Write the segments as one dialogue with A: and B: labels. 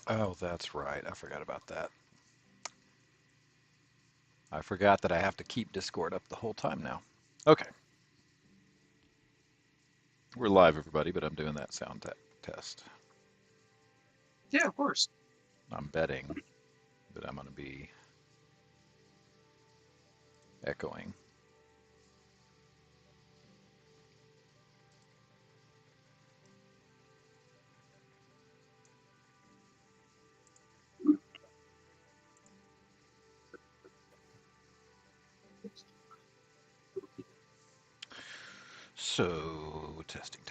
A: Oh, that's right. I forgot about that. I forgot that I have to keep Discord up the whole time now. Okay. We're live, everybody, but I'm doing that sound test.
B: Yeah, of course.
A: I'm betting that I'm going to be echoing. So, testing.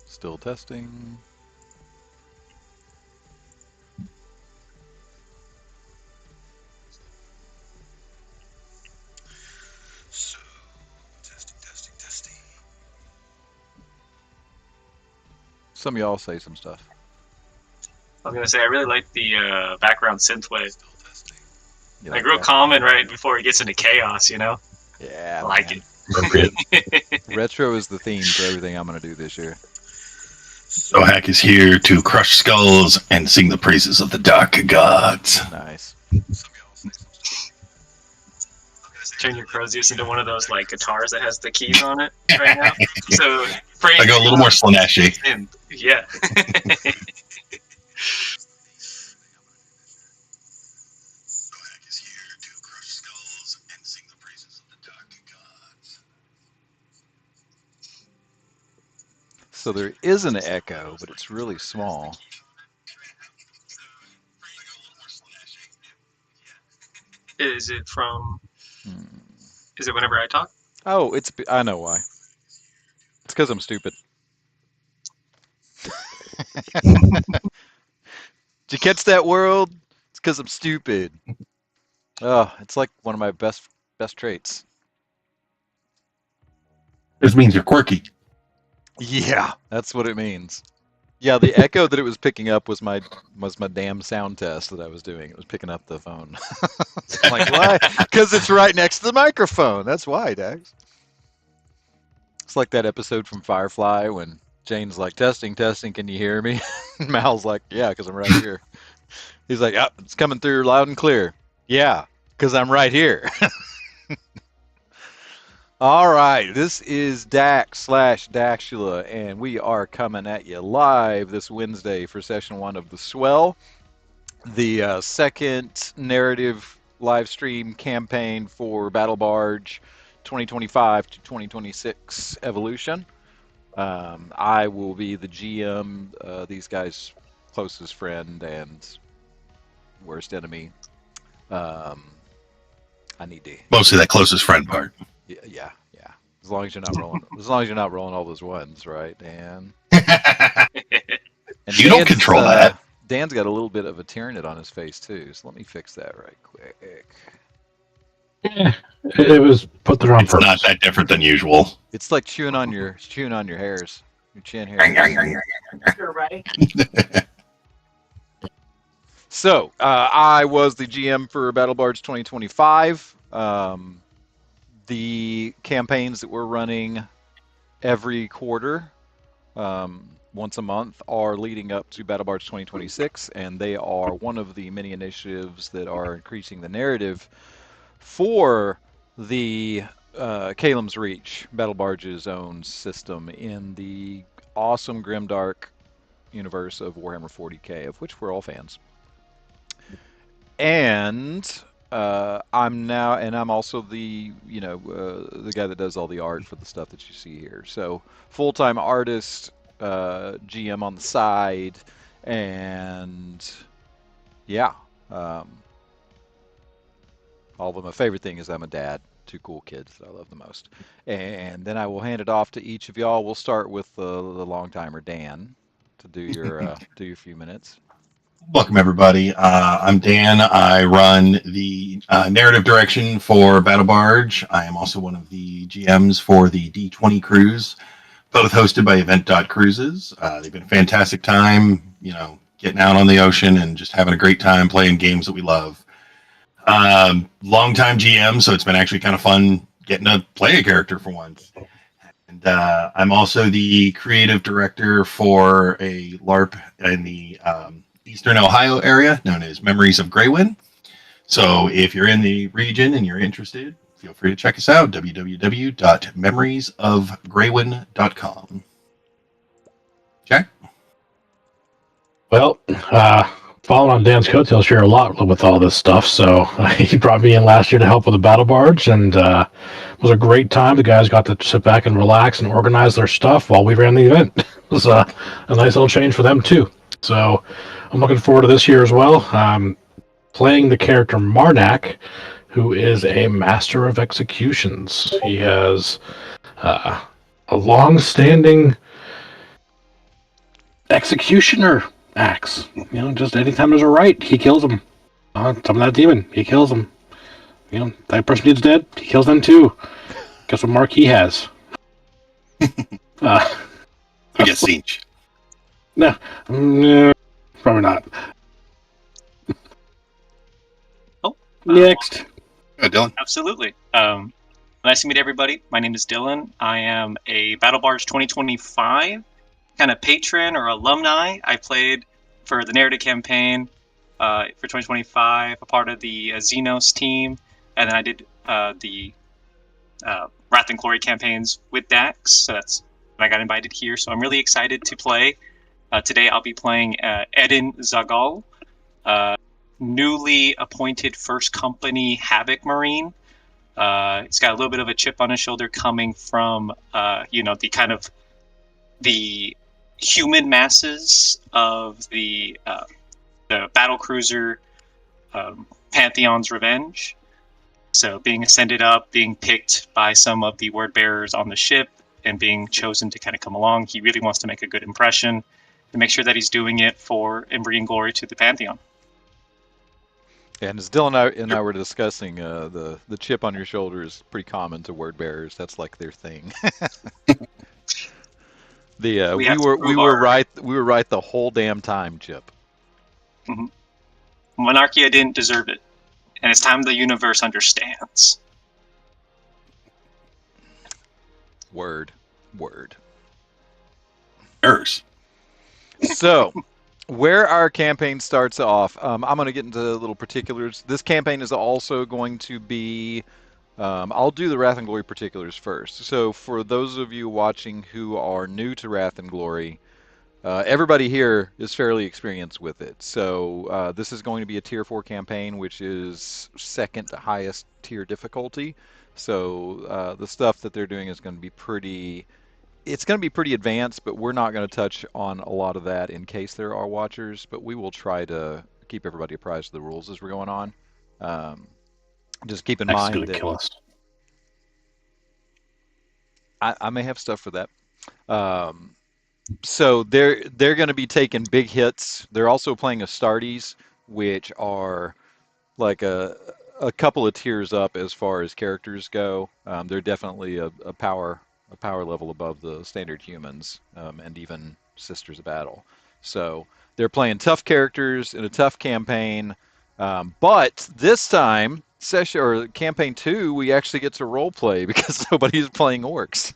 A: Still testing. So, testing. Some of y'all say some stuff.
B: I was gonna say I really like the background synthwave.
A: Like
B: real common right before it gets into chaos, you know?
A: Yeah,
B: I like
A: it. Retro is the theme for everything I'm going to do this year.
C: Sohak is here to crush skulls and sing the praises of the dark gods.
A: Nice.
B: Turn your Crozius into one of those like guitars that has the keys on it right now. So
C: I go a little more Slaneshi.
B: Yeah.
A: So there is an echo, but it's really small.
B: Is it from? Is it whenever I talk?
A: Oh, I know why. It's because I'm stupid. Did you catch that, world? It's because I'm stupid. Oh, it's like one of my best traits.
C: This means you're quirky.
A: Yeah, that's what it means. Yeah, the echo that it was picking up was my damn sound test that I was doing. It was picking up the phone. I'm like, why? Because it's right next to the microphone. That's why, Dax. It's like that episode from Firefly when Jane's like, testing, can you hear me? And Mal's like, yeah, because I'm right here. He's like, oh, it's coming through loud and clear. Yeah, because I'm right here. All right, this is Dax/Daxula, and we are coming at you live this Wednesday for Session 1 of the Swell, the second narrative live stream campaign for Battle Barge 2025 to 2026 Evolution. I will be the GM, these guys' closest friend and worst enemy. I need to
C: mostly that closest friend part.
A: Yeah. As long as you're not rolling all those ones, right, Dan? And
C: you don't control that.
A: Dan's got a little bit of a Tyranid on his face too, so let me fix that right quick.
D: Yeah, it was put there on purpose.
C: It's not that different than usual.
A: It's like chewing on your hairs, your chin hairs.
B: You're right.
A: So I was the GM for Battle Barge 2025. The campaigns that we're running every quarter, once a month, are leading up to Battle Barge 2026, and they are one of the many initiatives that are increasing the narrative for the Kalem's Reach, Battle Barge's own system in the awesome Grimdark universe of Warhammer 40k, of which we're all fans. And I'm also the the guy that does all the art for the stuff that you see here. So full-time artist, GM on the side, and yeah, although my favorite thing is I'm a dad. 2 cool kids that I love the most. And then I will hand it off to each of y'all. We'll start with the long timer, Dan, to do your few minutes.
C: Welcome, everybody. I'm Dan. I run the narrative direction for Battle Barge. I am also one of the GMs for the D20 cruise, both hosted by Event.Cruises. They've been a fantastic time, getting out on the ocean and just having a great time playing games that we love. Longtime GM, so it's been actually kind of fun getting to play a character for once. And I'm also the creative director for a LARP in the Eastern Ohio area known as Memories of Greywind. So if you're in the region and you're interested, feel free to check us out, www.memoriesofgreywind.com. Jack?
D: Well, following on Dan's coattails here a lot with all this stuff. So he brought me in last year to help with the battle barge, and it was a great time. The guys got to sit back and relax and organize their stuff while we ran the event. It was a nice little change for them too. So I'm looking forward to this year as well. Playing the character Marnak, who is a master of executions. He has a long-standing executioner axe. Just anytime there's a right, he kills him. Some of that demon, he kills him. That person needs dead, he kills them too. Guess what mark he has?
C: I guess Siege.
D: No, probably not.
B: Oh,
D: next.
C: Dylan.
B: Absolutely. Nice to meet everybody. My name is Dylan. I am a Battle Barge 2025 kind of patron or alumni. I played for the narrative campaign for 2025, a part of the Xenos team, and then I did the Wrath and Glory campaigns with Dax. So that's when I got invited here. So I'm really excited to play. Today I'll be playing Eden Zagal, newly appointed First Company Havoc Marine. He's got a little bit of a chip on his shoulder coming from, the kind of the human masses of the battle cruiser Pantheon's Revenge. So being ascended up, being picked by some of the word bearers on the ship, and being chosen to kind of come along, he really wants to make a good impression and make sure that he's doing it for and bringing glory to the Pantheon.
A: And as Dylan and I were discussing, the chip on your shoulder is pretty common to word bearers. That's like their thing. We were right the whole damn time, Chip.
B: Mm-hmm. Monarchia didn't deserve it, and it's time the universe understands.
A: Word.
C: Earth.
A: So, where our campaign starts off, I'm going to get into little particulars. This campaign is also going to be, I'll do the Wrath and Glory particulars first. So for those of you watching who are new to Wrath and Glory, everybody here is fairly experienced with it. So this is going to be a Tier 4 campaign, which is second to highest tier difficulty. So the stuff that they're doing is going to be pretty advanced, but we're not going to touch on a lot of that in case there are watchers, but we will try to keep everybody apprised of the rules as we're going on. Just keep in mind that
D: kill us.
A: I may have stuff for that. So they're going to be taking big hits. They're also playing Astartes, which are like a couple of tiers up as far as characters go. They're definitely a power level above the standard humans, and even Sisters of Battle. So they're playing tough characters in a tough campaign, but this time, campaign 2, we actually get to role play because nobody's playing orcs.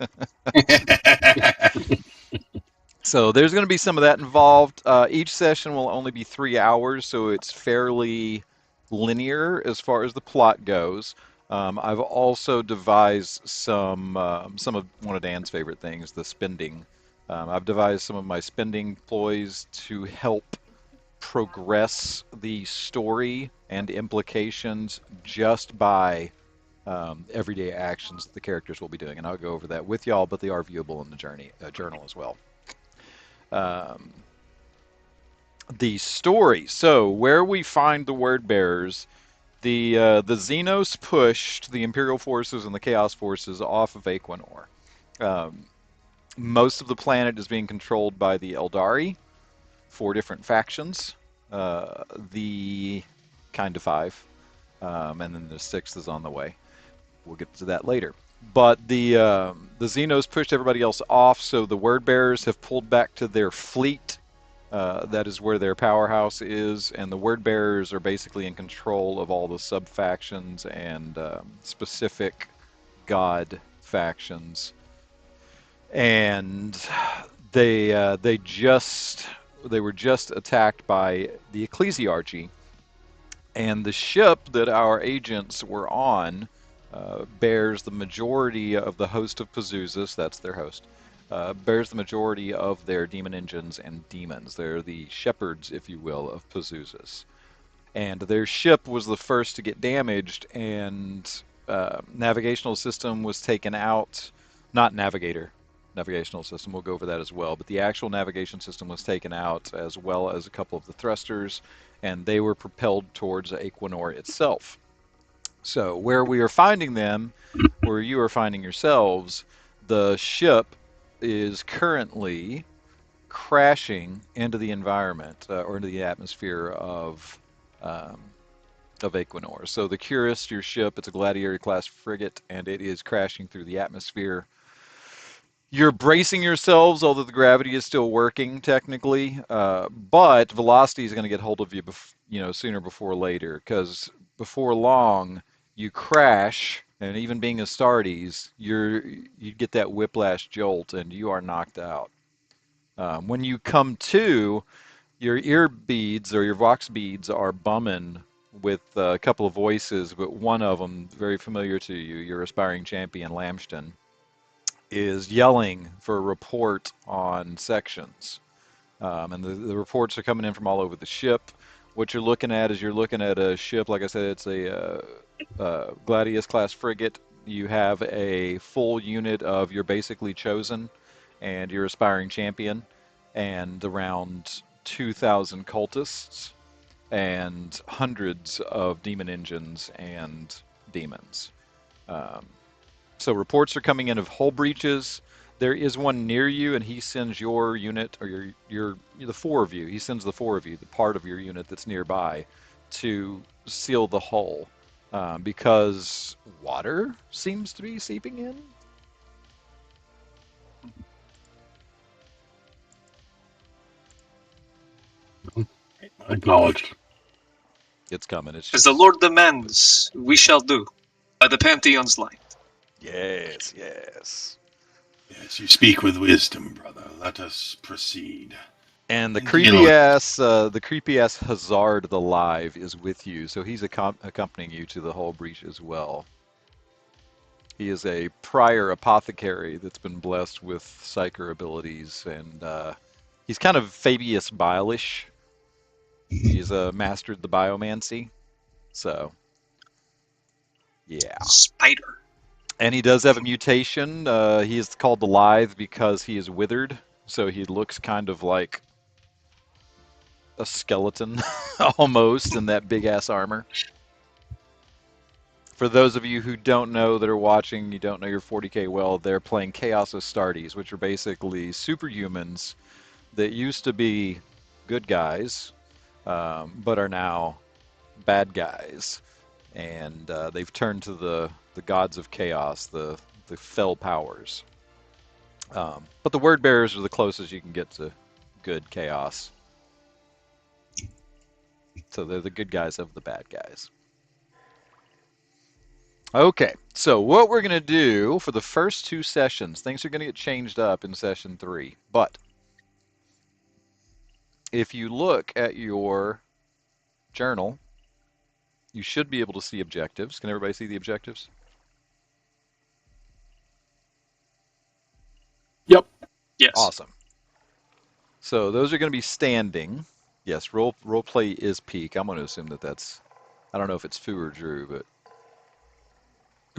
A: So there's going to be some of that involved. Each session will only be 3 hours, so it's fairly linear as far as the plot goes. I've also devised some of one of Dan's favorite things, the spending. I've devised some of my spending ploys to help progress the story and implications just by everyday actions that the characters will be doing, and I'll go over that with y'all, but they are viewable in the journal as well. The story. So where we find the word bearers. The Xenos pushed the Imperial forces and the Chaos forces off of Aequenor. Most of the planet is being controlled by the Eldari, 4 different factions. The kind of 5, and then the 6th is on the way. We'll get to that later. But the Xenos pushed everybody else off, so the word bearers have pulled back to their fleet That is where their powerhouse is, and the word bearers are basically in control of all the sub factions and specific god factions. And they were just attacked by the Ecclesiarchy, and the ship that our agents were on bears the majority of the Host of Pazuzus. That's their host. Bears the majority of their Daemon Engines and demons. They're the shepherds, if you will, of Pazuzus. And their ship was the first to get damaged, and navigational system was taken out. Not navigational system, we'll go over that as well, but the actual navigation system was taken out, as well as a couple of the thrusters, and they were propelled towards Aequenor itself. So where we are finding them, where you are finding yourselves, the ship is currently crashing into the environment or into the atmosphere of Aequenor. So the Currus, your ship, it's a Gladius Class Frigate, and it is crashing through the atmosphere. You're bracing yourselves, although the gravity is still working technically, but velocity is going to get hold of you, sooner before later, because before long you crash, and even being Astartes, you get that whiplash jolt, and you are knocked out. When you come to, your ear beads or your vox beads are bumming with a couple of voices, but one of them, very familiar to you, your aspiring champion Lamshton, is yelling for a report on sections. And the reports are coming in from all over the ship. What you're looking at is you're looking at a ship, like I said, it's a Gladius Class Frigate. You have a full unit of your basically chosen and your aspiring champion, and around 2,000 cultists, and hundreds of Daemon Engines and demons. Um, so reports are coming in of hull breaches. There is one near you, and he sends your unit, or the four of you. He sends the four of you, the part of your unit that's nearby, to seal the hull, because water seems to be seeping in.
D: Acknowledged.
A: It's coming. It's
B: As
A: just
B: the Lord demands, we shall do, by the Pantheon's light.
A: yes, yes.
C: Yes, you speak with wisdom, brother. Let us proceed.
A: And the
C: And deal
A: creepy ass Hazard the Live is with you, so he's accompanying you to the hull breach as well. He is a prior apothecary that's been blessed with psyker abilities, and he's kind of Fabius Bilish. He's mastered the biomancy, so yeah.
B: Spider.
A: And he does have a mutation. He is called the Lithe because he is withered, so he looks kind of like a skeleton almost in that big ass armor. For those of you who don't know that are watching, you don't know your 40k well, they're playing Chaos Astartes, which are basically superhumans that used to be good guys, but are now bad guys. And they've turned to the gods of chaos, the fell powers. But the word bearers are the closest you can get to good chaos. So they're the good guys of the bad guys. Okay, so what we're going to do for the first two sessions, things are going to get changed up in session 3. But if you look at your journal, you should be able to see objectives. Can everybody see the objectives?
D: Yep.
B: Yes.
A: Awesome. So those are going to be standing. Yes, role play is peak. I'm going to assume that that's, I don't know if it's Fu or Drew, but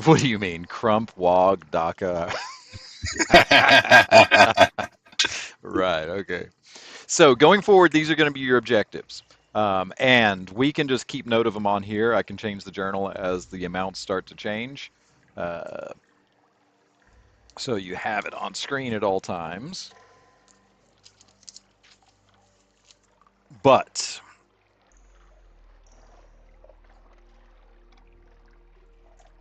A: what do you mean? Crump, Wog, Daka? Right, okay. So going forward, these are going to be your objectives. And we can just keep note of them on here. I can change the journal as the amounts start to change. So you have it on screen at all times. But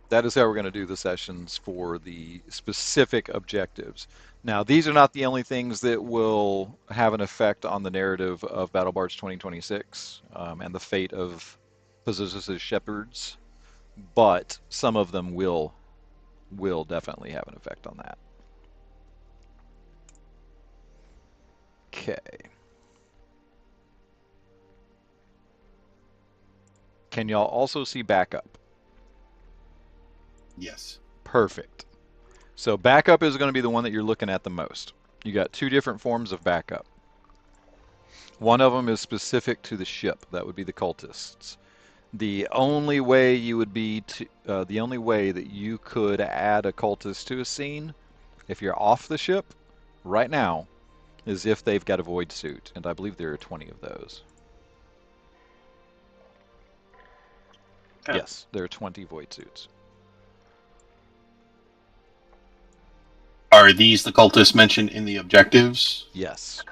A: That is how we're going to do the sessions for the specific objectives. Now, these are not the only things that will have an effect on the narrative of Battle Bards 2026 and the fate of Pazuzus' shepherds, but some of them will definitely have an effect on that. Okay. Can y'all also see backup?
C: Yes.
A: Perfect. So backup is going to be the one that you're looking at the most. You got two different forms of backup. One of them is specific to the ship. That would be the cultists. The only way you would be the only way that you could add a cultist to a scene, if you're off the ship right now, is if they've got a void suit, and I believe there are 20 of those.
B: Oh.
A: Yes, there are 20 void suits.
C: Are these the cultists mentioned in the objectives?
A: Yes.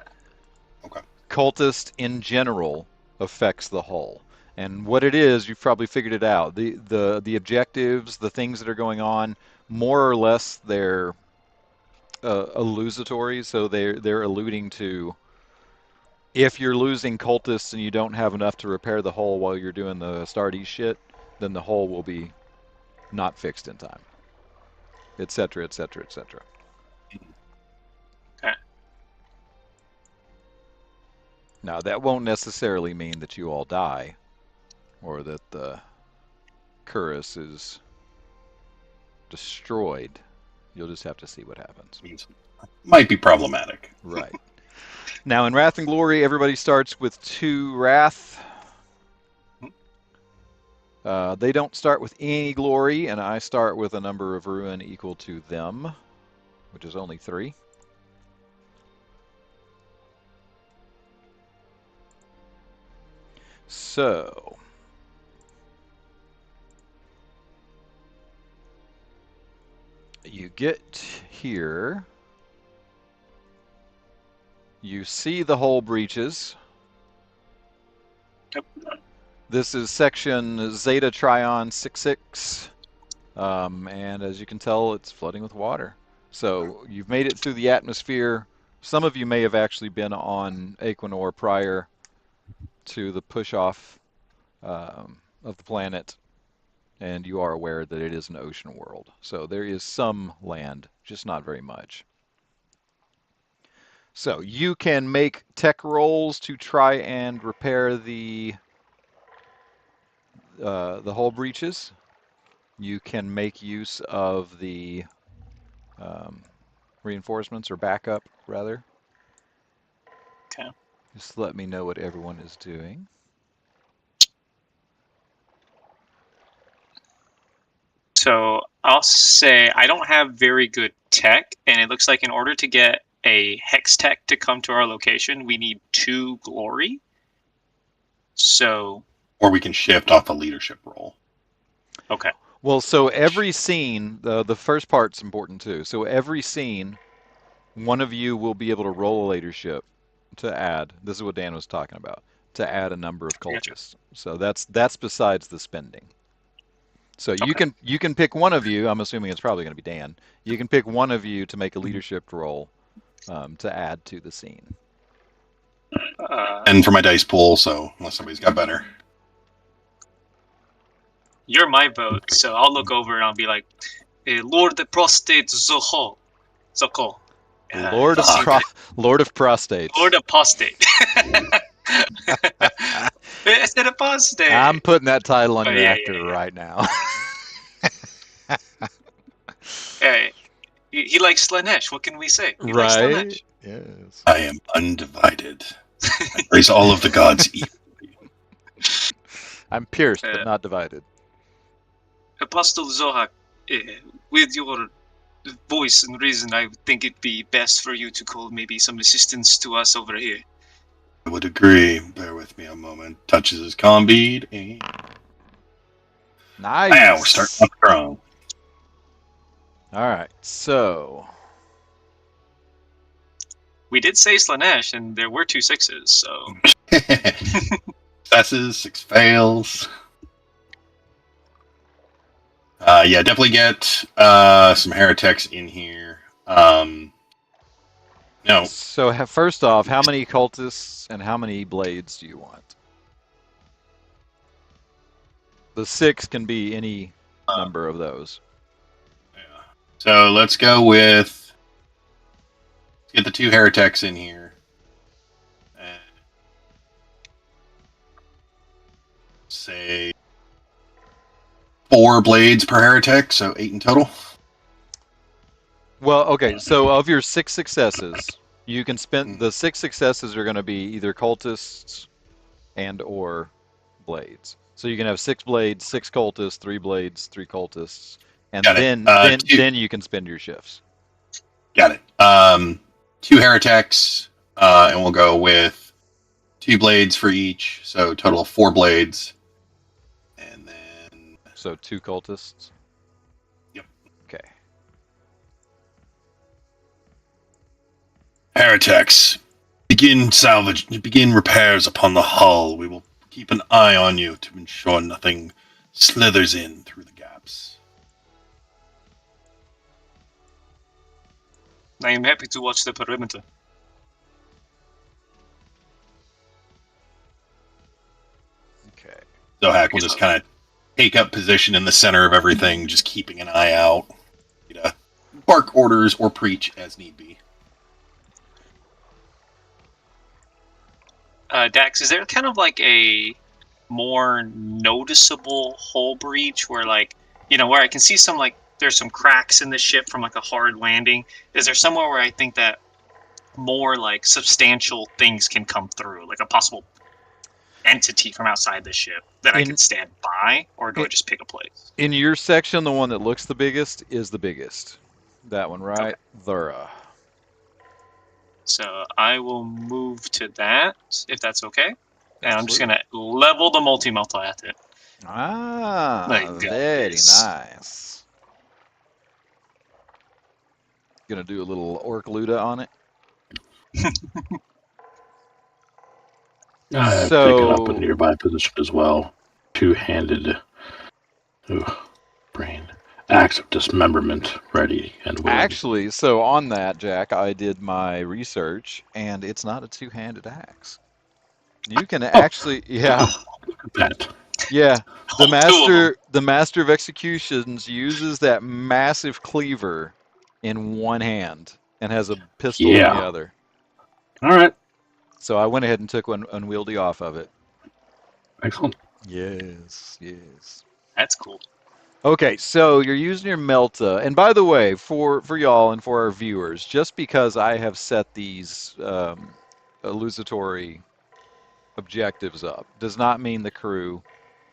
C: Okay.
A: Cultist in general affects the hull. And what it is, you've probably figured it out. The objectives, the things that are going on, more or less they're illusory, so they're alluding to if you're losing cultists and you don't have enough to repair the hull while you're doing the Astartes shit, then the hull will be not fixed in time, etc., etc., etc.
B: Okay.
A: Now, that won't necessarily mean that you all die, or that the Currus is destroyed. You'll just have to see what happens.
C: Might be problematic.
A: Right. Now, in Wrath and Glory, everybody starts with 2 Wrath. They don't start with any glory, and I start with a number of ruin equal to them, which is only 3. So, you get here, you see the hull breaches.
B: Yep.
A: This is section Zeta Trion 66, and as you can tell, it's flooding with water. So you've made it through the atmosphere. Some of you may have actually been on Aequenor prior to the push-off of the planet, and you are aware that it is an ocean world. So there is some land, just not very much. So you can make tech rolls to try and repair the hull breaches. You can make use of the reinforcements, or backup, rather.
B: Okay.
A: Just let me know what everyone is doing.
B: So I'll say I don't have very good tech, and it looks like in order to get a hex tech to come to our location, we need 2 glory. So,
C: Or we can shift off a leadership role.
B: okay.
A: Well, so every scene, the first part's important too. So every scene, one of you will be able to roll a leadership to add. This is what Dan was talking about, to add a number of cultists. So that's besides the spending. So you can pick one of you. I'm assuming it's probably going to be Dan. You can pick one of you to make a leadership roll to add to the scene.
C: And for my dice pool, so unless somebody's got better.
B: You're my vote, so I'll look over and I'll be like, Lord the Prostate Zoko.
A: Lord of Prostates.
B: Lord of Prostate. Instead of Prostate.
A: I'm putting that title on your
B: yeah,
A: actor right now.
B: Hey, he likes Slanesh. What can we say? He likes
A: Right?
B: Slanesh.
A: Yes.
C: I am undivided. I praise all of the gods equally.
A: I'm pierced, but not divided.
B: Apostle Zohar, with your voice and reason, I would think it'd be best for you to call maybe some assistance to us over here.
C: I would agree. Bear with me a moment. Touches his comm bead. And...
A: Nice.
C: Now we're starting up strong.
A: All right, so
B: We did say Slanesh, and there were 2 6s, so...
C: Successes, 6 fails. Yeah, definitely get some heretics in here. No,
A: So first off, how many cultists and how many blades do you want? The 6 can be any number of those.
C: yeah. So let's go with get the 2 heretics in here. And say 4 blades per heretic, so 8 in total.
A: Well, okay, so of your 6 successes, you can spend the 6 successes are going to be either cultists and or blades. So you can have 6 blades, 6 cultists, 3 blades, 3 cultists, and
C: Got it.
A: then you can spend your shifts.
C: Got it. 2 heretics, and we'll go with 2 blades for each, so total of 4 blades. And then
A: So 2 cultists.
C: Yep.
A: Okay.
C: heretics, begin repairs upon the hull. We will keep an eye on you to ensure nothing slithers in through the gaps.
B: I am happy to watch the perimeter.
A: Okay.
C: Zohack will just kind of take up position in the center of everything, just keeping an eye out. Bark orders or preach as need be.
B: Dax, is there kind of like a more noticeable hull breach where, like, where I can see some, like, there's some cracks in the ship from like a hard landing? Is there somewhere where I think that more like substantial things can come through, like a possible entity from outside the ship that I can stand by, or do I just pick a place?
A: In your section, the one that looks the biggest is the biggest. That one, right?
B: Okay.
A: Thura.
B: So I will move to that, if that's okay. And I'm just
A: Absolutely.
B: going to level the multi-multi at it.
A: Ah,
B: Like
A: very
B: this.
A: nice. Gonna do a little orc luda on it.
D: I have taken up a nearby position as well. 2-handed brain. Axe of dismemberment ready and willing.
A: Actually, so on that, Jack, I did my research, and it's not a 2-handed axe. You can actually, yeah,
D: Look at that.
A: yeah.
B: Hold 2 of them.
A: The master of executions uses that massive cleaver in one hand and has a pistol in the other.
D: All right.
A: So I went ahead and took one unwieldy off of it.
D: Excellent.
A: Yes, yes.
B: That's cool.
A: Okay, so you're using your Melta, and by the way, for y'all and for our viewers, just because I have set these illusory objectives up, does not mean the crew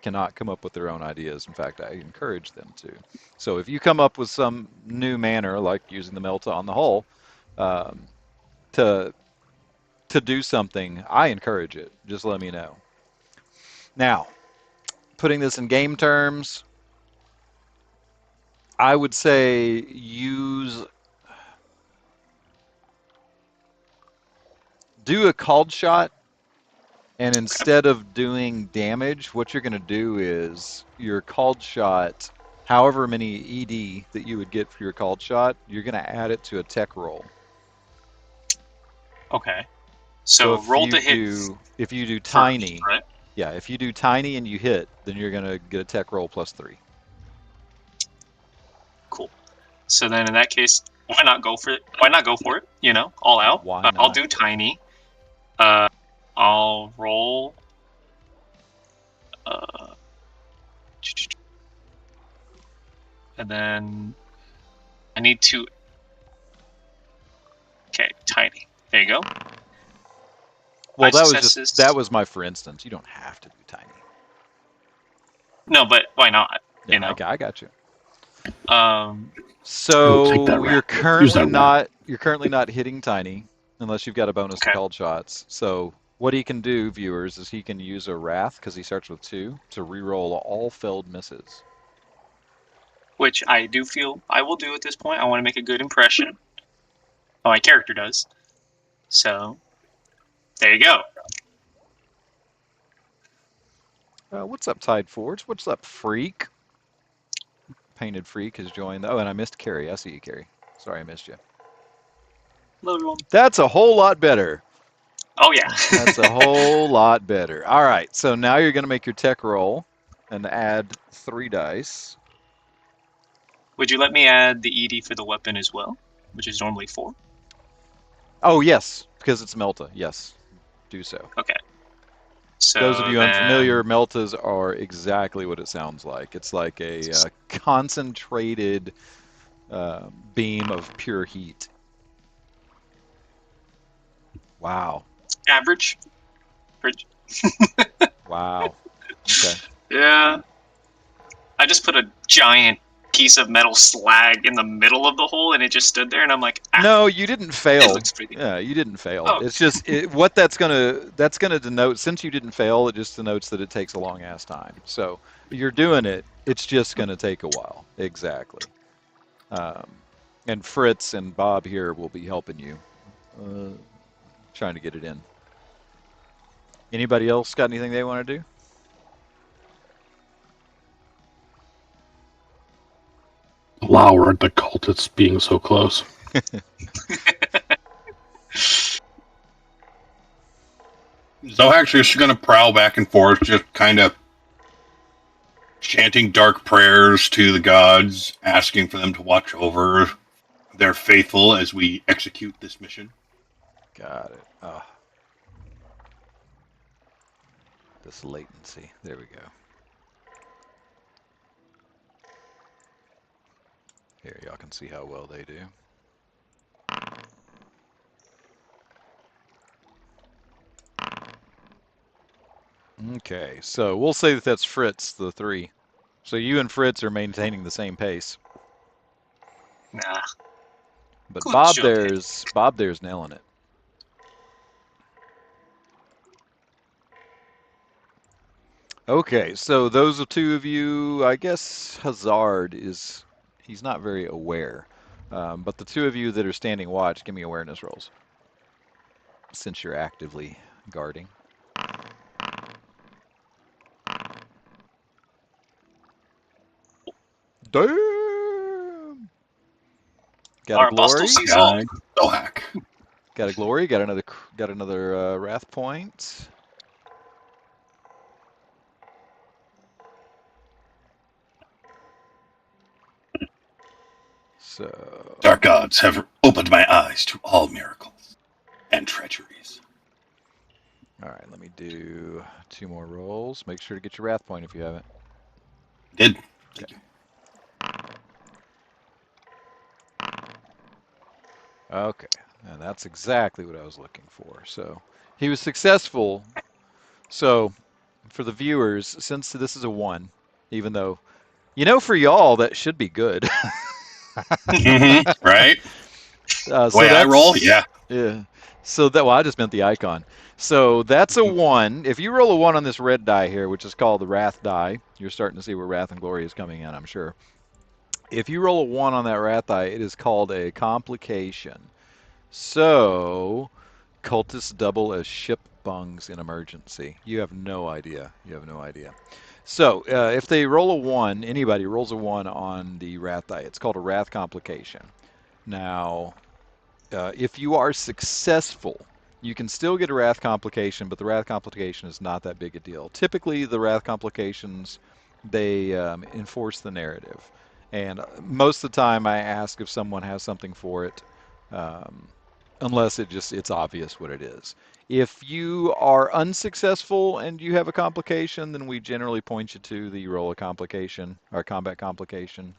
A: cannot come up with their own ideas. In fact, I encourage them to. So if you come up with some new manner, like using the Melta on the hull, to do something, I encourage it. Just let me know. Now, putting this in game terms, I would say do a called shot, and instead of doing damage, what you're going to do is your called shot, however many ED that you would get for your called shot, you're going to add it to a tech roll.
B: Okay. So roll to hit.
A: If you do tiny,
B: first, right?
A: yeah, if you do tiny and you hit, then you're going to get a tech roll +3.
B: Cool. So then in that case, why not go for it? Why not go for it? All out.
A: Why not?
B: I'll do tiny. I'll roll. And then I need to. Okay, tiny. There you go.
A: Well, that was my for instance. You don't have to do tiny.
B: No, but why not?
A: Yeah, I got you.
D: So
A: you're currently not hitting tiny unless you've got a bonus to called shots. So what he can do, viewers, is he can use a wrath because he starts with 2 to reroll all failed misses.
B: Which I do feel I will do at this point. I want to make a good impression. Well, my character does. So there you go.
A: What's up, Tide Forge? What's up, Freak? Painted Freak has joined. Oh, and I missed Carrie. I see you, Carrie. Sorry, I missed you.
B: Hello, everyone.
A: That's a whole lot better.
B: Oh, yeah.
A: That's a whole lot better. All right, so now you're going to make your tech roll and add 3 dice.
B: Would you let me add the ED for the weapon as well, which is normally 4?
A: Oh, yes, because it's Melta. Yes, do so.
B: Okay. So
A: Those of you
B: then,
A: unfamiliar, Meltas are exactly what it sounds like. It's like a concentrated beam of pure heat. Wow.
B: Average.
A: Wow. Okay.
B: Yeah. I just put a giant piece of metal slag in the middle of the hole, and it just stood there, and I'm like,
A: No, you didn't fail.
B: It looks pretty.
A: Yeah, you didn't fail.
B: Oh.
A: It's just what that's gonna denote. Since you didn't fail, it just denotes that it takes a long ass time. So you're doing it. It's just gonna take a while. Exactly. And Fritz and Bob here will be helping you, trying to get it in. Anybody else got anything they want to do?
D: Glower at the cultists being so close.
C: Zohak's just going to prowl back and forth, just kind of chanting dark prayers to the gods, asking for them to watch over their faithful as we execute this mission.
A: Got it. This latency. There we go. Here, y'all can see how well they do. Okay, so we'll say that that's Fritz, the 3. So you and Fritz are maintaining the same pace.
B: Nah.
A: But
B: Good
A: Bob
B: job,
A: there's nailing it. Okay, so those 2 of you, I guess Hazard he's not very aware. But the 2 of you that are standing watch, give me awareness rolls. Since you're actively guarding. Damn! Got a glory.
C: Zohak.
A: Got a glory. Got another wrath point. So.
C: Dark gods have opened my eyes to all miracles and treacheries.
A: All right, let me do 2 more rolls. Make sure to get your wrath point if you haven't.
C: Did. Thank you.
A: Okay, and that's exactly what I was looking for. So he was successful. So for the viewers, since this is a 1, even though, for y'all, that should be good.
C: Right?
A: So
C: the way I roll? Yeah.
A: Yeah. So I just meant the icon. So that's a 1. If you roll a 1 on this red die here, which is called the Wrath die, you're starting to see where Wrath and Glory is coming in, I'm sure. If you roll a 1 on that Wrath die, it is called a complication. So, cultists double as ship bungs in emergency. You have no idea. So, if they roll a 1, anybody rolls a 1 on the Wrath die, it's called a Wrath complication. Now, if you are successful, you can still get a Wrath complication, but the Wrath complication is not that big a deal. Typically, the Wrath complications, they enforce the narrative. And most of the time, I ask if someone has something for it, unless it's obvious what it is. If you are unsuccessful and you have a complication, then we generally point you to the roll a complication, or combat complication,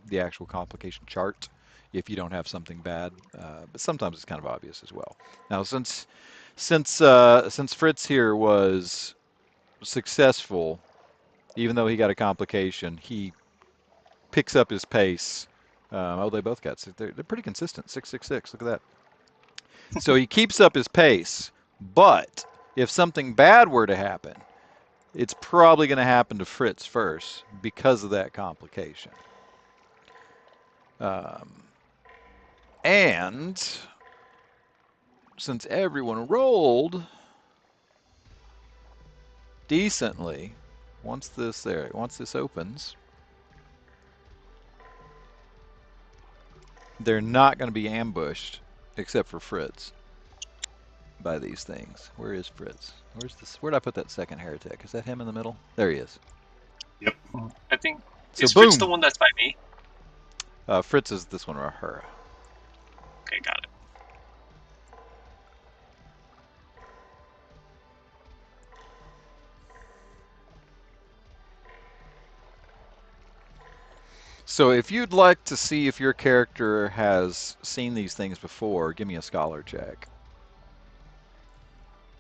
A: the actual complication chart, if you don't have something bad. But sometimes it's kind of obvious as well. Now, since Fritz here was successful, even though he got a complication, he picks up his pace. They both got 6. They're pretty consistent. 666. Look at that. So he keeps up his pace, but if something bad were to happen, it's probably going to happen to Fritz first because of that complication. And since everyone rolled decently, once this opens, They're not going to be ambushed, except for Fritz, by these things. Where is Fritz? Where's this? Where'd I put that second heretic? Is that him in the middle? There he is.
C: Yep.
B: I think
A: So
B: is Fritz
A: boom.
B: the one that's by me?
A: Fritz is this one or her.
B: Okay, got it.
A: So if you'd like to see if your character has seen these things before, give me a scholar check.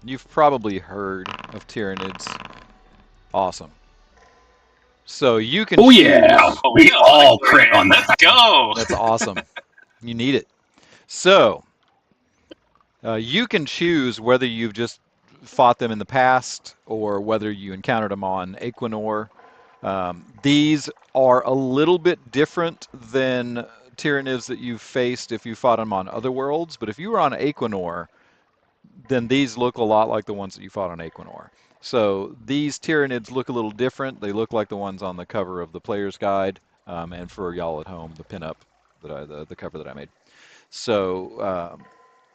A: You've probably heard of Tyranids. Awesome. So you can
C: Oh
A: choose.
C: yeah, we all crit on
B: Let's
C: that.
B: go.
A: That's awesome. You need it. So you can choose whether you've just fought them in the past or whether you encountered them on Aequenor. These are a little bit different than Tyranids that you've faced if you fought them on other worlds, but if you were on Aequenor, then these look a lot like the ones that you fought on Aequenor. So these Tyranids look a little different. They look like the ones on the cover of the player's guide, and for y'all at home, the pinup that the cover that I made. So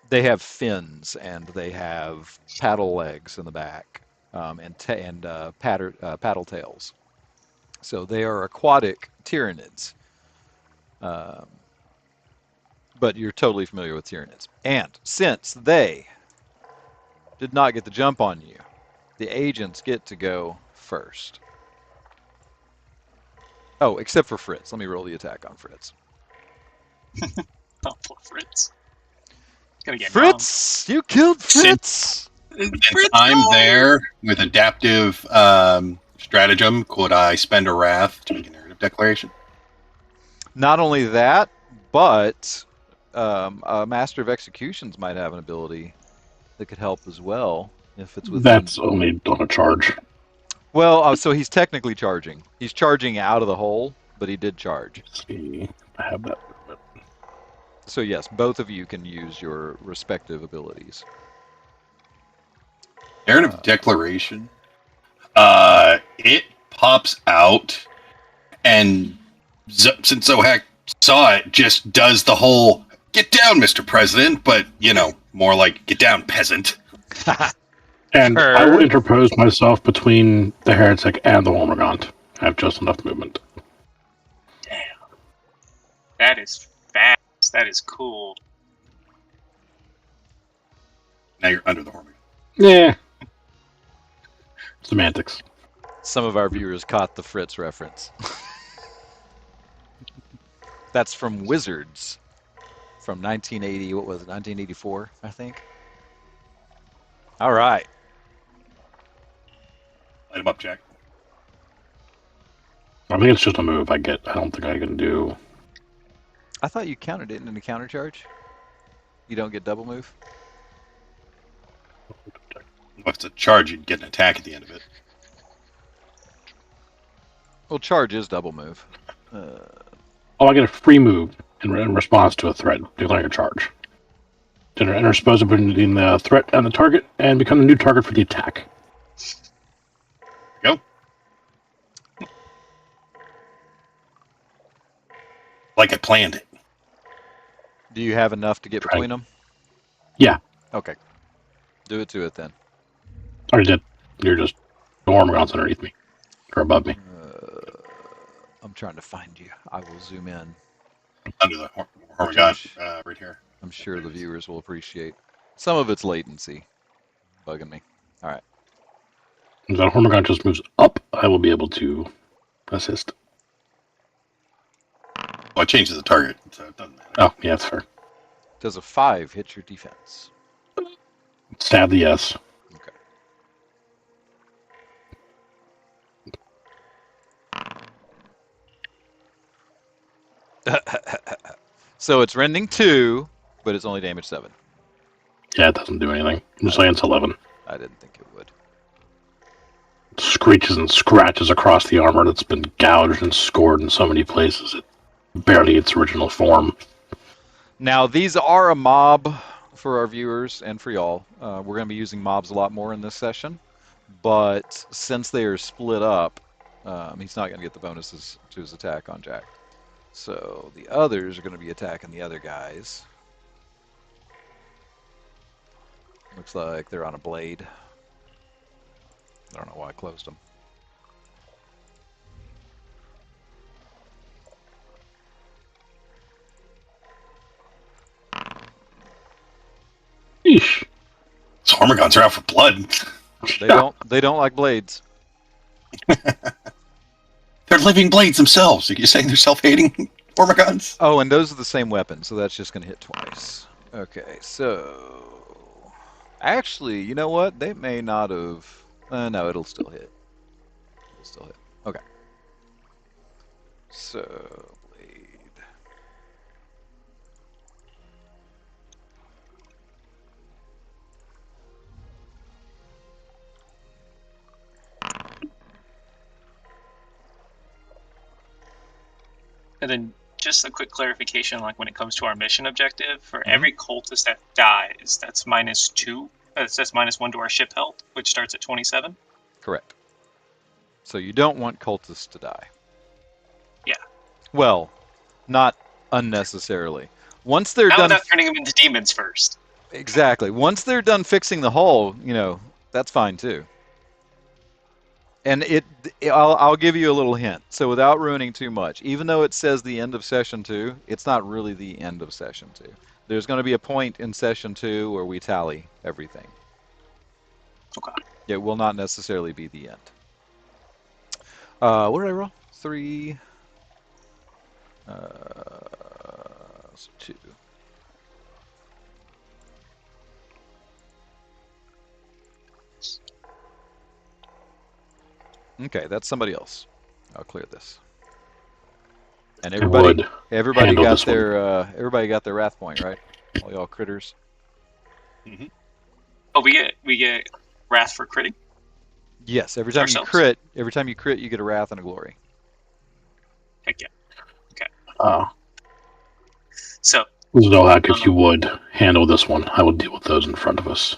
A: they have fins and they have paddle legs in the back, and paddle tails. So they are aquatic Tyranids. But you're totally familiar with Tyranids. And since they did not get the jump on you, the agents get to go first. Oh, except for Fritz. Let me roll the attack on Fritz.
B: Oh, poor Fritz. He's gonna get
A: Fritz! You killed Fritz!
C: Since I'm there with adaptive stratagem, could I spend a wrath to make a narrative declaration?
A: Not only that, but a Master of Executions might have an ability that could help as well if it's within.
D: That's only on a charge.
A: Well, so he's technically charging. He's charging out of the hole, but he did charge.
D: Let's see. I have that.
A: So yes, both of you can use your respective abilities.
C: Narrative declaration. It pops out, and since Zohack saw it, just does the whole "Get down, Mr. President," but more like "Get down, peasant."
D: And I will interpose myself between the heretic and the Wormagaunt. I have just enough movement.
B: Damn. That is fast. That is cool.
C: Now you're under the Hormigaunt.
D: Yeah. Semantics.
A: Some of our viewers caught the Fritz reference. That's from Wizards from 1980. What was it? 1984, I think. All right.
C: Light him up, Jack.
D: I think it's just a move I get. I don't think I can do.
A: I thought you counted it in a counter charge. You don't get double move.
C: If it's a charge, you'd get an attack at the end of it.
A: Well, charge is double move.
D: Oh, I get a free move in response to a threat, declaring a charge. Interpose between the threat and the target, and become a new target for the attack.
C: Go. Like I planned it.
A: Do you have enough to get between them?
D: Yeah.
A: Okay. Do it to it then.
D: I already did. You're just the Wormagaunt's underneath me. Or above me.
A: I'm trying to find you. I will zoom in.
C: Under the Hormigaunt, right here.
A: I'm sure the viewers will appreciate. Some of it's latency. Bugging me. All right.
D: If that Hormigaunt just moves up, I will be able to assist.
C: Well, it changes the target, so it doesn't matter.
D: Oh, yeah, that's fair.
A: Does a 5 hit your defense?
D: Stab the yes.
A: So it's rending 2, but it's only damage 7.
D: Yeah, it doesn't do anything. I'm just saying it's 11.
A: I didn't think it would.
D: It screeches and scratches across the armor that's been gouged and scored in so many places. It barely its original form.
A: Now, these are a mob for our viewers and for y'all. We're going to be using mobs a lot more in this session. But since they are split up, he's not going to get the bonuses to his attack on Jack. So the others are going to be attacking the other guys. Looks like they're on a blade. I don't know why I closed them.
D: Yeesh.
C: So armor gods are out for blood.
A: They don't like blades.
C: They're living blades themselves. Are you saying they're self-hating armor gods?
A: Oh, and those are the same weapon, so that's just going to hit twice. Okay, so actually, you know what? They may not have. No, it'll still hit. It'll still hit. Okay. So blade.
B: And then just a quick clarification, like when it comes to our mission objective, for every cultist that dies, that's -2. That's -1 to our ship health, which starts at 27.
A: Correct. So you don't want cultists to die.
B: Yeah.
A: Well, not unnecessarily. Once they're
B: Not
A: done.
B: without turning them into demons first.
A: Exactly. Once they're done fixing the hull, that's fine too. And I'll give you a little hint. So without ruining too much, even though it says the end of session 2, it's not really the end of session 2. There's going to be a point in session 2 where we tally everything.
B: Okay.
A: It will not necessarily be the end. What did I roll? 3. So 2. Okay, that's somebody else. I'll clear this. And everybody got their wrath point, right? All y'all critters.
C: Mm-hmm.
B: Oh, we get wrath for critting.
A: Yes, every time you crit, you get a wrath and a glory.
B: Heck yeah. Okay. So,
D: Zohak, if you would handle this one, I will deal with those in front of us.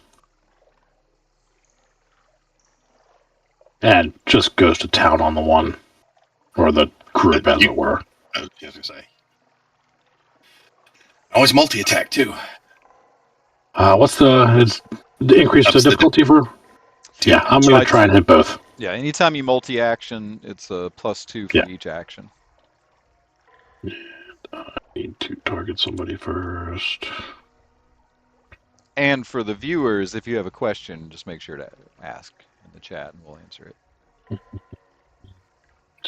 D: And just goes to town on the one, or the group, as it were.
C: I was going to say. Always multi-attack, too.
D: What's the increase the difficulty for? Yeah, I'm going to try and hit both.
A: Yeah, anytime you multi-action, it's a +2 for each action.
D: And I need to target somebody first.
A: And for the viewers, if you have a question, just make sure to ask in the chat, and we'll answer it.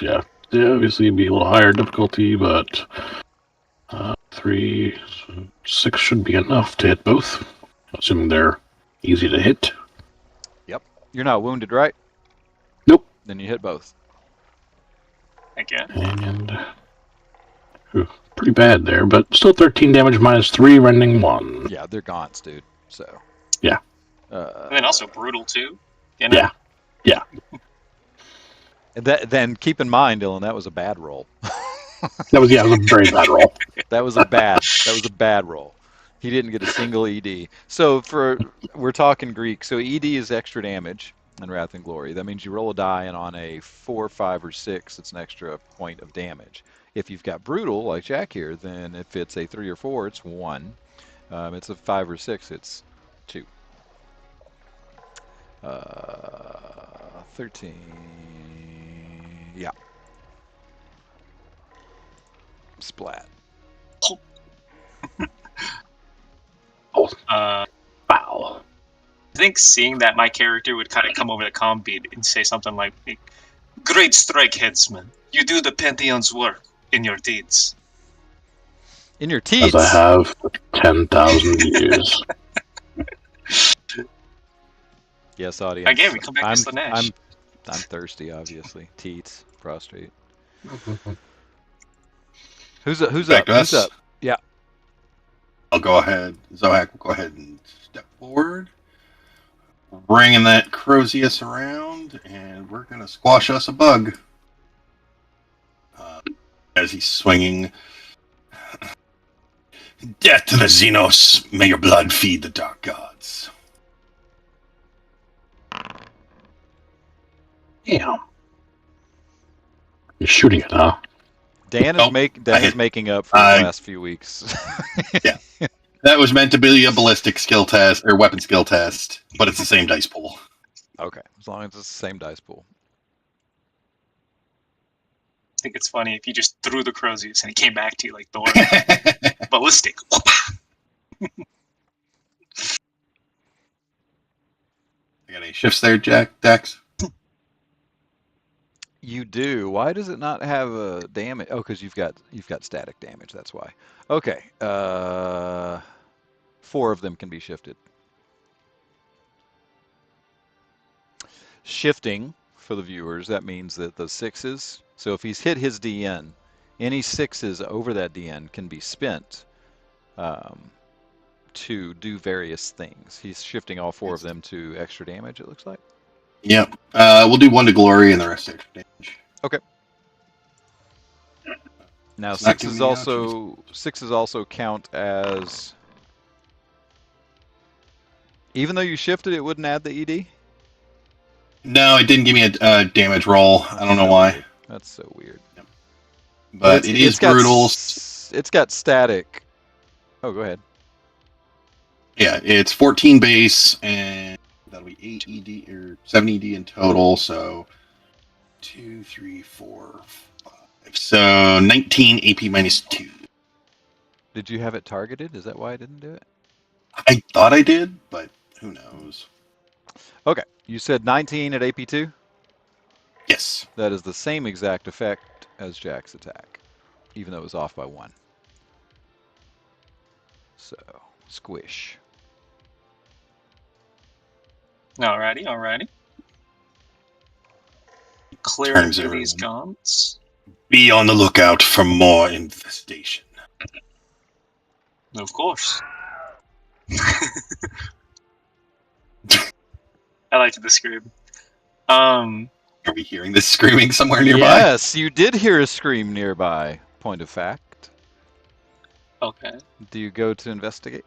D: Yeah, obviously it'd be a little higher difficulty, but 3, 6 should be enough to hit both, assuming they're easy to hit.
A: Yep. You're not wounded, right?
D: Nope.
A: Then you hit both.
B: again.
D: And pretty bad there, but still 13 damage -3, rending 1.
A: Yeah, they're gaunts, dude. So.
D: Yeah.
B: And then also brutal too. You know?
D: Yeah.
A: Then keep in mind, Dylan, that was a bad roll.
D: That was a very bad roll.
A: That was a bad roll. He didn't get a single ED. So we're talking Greek. So ED is extra damage in Wrath and Glory. That means you roll a die, and on a 4, 5, or 6, it's an extra point of damage. If you've got brutal, like Jack here, then if it's a 3 or 4, it's 1. It's a 5 or 6, it's 2. 13. Yeah. Splat.
D: Wow.
B: I think seeing that my character would kind of come over the comm beat and say something like, "Great strike, headsman. You do the Pantheon's work in your deeds."
A: In your teeth.
D: As I have 10,000 years.
A: Yes, audience.
B: Again, we come back to Slanesh.
A: I'm thirsty, obviously. Teats, prostrate. Who's up? Yeah.
C: I'll go ahead. Zohak will go ahead and step forward, bringing that Crozius around, and we're gonna squash us a bug. As he's swinging. Death to the Xenos! May your blood feed the dark gods.
D: Damn. You're shooting it, huh?
A: Dan
C: Oh,
A: is making up for the last few weeks.
C: Yeah. That was meant to be a ballistic skill test or weapon skill test, but it's the same dice pool.
A: Okay, as long as it's the same dice pool.
B: I think it's funny if you just threw the Crozius and he came back to you like Thor. Ballistic.
C: I got any shifts there, Dax?
A: You do. Why does it not have a damage? Oh, because you've got static damage. That's why. Okay. 4 of them can be shifted. Shifting for the viewers, that means that the 6s. So if he's hit his DN, any 6s over that DN can be spent to do various things. He's shifting all 4 of them to extra damage. It looks like.
C: Yep. We'll do 1 to glory and the rest extra damage.
A: Okay. Now
C: It's not
A: 6s also count as. Even though you shifted, it wouldn't add the ED.
C: No, it didn't give me a damage roll. I don't know why.
A: Weird. That's so weird.
C: Yep. But it is brutal.
A: It's got static. Oh, go ahead.
C: Yeah, it's 14 base, and that'll be 8 ED or 7 ED in total. So 2, 3, 4, 5. So 19 AP minus 2.
A: Did you have it targeted? Is that why I didn't do it?
C: I thought I did, but who knows?
A: Okay, you said 19 at AP2?
C: Yes.
A: That is the same exact effect as Jack's attack, even though it was off by 1. So, squish.
B: Alrighty. Clear
C: Turns
B: through these
C: everyone.
B: gaunts.
C: Be on the lookout for more infestation.
B: Of course. I liked the scream.
C: Are we hearing this screaming somewhere nearby?
A: Yes, you did hear a scream nearby. Point of fact.
B: Okay.
A: Do you go to investigate?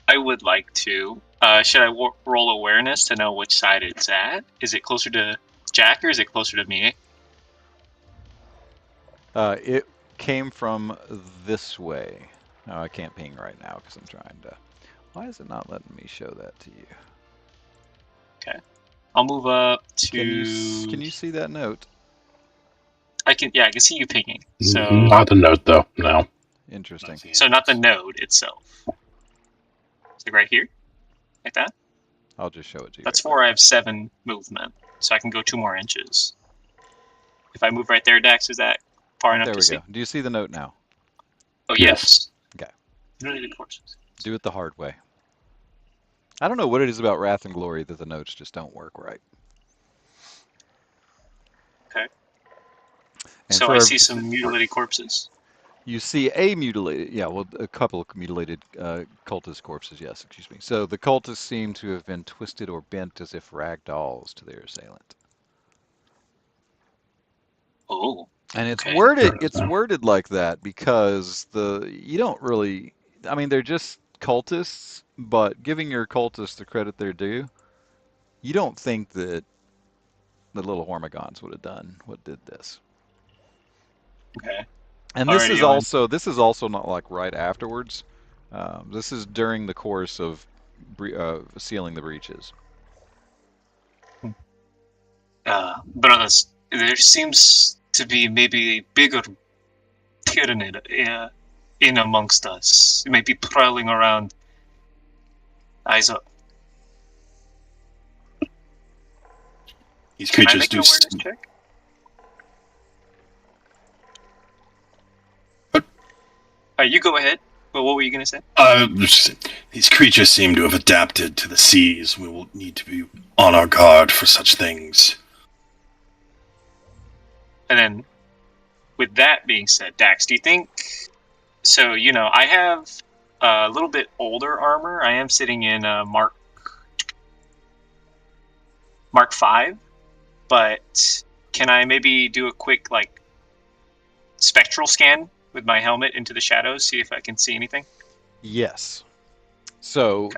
B: I would like to. Should I roll awareness to know which side it's at? Is it closer to Jack or is it closer to me?
A: It came from this way. Oh, I can't ping right now because I'm trying to. Why is it not letting me show that to you?
B: Okay. I'll move up to.
A: Can you see that note?
B: I can see you pinging. So
D: Not the note, though. No.
A: Interesting.
B: So not the node itself. So right here, like that.
A: I'll just show it to you.
B: That's 4. I have 7 movement, so I can go 2 more inches. If I move right there, Dax, is that far enough
A: There
B: to
A: we
B: see?
A: go. Do you see the note now?
B: Oh yes.
A: Okay.
B: Related courses.
A: Do it the hard way. I don't know what it is about Wrath and Glory that the notes just don't work right.
B: Okay.
A: And
B: So I see some mutilated corpses.
A: You see a mutilated, a couple of mutilated cultist corpses, yes, excuse me. So the cultists seem to have been twisted or bent as if rag dolls to their assailant.
B: Oh.
A: And it's
B: Okay.
A: worded like that because you don't really, I mean, they're just cultists, but giving your cultists the credit they're due, you don't think that the little Hormigons would have done what did this.
B: Okay.
A: And this is also not like right afterwards. This is during the course of sealing the breaches.
B: Brothers, there seems to be maybe a bigger tyrannid in amongst us. It may be prowling around. Eyes up.
C: These
B: Can I
C: creatures
B: make an
C: do.
B: awareness check? You go ahead. Well, what were you going to say?
C: These creatures seem to have adapted to the seas. We will need to be on our guard for such things.
B: And then, with that being said, Dax, do you think... So, I have a little bit older armor. I am sitting in Mark 5. But can I maybe do a quick, spectral scan with my helmet into the shadows, see if I can see anything?
A: Yes. So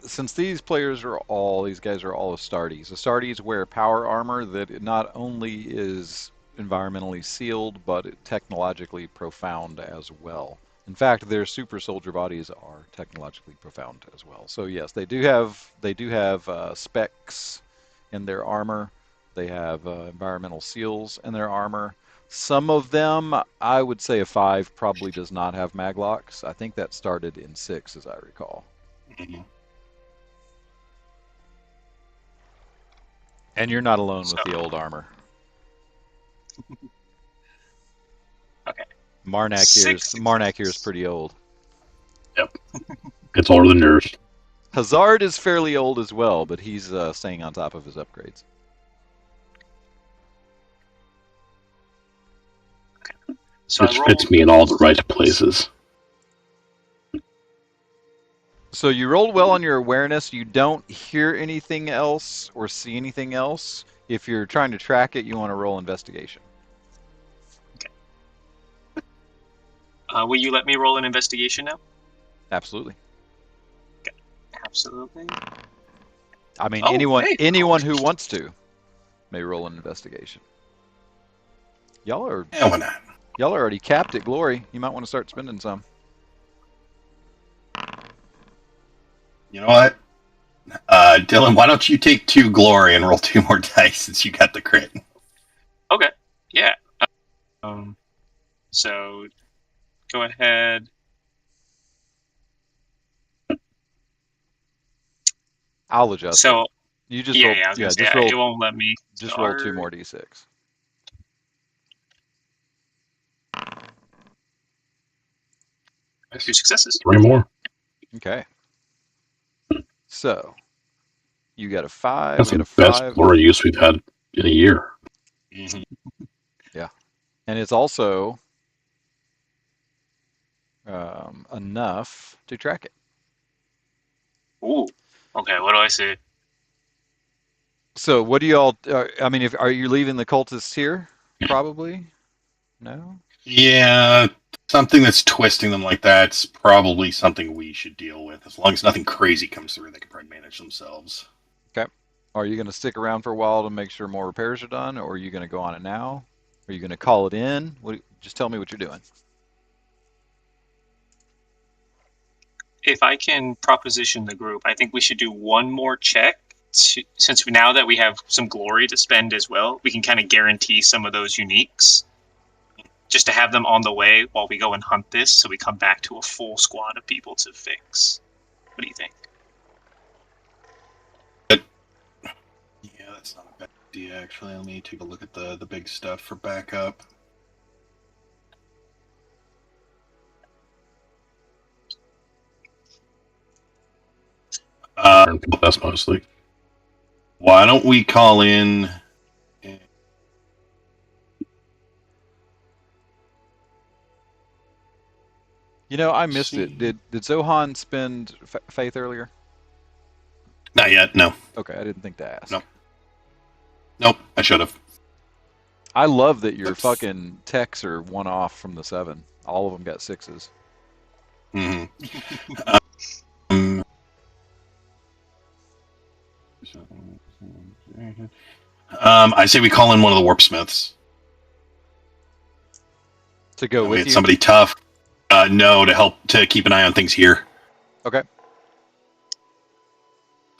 A: since these guys are all Astartes. Astartes wear power armor that not only is environmentally sealed, but technologically profound as well. In fact, their super soldier bodies are technologically profound as well. So yes, they do have specs in their armor. They have environmental seals in their armor. Some of them, I would say a 5 probably does not have maglocks. I think that started in 6, as I recall.
C: Mhm.
A: And you're not alone with
B: So-
A: the old armor.
B: Okay.
A: Marnak here is pretty old.
D: It's older than yours.
A: Hazard is fairly old as well, but he's staying on top of his upgrades.
B: So
D: Which
B: I
D: fits
B: rolled.
D: me in all the right places.
A: So you rolled well on your awareness. You don't hear anything else or see anything else. If you're trying to track it, you want to roll investigation.
B: Will you let me roll an investigation now?
A: Absolutely.
B: Absolutely.
A: I mean,
B: Oh,
A: anyone
B: hey.
A: anyone who wants to may roll an investigation. Y'all are
C: Yeah, why not?
A: already capped at glory. You might want to start spending some.
C: You know what? Dylan, why don't you take 2 glory and roll 2 more dice since you got the crit?
B: Okay. Yeah. So go ahead.
A: I'll adjust.
B: So
A: You just
B: yeah,
A: roll.
B: yeah, I was gonna say,
A: just
B: it
A: roll.
B: won't let me.
A: Just roll 2
B: start.
A: more d6.
B: Two successes.
D: 3 more.
A: Okay. So you got a 5.
D: That's
A: We got
D: the
A: a
D: best
A: 5.
D: glory use we've had in a year.
C: Mm-hmm.
A: And it's also enough to track it.
B: Ooh. Okay. What do I see?
A: So what do y'all? I mean, are you leaving the cultists here? Probably. No.
C: Yeah, something that's twisting them like that's probably something we should deal with. As long as nothing crazy comes through, they can probably manage themselves.
A: Okay. Are you going to stick around for a while to make sure more repairs are done, or are you going to go on it now? Are you going to call it in? Just tell me what you're doing.
B: If I can proposition the group, I think we should do one more check. Since now that we have some glory to spend as well, we can kind of guarantee some of those uniques. Just to have them on the way while we go and hunt this, so we come back to a full squad of people to fix. What do you think?
C: Yeah, that's not a bad idea, actually. Let me take a look at the big stuff for backup.
D: That's mostly.
C: Why don't we call in...
A: You know, I missed it. Did Zohan spend faith earlier?
C: Not yet, no.
A: Okay, I didn't think to ask.
C: No. Nope, I should have.
A: I love that your
C: Oops.
A: fucking techs are 1 off from the 7. All of them got 6s.
C: Mm-hmm. I say we call in one of the warp smiths.
A: To go
C: We
A: with
C: had
A: you.
C: somebody tough. No, to help to keep an eye on things here.
A: Okay.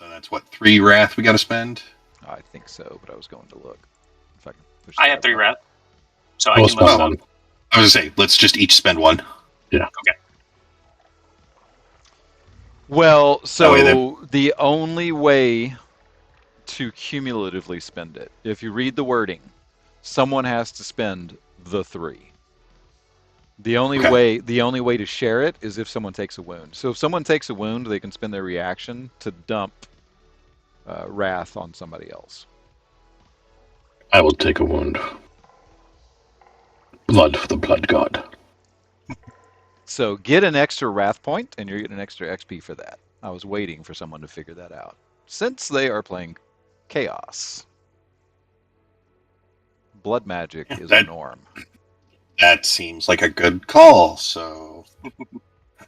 C: So that's what, 3 wrath we got to spend.
A: I think so, but I was going to look. If I can push
B: I
A: that
B: have 3
A: up.
B: wrath, so I
D: We'll
B: can let
D: spend
B: them.
D: one.
C: I was gonna say, let's just each spend 1.
A: Well, so
C: way then-
A: the only way to cumulatively spend it, if you read the wording, someone has to spend the 3. The only way to share it is if someone takes a wound. So if someone takes a wound, they can spend their reaction to dump wrath on somebody else.
D: I will take a wound. Blood for the blood god.
A: So get an extra wrath point, and you're getting an extra XP for that. I was waiting for someone to figure that out. Since they are playing Chaos, blood magic is a norm.
C: That seems like a good call. So,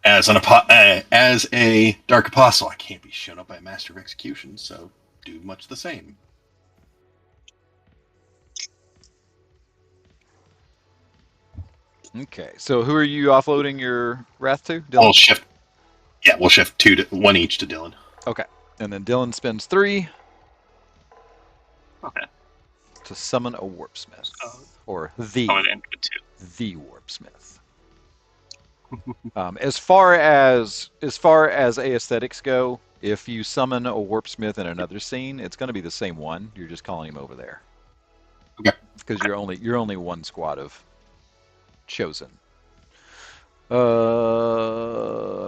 C: as a dark apostle, I can't be shown up by a master of execution. So, do much the same.
A: Okay, so who are you offloading your wrath to?
C: We'll
A: Dylan?
C: shift. Yeah, we'll shift one each to Dylan.
A: Okay, and then Dylan spends 3
B: Okay.
A: to summon a warpsmith,
B: Oh.
A: or
B: I would end with 2.
A: the warpsmith. As far as aesthetics go, if you summon a warpsmith in another scene, it's going to be the same one. You're just calling him over there.
C: Okay.
A: Because you're only one squad of chosen. I'm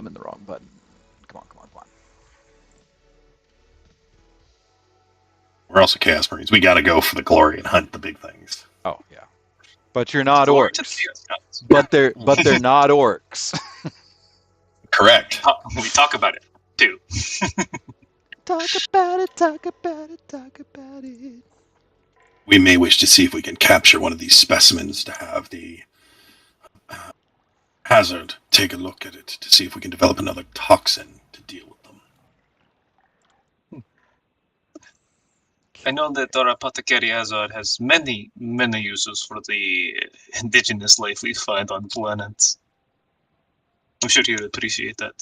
A: in the wrong button. Come on.
C: We're also Chaos Marines. We got to go for the glory and hunt the big things.
A: Oh yeah, but you're not
B: Glory to
A: orcs.
B: the Chaos Gods.
A: But they're not orcs.
C: Correct.
B: We talk about it too.
A: Talk about it.
C: We may wish to see if we can capture one of these specimens to have the Hazard take a look at it to see if we can develop another toxin to deal with them.
B: I know that our apothecary Hazard has many uses for the indigenous life we find on planets. I'm sure he would appreciate that.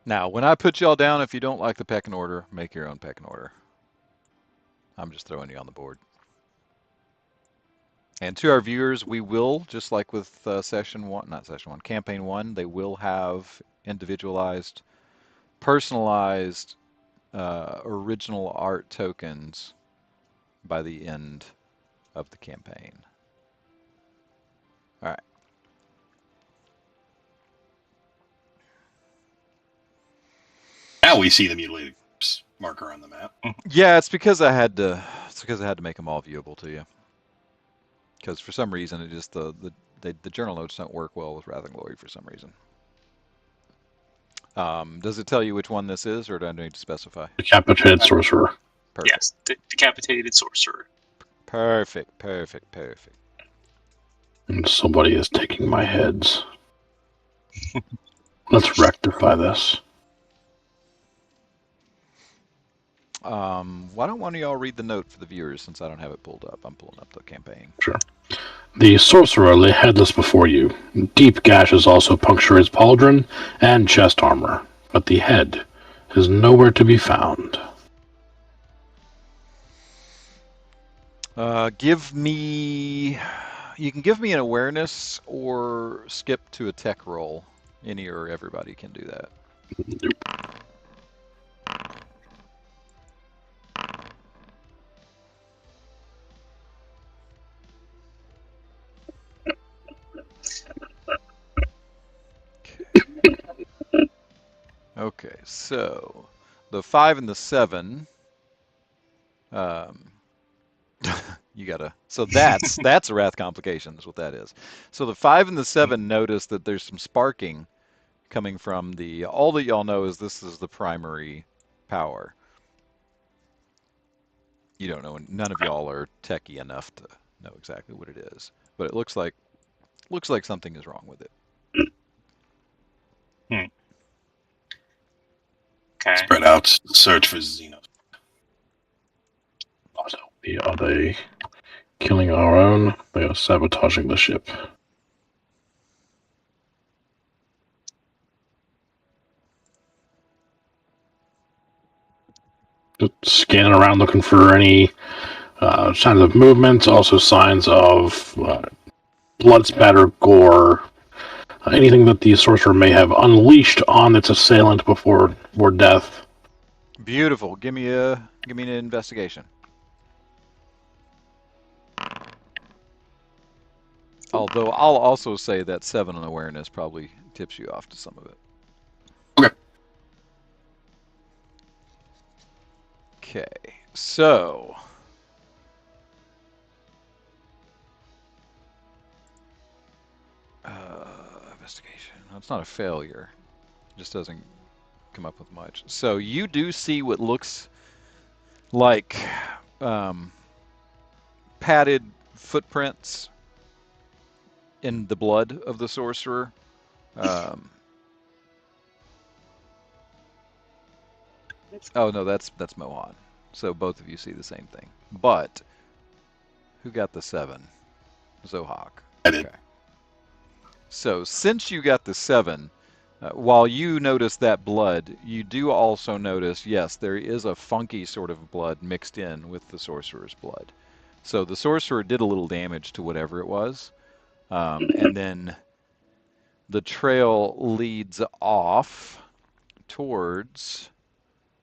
A: Now, when I put y'all down, if you don't like the pecking order, make your own pecking order. I'm just throwing you on the board. And to our viewers, we will, just like with campaign 1, they will have individualized, personalized, original art tokens by the end of the campaign. All right.
C: Now we see the mutilated corpse marker on the map.
A: Yeah, it's because I had to. It's because I had to make them all viewable to you. Because for some reason, it just the journal notes don't work well with Wrath and Glory for some reason. Does it tell you which one this is, or do I need to specify?
D: Decapitated sorcerer.
A: Perfect.
B: Yes, decapitated sorcerer.
A: Perfect.
D: And somebody is taking my heads. Let's rectify this.
A: Why don't one of y'all read the note for the viewers, since I don't have it pulled up? I'm pulling up the campaign.
D: Sure. The sorcerer lay headless before you. Deep gashes also puncture his pauldron and chest armor, but the head is nowhere to be found.
A: You can give me an awareness or skip to a tech roll. Any or everybody can do that.
D: Nope.
A: Okay, so the 5 and the 7. You gotta. So that's a wrath complication. Is what that is. So the 5 and the 7 notice that there's some sparking coming from the. All that y'all know is this is the primary power. You don't know. None of y'all are techie enough to know exactly what it is, but it looks like something is wrong with it.
B: Okay.
C: Spread out, search for Xenos.
D: Are they killing our own? They are sabotaging the ship. Just scanning around looking for any signs of movement, also signs of blood spatter, gore, anything that the sorcerer may have unleashed on its assailant before death.
A: Beautiful. Give me an investigation. Although I'll also say that 7 on awareness probably tips you off to some of it. Okay, so investigation. It's not a failure. It just doesn't come up with much. So you do see what looks like padded footprints in the blood of the sorcerer. Oh no, that's Mohan. So both of you see the same thing. But Who got the 7? Zohawk.
C: I did.
A: Okay. So since you got the 7, while you notice that blood, you do also notice, yes, there is a funky sort of blood mixed in with the sorcerer's blood. So the sorcerer did a little damage to whatever it was, and then the trail leads off towards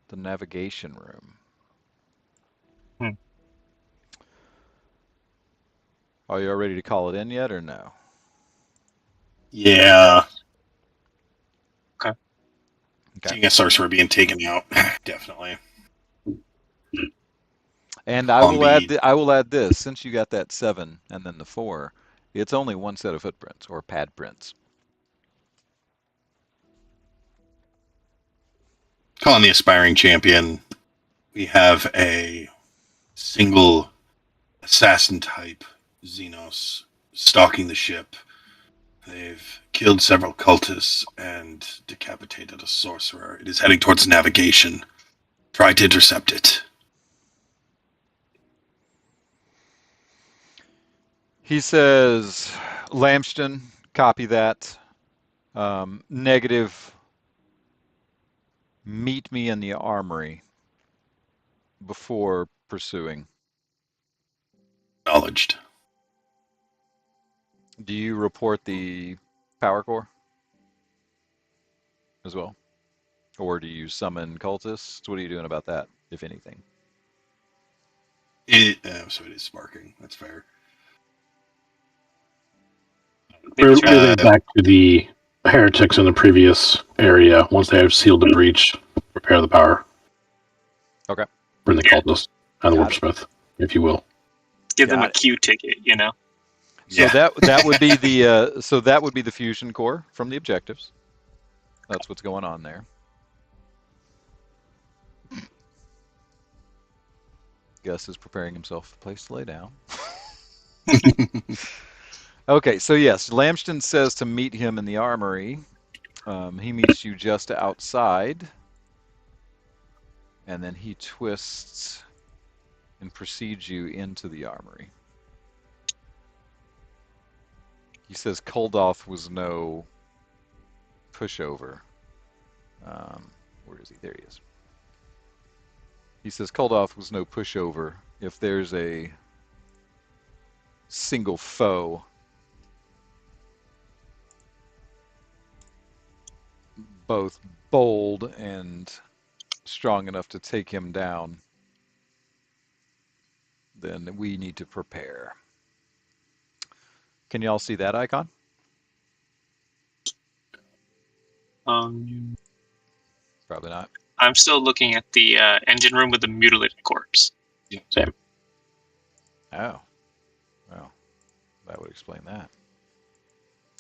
A: the navigation room.
B: Hmm.
A: Are you all ready to call it in yet, or no?
C: Yeah.
B: Okay.
C: Seeing a sorcerer being taken out, definitely.
A: And I will add this, since you got that 7 and then the 4, it's only one set of footprints or pad prints.
C: Calling the aspiring champion, we have a single assassin type Xenos stalking the ship. They've killed several cultists and decapitated a sorcerer. It is heading towards navigation. Try to intercept it.
A: He says, Lamshton, copy that. Negative, meet me in the armory before pursuing.
C: Acknowledged.
A: Do you report the power core as well? Or do you summon cultists? What are you doing about that, if anything?
C: So it is sparking. That's fair.
D: We're moving back to the heretics in the previous area. Once they have sealed the breach, repair the power.
A: Okay.
D: Bring the cultists and the
A: Got it.
D: wordsmith, if you will.
B: Give them
A: Got
B: a
A: it.
B: Q ticket, you know.
A: So
C: Yeah.
A: that would be the fusion core from the objectives. That's what's going on there. Gus is preparing himself a place to lay down. Okay, so yes, Lamshton says to meet him in the armory. He meets you just outside, and then he twists and precedes you into the armory. He says Kuldoth was no pushover. Where is he? There he is. He says Kuldoth was no pushover. If there's a single foe both bold and strong enough to take him down, then we need to prepare. Can y'all see that icon? Probably not.
B: I'm still looking at the engine room with the mutilated corpse.
D: Same.
A: Oh. Well, that would explain that.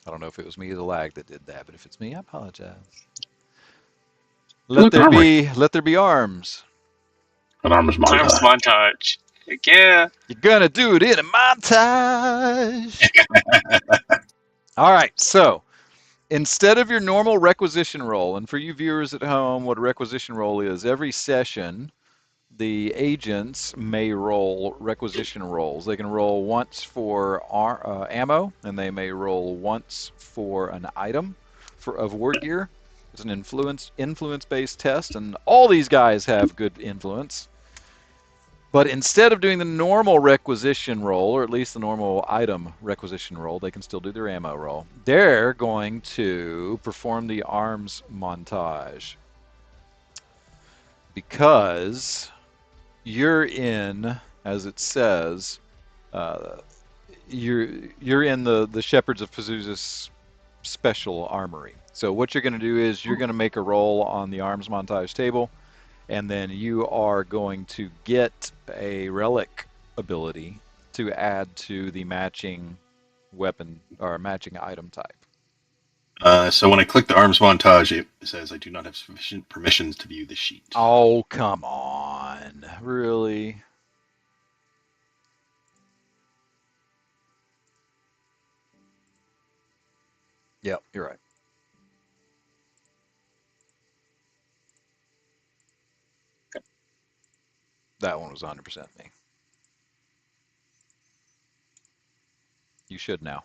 A: I don't know if it was me or the lag that did that, but if it's me, I apologize. Let there be arms.
D: An armor's montage.
B: Arms montage. Heck yeah.
A: You're gonna do it in a montage. All right, so instead of your normal requisition roll, and for you viewers at home, what a requisition roll is, every session, the agents may roll requisition rolls. They can roll once for ammo, and they may roll once for an item of ward gear. It's an influence-based test, and all these guys have good influence. But instead of doing the normal requisition roll, or at least the normal item requisition roll, they can still do their ammo roll. They're going to perform the arms montage. Because you're in, as it says, you're in the Shepherds of Pazuzus special armory. So what you're going to do is you're going to make a roll on the arms montage table, and then you are going to get a relic ability to add to the matching weapon or matching item type.
C: So when I click the arms montage, it says I do not have sufficient permissions to view the sheet.
A: Oh, come on. Really? Yep, you're right. That one was 100% me. You should now.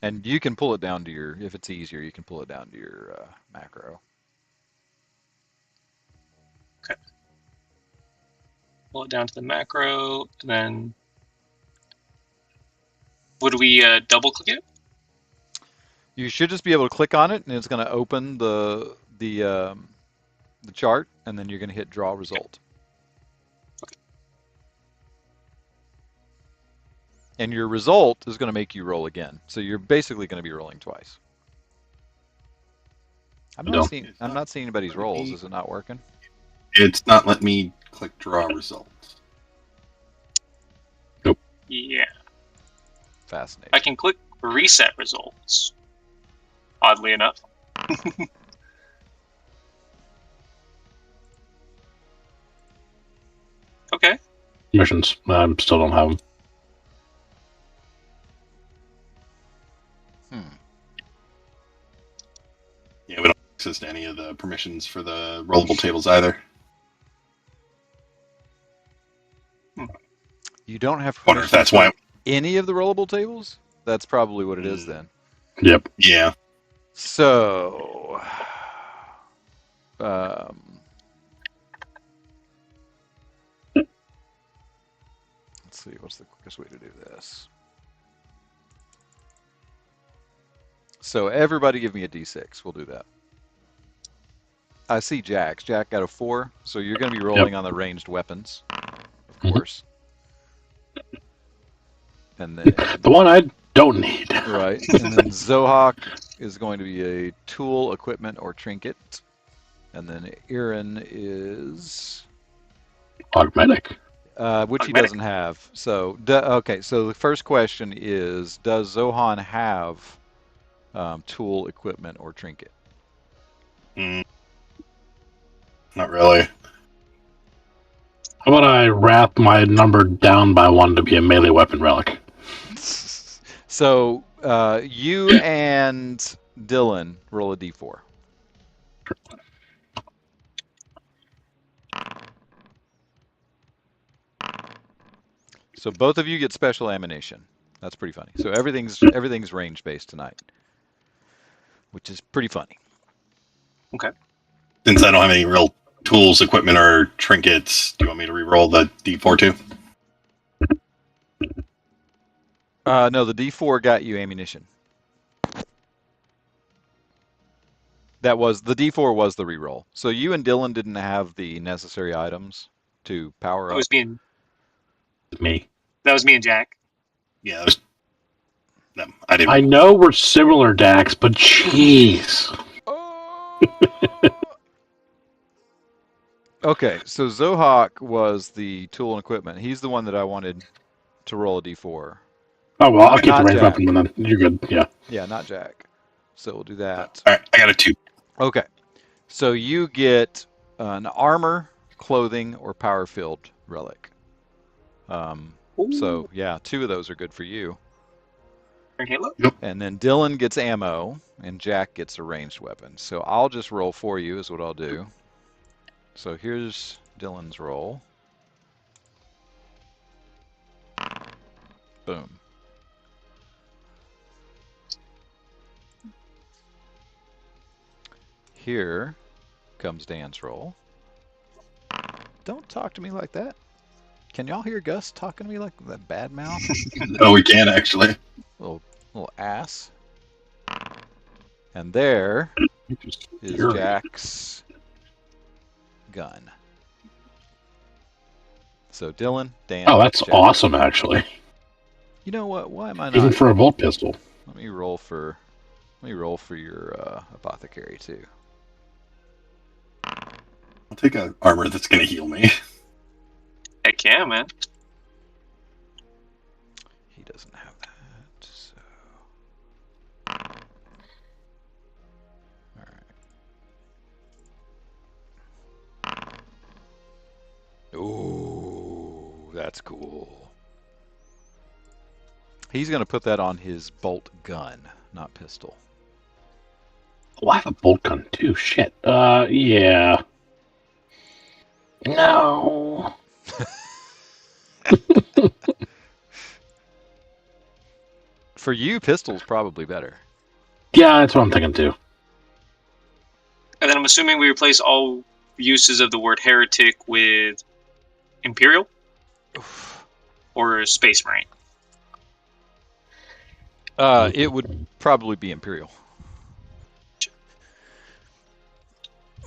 A: And you can pull it down to your, if it's easier, you can pull it down to your macro.
B: Okay. Pull it down to the macro, and then would we double click it?
A: You should just be able to click on it, and it's going to open the chart, and then you're going to hit draw result. And your result is going to make you roll again. So you're basically going to be rolling twice. I'm not seeing anybody's rolls. Is it not working?
C: It's not letting me click draw results.
D: Nope.
B: Yeah.
A: Fascinating.
B: I can click reset results. Oddly enough. Okay.
D: Missions. I still don't have them.
C: Yeah, we don't have access to any of the permissions for the rollable tables either.
A: You don't have
C: Wonder if
A: permission
C: that's why.
A: for any of the rollable tables? That's probably what it is then.
D: Yep.
C: Yeah.
A: So, let's see, what's the quickest way to do this? So everybody give me a d6. We'll do that. I see Jack's. Jack got a 4, so you're going to be rolling on the ranged weapons, of course. And then
D: The one I don't need.
A: right, and then Zohawk is going to be a tool, equipment, or trinket. And then Aaron is
D: Augmetic.
A: which he doesn't have. So okay, so the first question is: does Zohan have tool, equipment, or trinket?
C: Not really.
D: How about I wrap my number down by 1 to be a melee weapon relic?
A: So you and Dylan roll a d4. So both of you get special ammunition. That's pretty funny. So everything's range based tonight, which is pretty funny.
B: Okay.
C: Since I don't have any real tools, equipment, or trinkets, do you want me to re-roll the D4 too?
A: No, the d4 got you ammunition. The d4 was the reroll. So you and Dylan didn't have the necessary items to power up.
B: That was
D: Me.
B: That was me and Jack.
C: Yeah, that was them. I didn't.
D: I know we're similar, Dax, but jeez.
A: Okay, so Zohawk was the tool and equipment. He's the one that I wanted to roll a d4.
D: Oh, well, I'll keep
A: Not
D: the range
A: Jack.
D: weapon then. You're good, yeah.
A: Yeah, not Jack. So we'll do that.
C: All right, I got a 2.
A: Okay, so you get an armor, clothing, or power field relic. So yeah, 2 of those are good for you.
B: Halo?
A: And then Dylan gets ammo, and Jack gets a ranged weapon. So I'll just roll for you is what I'll do. So here's Dylan's roll. Boom. Here comes Dan's roll. Don't talk to me like that. Can y'all hear Gus talking to me like that bad mouth?
C: Oh, we can actually.
A: Little ass. And there is Jack's gun. So Dylan, Dan.
D: Oh, that's
A: Jack.
D: awesome, actually.
A: You know what? Why am I not?
D: Even for a bolt pistol.
A: Let me roll for your apothecary too.
C: I'll take an armor that's going to heal me.
B: Heck yeah, man.
A: He doesn't have that, so. All right. Ooh, that's cool. He's going to put that on his bolt gun, not pistol.
D: Oh, I have a bolt gun too. Shit. Yeah. No.
A: For you, pistol's probably better.
D: Yeah, that's what I'm thinking too.
B: And then I'm assuming we replace all uses of the word heretic with Imperial or Space Marine.
A: It would probably be Imperial.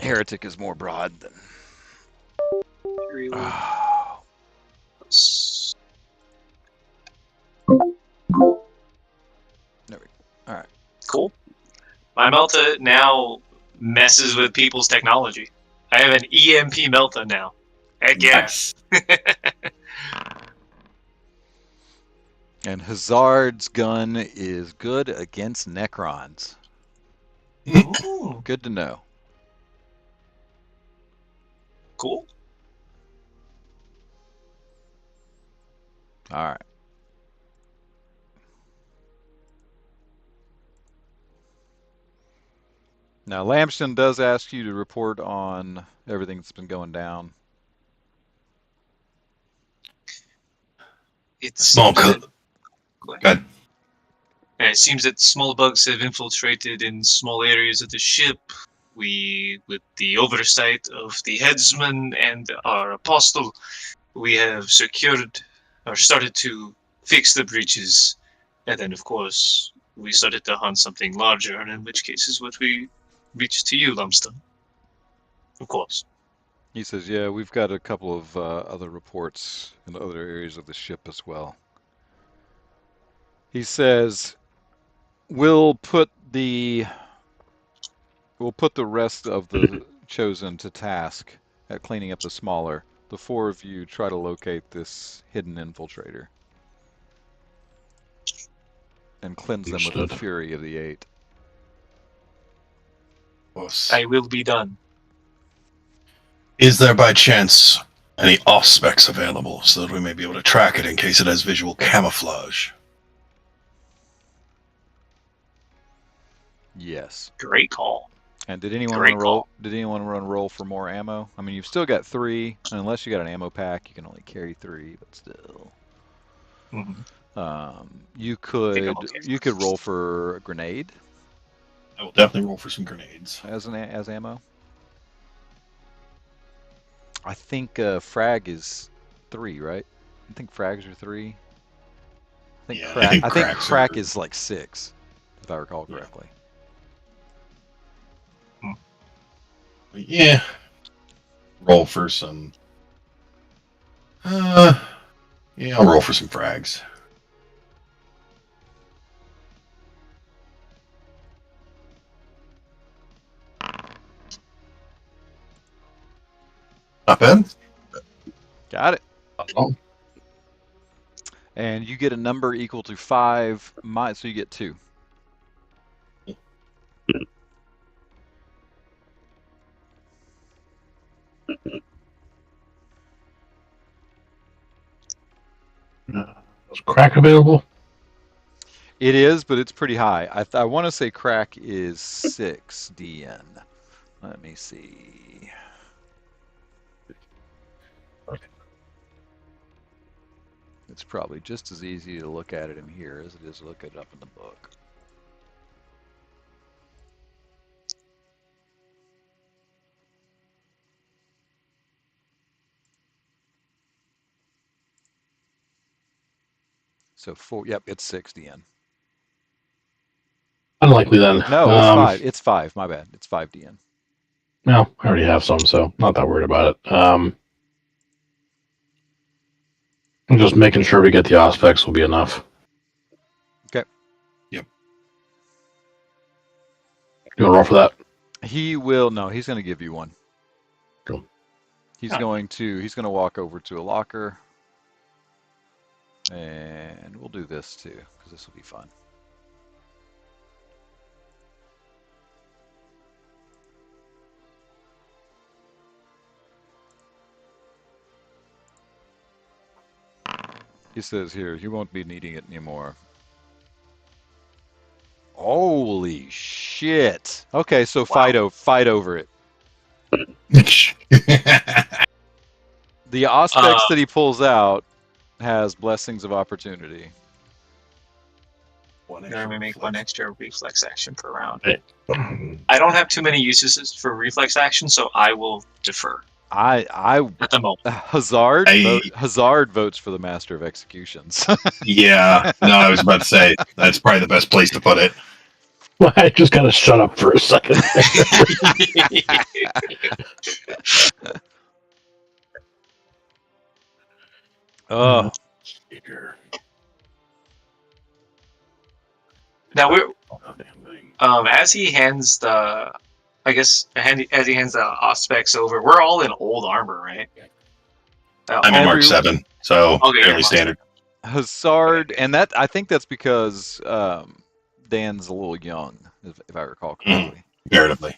A: Heretic is more broad than.
B: Imperial.
A: Oh. There we go. All right.
B: Cool. My Melta now messes with people's technology. I have an EMP Melta now. Heck yes.
A: And Hazard's gun is good against Necrons.
B: Ooh,
A: Good to know.
B: cool.
A: All right. Now, Lamshton does ask you to report on everything that's been going down.
B: It
C: Small
B: seems that,
C: Go ahead.
B: it seems that small bugs have infiltrated in small areas of the ship. We, with the oversight of the headsman and our apostle, we have secured or started to fix the breaches. And then, of course, we started to hunt something larger, and in which case is what we reached to you, Lamshton. Of course.
A: He says, yeah, we've got a couple of other reports in other areas of the ship as well. He says, we'll put the rest of the chosen to task at cleaning up the smaller. The four of you try to locate this hidden infiltrator and cleanse them with the
D: Understood.
A: fury of the eight.
B: I will be done.
C: Is there by chance any off-specs available so that we may be able to track it in case it has visual camouflage?
A: Yes.
B: Great call.
A: And did anyone
B: Great
A: want to roll?
B: call.
A: Did anyone want to roll for more ammo? I mean, you've still got 3, and unless you got an ammo pack, you can only carry 3. But still,
B: Mm-hmm.
A: you
B: think I'm
A: could
B: okay.
A: roll for a grenade
C: I will definitely roll for some grenades.
A: as ammo. I think frag is 3, right? I think frags are 3. I think
C: Yeah,
A: crack.
C: I think
A: I think
C: cracks
A: crack
C: are-
A: is like 6, if I recall
C: Yeah.
A: correctly.
C: Yeah. Roll for some. Yeah, I'll roll for some frags. Not bad.
A: Got it.
C: Oh,
A: And you get a number equal to 5. So you get 2.
D: Is crack available?
A: It is, but it's pretty high. I want to say crack is 6 DN. Let me see. It's probably just as easy to look at it in here as it is to look it up in the book. So 4, yep, it's 6 DN.
D: Unlikely then.
A: No, it's 5. It's 5, my bad. It's 5 DN.
D: No, I already have some, so not that worried about it. I'm just making sure we get the aspects will be enough.
A: Okay.
C: Yep.
D: You want to roll for that?
A: He will, no, he's going to give you one.
D: Cool.
A: He's going to walk over to a locker. And we'll do this too, because this will be fun. He says here, you won't be needing it anymore. Holy shit. Okay, so fight over it. The aspects that he pulls out has blessings of opportunity.
B: Then we make one extra reflex action per round.
D: Hey.
B: I don't have too many uses for reflex action, so I will defer
A: I
B: at the moment.
A: Hazard votes for the Master of Executions.
C: Yeah, no, I was about to say that's probably the best place to put it.
D: Well, I just gotta shut up for a second.
A: Oh,
B: Now we're as he hands the, as he hands the Auspex over, we're all in old armor, right?
C: I'm in Mark 7, so
B: Okay,
C: fairly
B: yeah,
C: standard.
A: Hazard, and that I think that's because Dan's a little young, if I recall correctly.
C: Comparatively.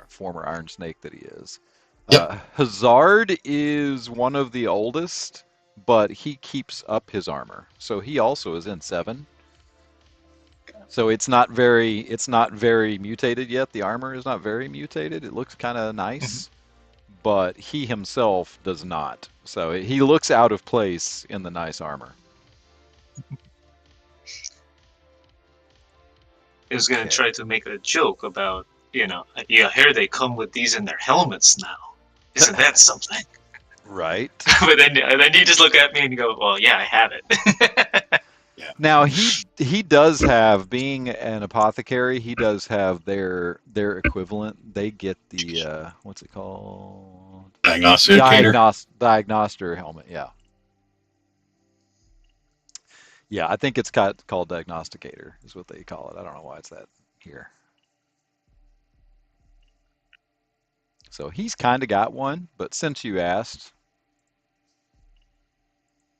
A: Former Iron Snake that he is.
C: Yep.
A: Hazard is one of the oldest, but he keeps up his armor, so he also is in 7. So it's not very mutated yet. The armor is not very mutated. It looks kind of nice, but he himself does not. So he looks out of place in the nice armor.
B: I was gonna try to make a joke about, here they come with these in their helmets now. Isn't that something?
A: Right.
B: But then you just look at me and you go, well, yeah, I have it.
C: Yeah.
A: Now he does have, being an apothecary, he does have their equivalent. They get the what's it called?
C: Diagnosticator.
A: Diagnoster helmet. Yeah. Yeah, I think it's called Diagnosticator is what they call it. I don't know why it's that here. So he's kind of got one, but since you asked.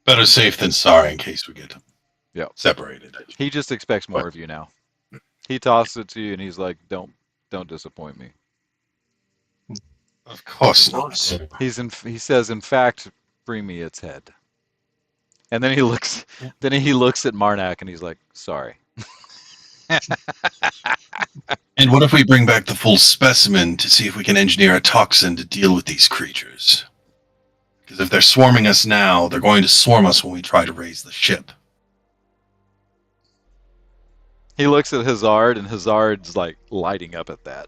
C: Better safe than sorry in case we get separated.
A: He just expects more of you now. He tosses it to you and he's like, don't disappoint me.
C: Of course not.
A: He says, in fact, bring me its head. And then he looks at Marnak and he's like, sorry.
C: And what if we bring back the full specimen to see if we can engineer a toxin to deal with these creatures? Because if they're swarming us now, they're going to swarm us when we try to raise the ship.
A: He looks at Hazard, and Hazard's like lighting up at that.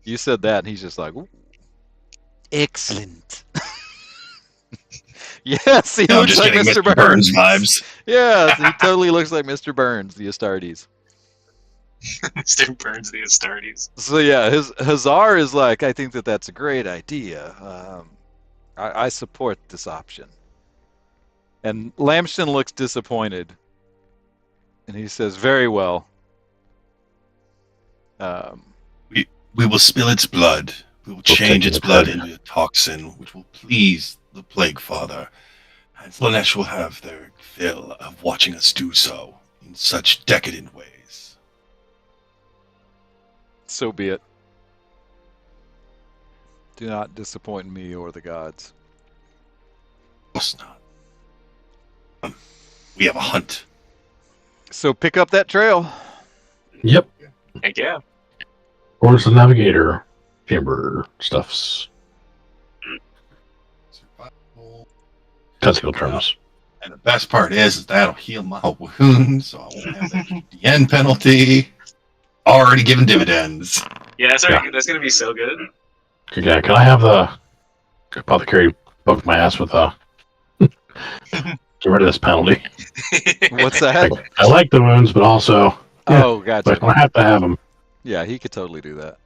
A: You said that, and he's just like, ooh, excellent. Yes, he looks like Mr. Burns.
C: Vibes.
A: Yeah, he totally looks like Mr. Burns, the Astartes.
B: Mr. Burns, the Astartes.
A: So yeah, Hazard is like, I think that's a great idea. I support this option. And Lamshton looks disappointed. And he says, very well.
C: We will spill its blood. We will change its blood into a toxin, which will please the Plague Father. And Slanesh will have their fill of watching us do so in such decadent ways.
A: So be it. Do not disappoint me or the gods.
C: Of course not. We have a hunt.
A: So pick up that trail.
D: Yep.
B: Heck yeah.
D: Or the navigator chamber stuffs.
C: Survival.
D: Technical terms.
C: And the best part is that'll heal my wounds, so I won't have that GDN penalty. Already given dividends.
B: Yeah, that's going to be so good.
D: Yeah, can I have the apothecary poke my ass with get rid of this penalty?
A: What's that?
D: I like the wounds, but also...
A: Oh, gotcha.
D: But I have to have them.
A: Yeah, he could totally do that.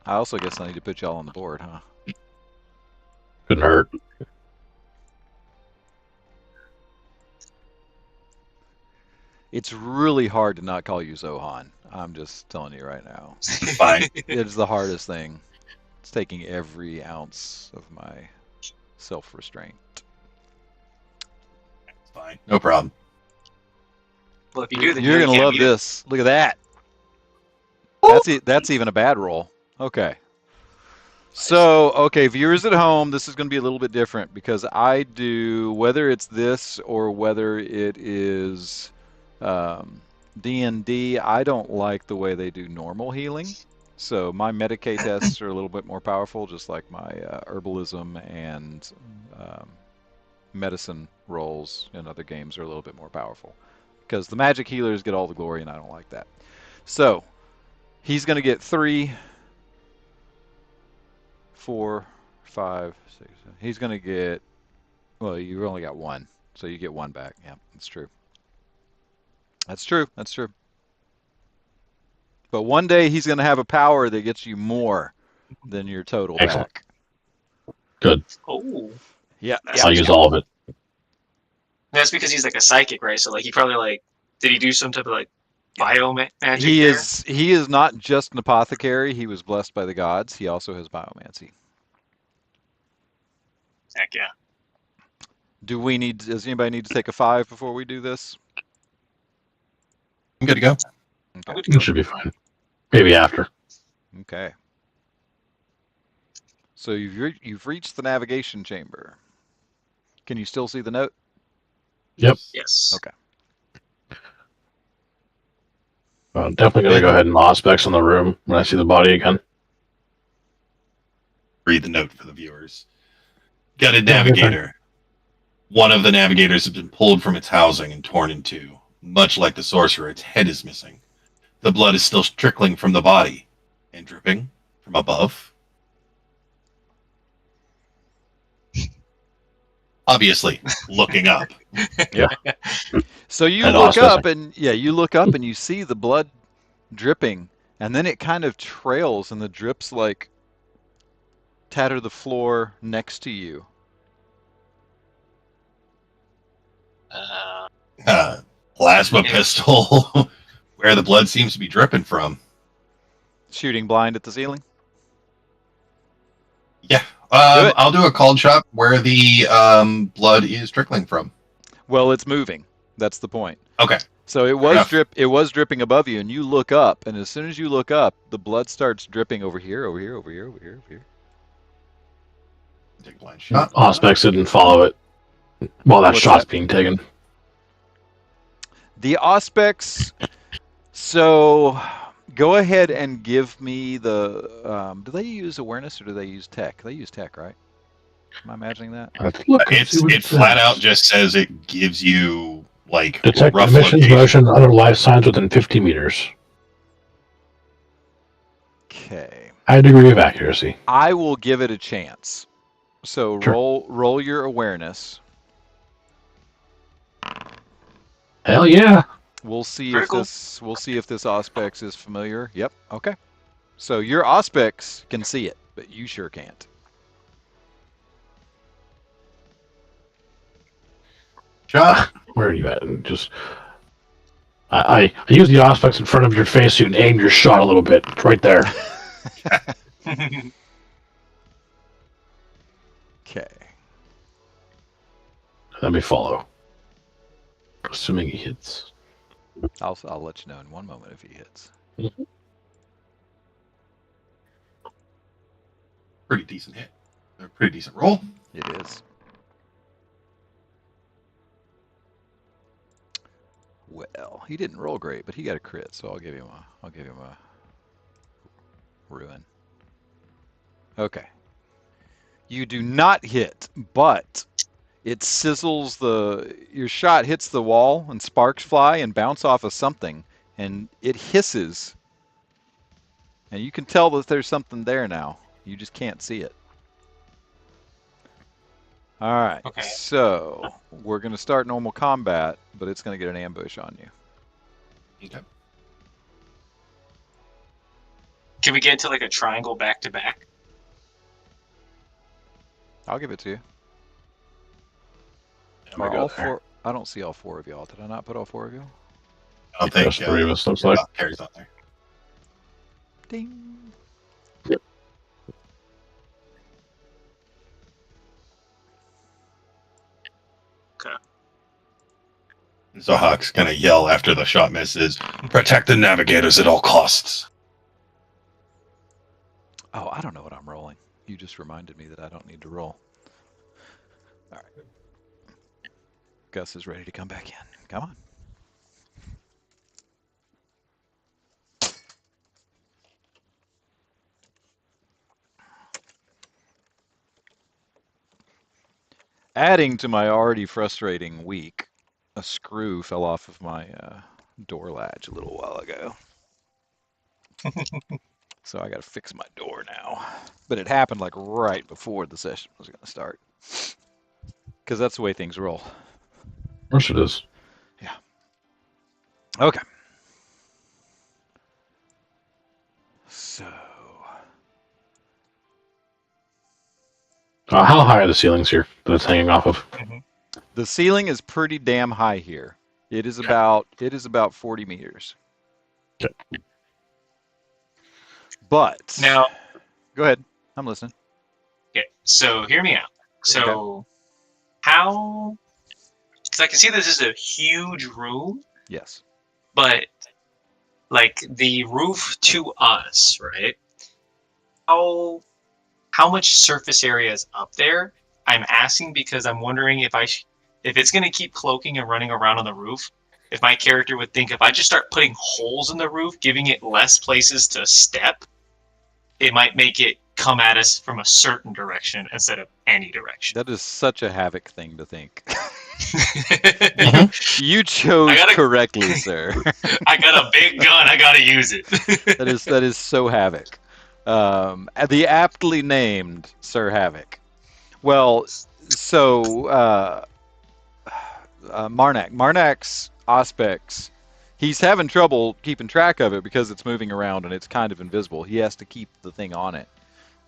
A: I also guess I need to put y'all on the board, huh?
D: Couldn't hurt.
A: It's really hard to not call you Zohan. I'm just telling you right now.
C: Fine.
A: It's the hardest thing. It's taking every ounce of my self-restraint.
C: Fine. No problem.
B: Well, if you do, then
A: You're going to love this. Look at that. That's even a bad roll. Okay. So, okay, viewers at home, this is going to be a little bit different because I do, whether it's this or whether it is D&D, I don't like the way they do normal healing. So my Medicaid tests are a little bit more powerful, just like my herbalism and medicine rolls in other games are a little bit more powerful. because the magic healers get all the glory, and I don't like that. So he's going to get 3, 4, 5, 6. He's going to get. Well, you only got 1, so you get 1 back. Yeah, that's true. That's true. That's true. But one day he's going to have a power that gets you more than your total
D: Excellent.
A: back.
D: Good.
B: Oh,
A: Yeah,
B: That's
D: I'll use all of it.
B: that's because he's like a psychic, right? So like he probably like did he do some type of like magic?
A: He
B: there?
A: is not just an apothecary. He was blessed by the gods. He also has biomancy.
B: Heck yeah.
A: Does anybody need to take a 5 before we do this?
C: I'm good to go.
B: I'm good to go.
D: It should be fine. Maybe after.
A: Okay. So you've reached the navigation chamber. Can you still see the note?
D: Yep.
B: Yes.
A: Okay.
D: Definitely going to go ahead and auspex on the room when I see the body again.
C: Read the note for the viewers. Gutted navigator. One of the navigators has been pulled from its housing and torn in two. Much like the sorcerer, its head is missing. The blood is still trickling from the body and dripping from above. Obviously, looking up.
A: So you
D: And
A: look up
D: auspecing.
A: and you look up and you see the blood dripping, and then it kind of trails and the drips like tatter the floor next to you.
C: Plasma pistol, where the blood seems to be dripping from.
A: Shooting blind at the ceiling.
C: Yeah.
A: Do it.
C: I'll do a called shot where the blood is trickling from.
A: Well, it's moving. That's the point.
C: Okay.
A: So it was dripping above you, and you look up, and as soon as you look up, the blood starts dripping over here, over here, over here, over here, over here.
C: Take a blind shot.
D: Auspex it and follow it while that
A: What's
D: shot's
A: that?
D: being taken.
A: The Auspex. So go ahead and give me the. Do they use awareness or do they use tech? They use tech, right? Am I imagining that?
D: Let's look and see what
C: It flat out just says it gives you like
D: detect
C: rough
D: emissions,
C: location.
D: motion, and other life signs within 50 meters.
A: Okay.
D: High degree of accuracy.
A: I will give it a chance. So
D: Sure.
A: roll your awareness.
D: Hell yeah.
A: We'll see
B: Very
A: if
B: cool.
A: this Auspex is familiar. Yep. Okay. So your Auspex can see it, but you sure can't.
C: Shot.
D: Where are you at? Just I use the Auspex in front of your face so you can aim your shot a little bit. It's right there.
A: Okay.
D: Let me follow. Assuming he hits.
A: I'll let you know in one moment if he hits.
C: Pretty decent hit. A pretty decent roll.
A: It is. Well, he didn't roll great, but he got a crit, so I'll give him a ruin. Okay. You do not hit, but it sizzles your shot hits the wall and sparks fly and bounce off of something and it hisses. And you can tell that there's something there now. You just can't see it. All right.
B: Okay.
A: So, we're going to start normal combat, but it's going to get an ambush on you.
C: Okay.
B: Can we get into like a triangle back to back?
A: I'll give it to you.
D: I'm gonna
A: Are
D: go
A: all
D: there.
A: four? I don't see all 4 of y'all. Did I not put all 4 of you?
C: I don't think
D: Just 3 of us, looks like.
C: Carrie's on there.
A: Ding.
B: Okay.
C: So Hawk's gonna yell after the shot misses, "Protect the navigators at all costs."
A: Oh, I don't know what I'm rolling. You just reminded me that I don't need to roll. All right. Gus is ready to come back in. Come on. Adding to my already frustrating week, A screw fell off of my door latch a little while ago. So I got to fix my door now. But it happened like right before the session was going to start. Because that's the way things roll.
D: Of course it is.
A: Yeah. Okay. So.
D: How high are the ceilings here that it's hanging off of?
A: The ceiling is pretty damn high here. It is about 40 meters.
D: Okay.
A: But
B: Now,
A: go ahead. I'm listening.
B: okay, so hear me out. So, how? Because I can see this is a huge room,
A: Yes.
B: but like the roof to us, right? How much surface area is up there? I'm asking because I'm wondering if if it's going to keep cloaking and running around on the roof, if my character would think if I just start putting holes in the roof, giving it less places to step, it might make it come at us from a certain direction instead of any direction.
A: That is such a havoc thing to think.
C: Mhm.
A: You chose correctly, sir.
B: I got a big gun. I got to use it.
A: That is so havoc. The aptly named Sir Havoc. Well, so Marnak's Auspex, he's having trouble keeping track of it because it's moving around and it's kind of invisible. He has to keep the thing on it.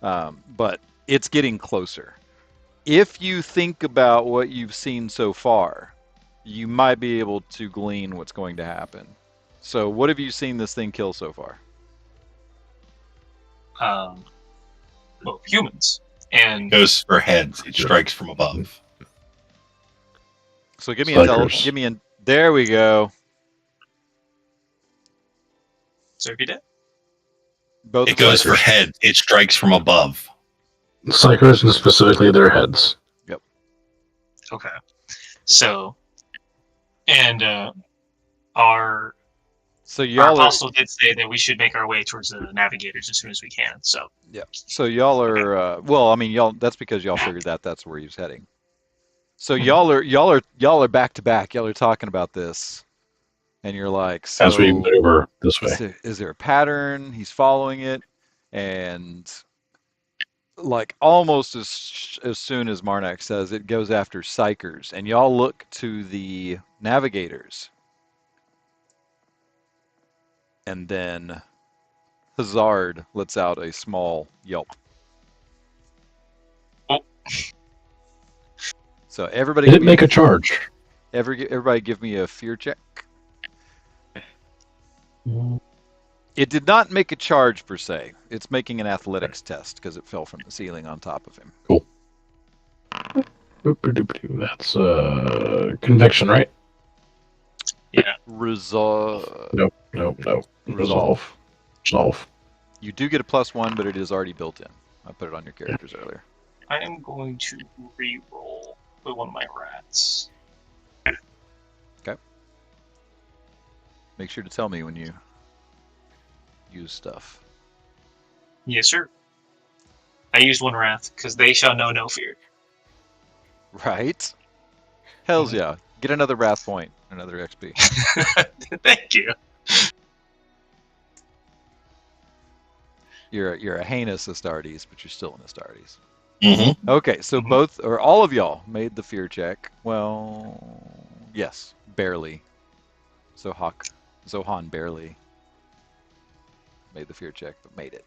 A: But it's getting closer. If you think about what you've seen so far, you might be able to glean what's going to happen. So what have you seen this thing kill so far?
B: Well, humans. And
C: Goes for heads. It strikes from above.
A: So give me
D: Strikers.
A: there we go.
B: so if you did.
A: Both
C: It goes for
A: strikers.
C: heads. It strikes from above.
D: Psychers and specifically their heads.
B: Okay. So, and our
A: y'all
B: apostle did say that we should make our way towards the navigators as soon as we can. So,
A: yeah. So y'all are well, I mean y'all that's because y'all figured that's where he was heading. So y'all are back to back. Y'all are talking about this. And you're like, so
D: As we maneuver this way.
A: is there a pattern? He's following it, and like almost as soon as Marnak says, it goes after Psychers, and y'all look to the navigators, and then Hazard lets out a small yelp.
B: Oh.
A: So everybody,
D: Did it make a charge?
A: everybody, give me a fear check. It did not make a charge per se. It's making an athletics test because it fell from the ceiling on top of him.
D: Cool. That's conviction, right?
B: yeah.
A: Resolve.
D: Nope. Resolve.
A: You do get a +1, but it is already built in. I put it on your characters earlier.
B: I am going to re-roll with one of my rats.
A: Make sure to tell me when you use stuff.
B: Yes, sir. I used one wrath because they shall know no fear.
A: Right? Hells yeah. Get another wrath point, another XP.
B: Thank you.
A: You're a heinous Astartes, but you're still an Astartes.
C: Mm-hmm.
A: Okay, so
B: Mhm.
A: both or all of y'all made the fear check. Well, yes, barely. So Zohan barely made the fear check, but made it.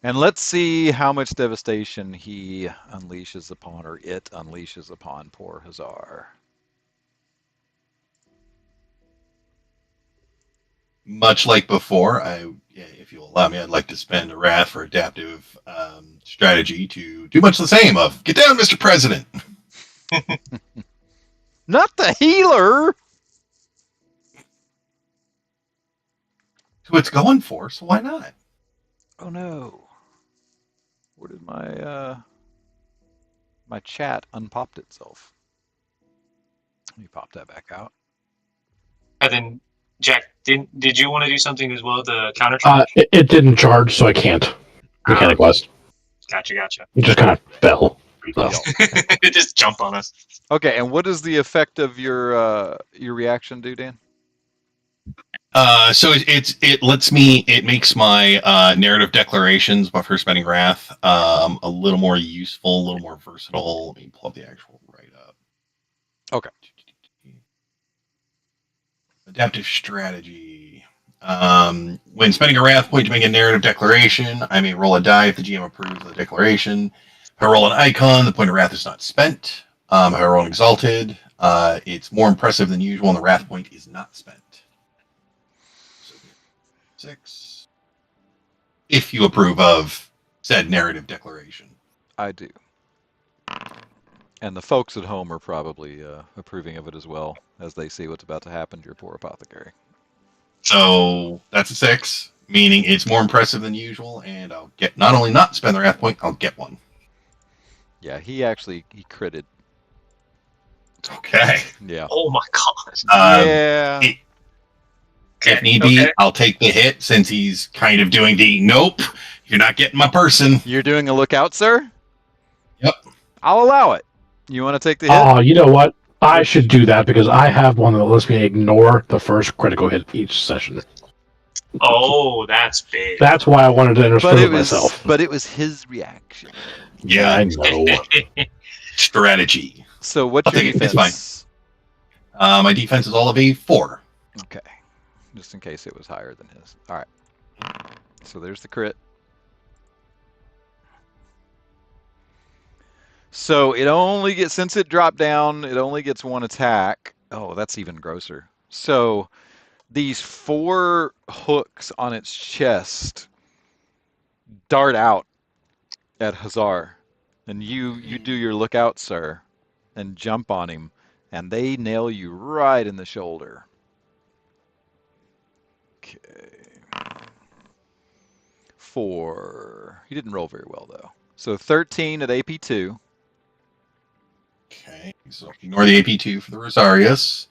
A: And let's see how much devastation he unleashes upon, or it unleashes upon poor Hazar.
C: Much like before, if you'll allow me, I'd like to spend a wrath for adaptive strategy to do much the same of, get down, Mr. President!
A: Not the healer!
C: Who it's going for, so why not?
A: Oh no. Where did my chat unpopped itself? Let me pop that back out.
B: And then, Jack, did you want to do something as well? The counter charge?
D: It didn't charge, so I can't. Mechanic wise.
B: Gotcha.
D: It just kind of fell. So.
B: Just jump on us.
A: Okay, and what does the effect of your reaction do, Dan?
C: So it makes my narrative declarations buffer spending wrath a little more useful, a little more versatile. Let me pull up the actual write up.
A: Okay.
C: Adaptive strategy. When spending a wrath point to make a narrative declaration, I may roll a die if the GM approves of the declaration. If I roll an icon, the point of wrath is not spent. If I roll an exalted, it's more impressive than usual, and the wrath point is not spent. 6. If you approve of said narrative declaration.
A: I do. And the folks at home are probably approving of it as well, as they see what's about to happen to your poor apothecary.
C: So that's a 6, meaning it's more impressive than usual, and I'll get not only not spend the wrath point, I'll get one.
A: Yeah, he critted.
C: Okay.
A: Yeah.
B: Oh my god.
A: Yeah.
C: If need be, I'll take the hit since he's kind of doing the nope, you're not getting my person.
A: You're doing a lookout, sir?
C: Yep.
A: I'll allow it. You want to take the hit?
D: Oh, you know what? I should do that because I have one that lets me ignore the first critical hit each session.
B: Oh, that's big.
D: That's why I wanted to interpose myself.
A: But it was his reaction.
C: Yeah,
D: I know.
C: Strategy.
A: So what's your defense?
C: It's fine. My defense is all of a 4.
A: Okay. Just in case it was higher than his. All right. So there's the crit. So it only gets, since it dropped down, it only gets one attack. Oh, that's even grosser. So these 4 hooks on its chest dart out at Hazar. And you do your lookout, sir, and jump on him. And they nail you right in the shoulder. Okay. 4. He didn't roll very well, though. So 13 at AP2.
C: Okay, so ignore the AP2 for the Rosarius.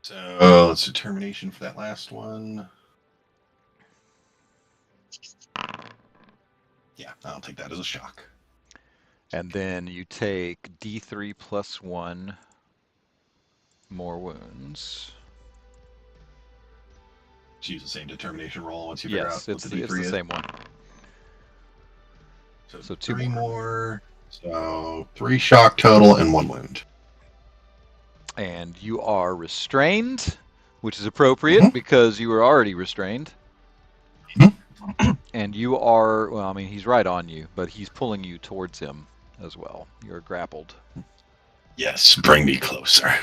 C: So let's determination for that last one. Yeah, I'll take that as a shock.
A: And then you take D3 plus 1 more wounds.
C: Just use the same determination roll once you figure out what the D3
A: it's the
C: is.
A: same one.
C: So 2 more. So 3 shock total and 1 wound.
A: And you are restrained, which is appropriate because you were already restrained. And you are, well, I mean, he's right on you, but he's pulling you towards him as well. You're grappled.
C: Yes, bring me closer.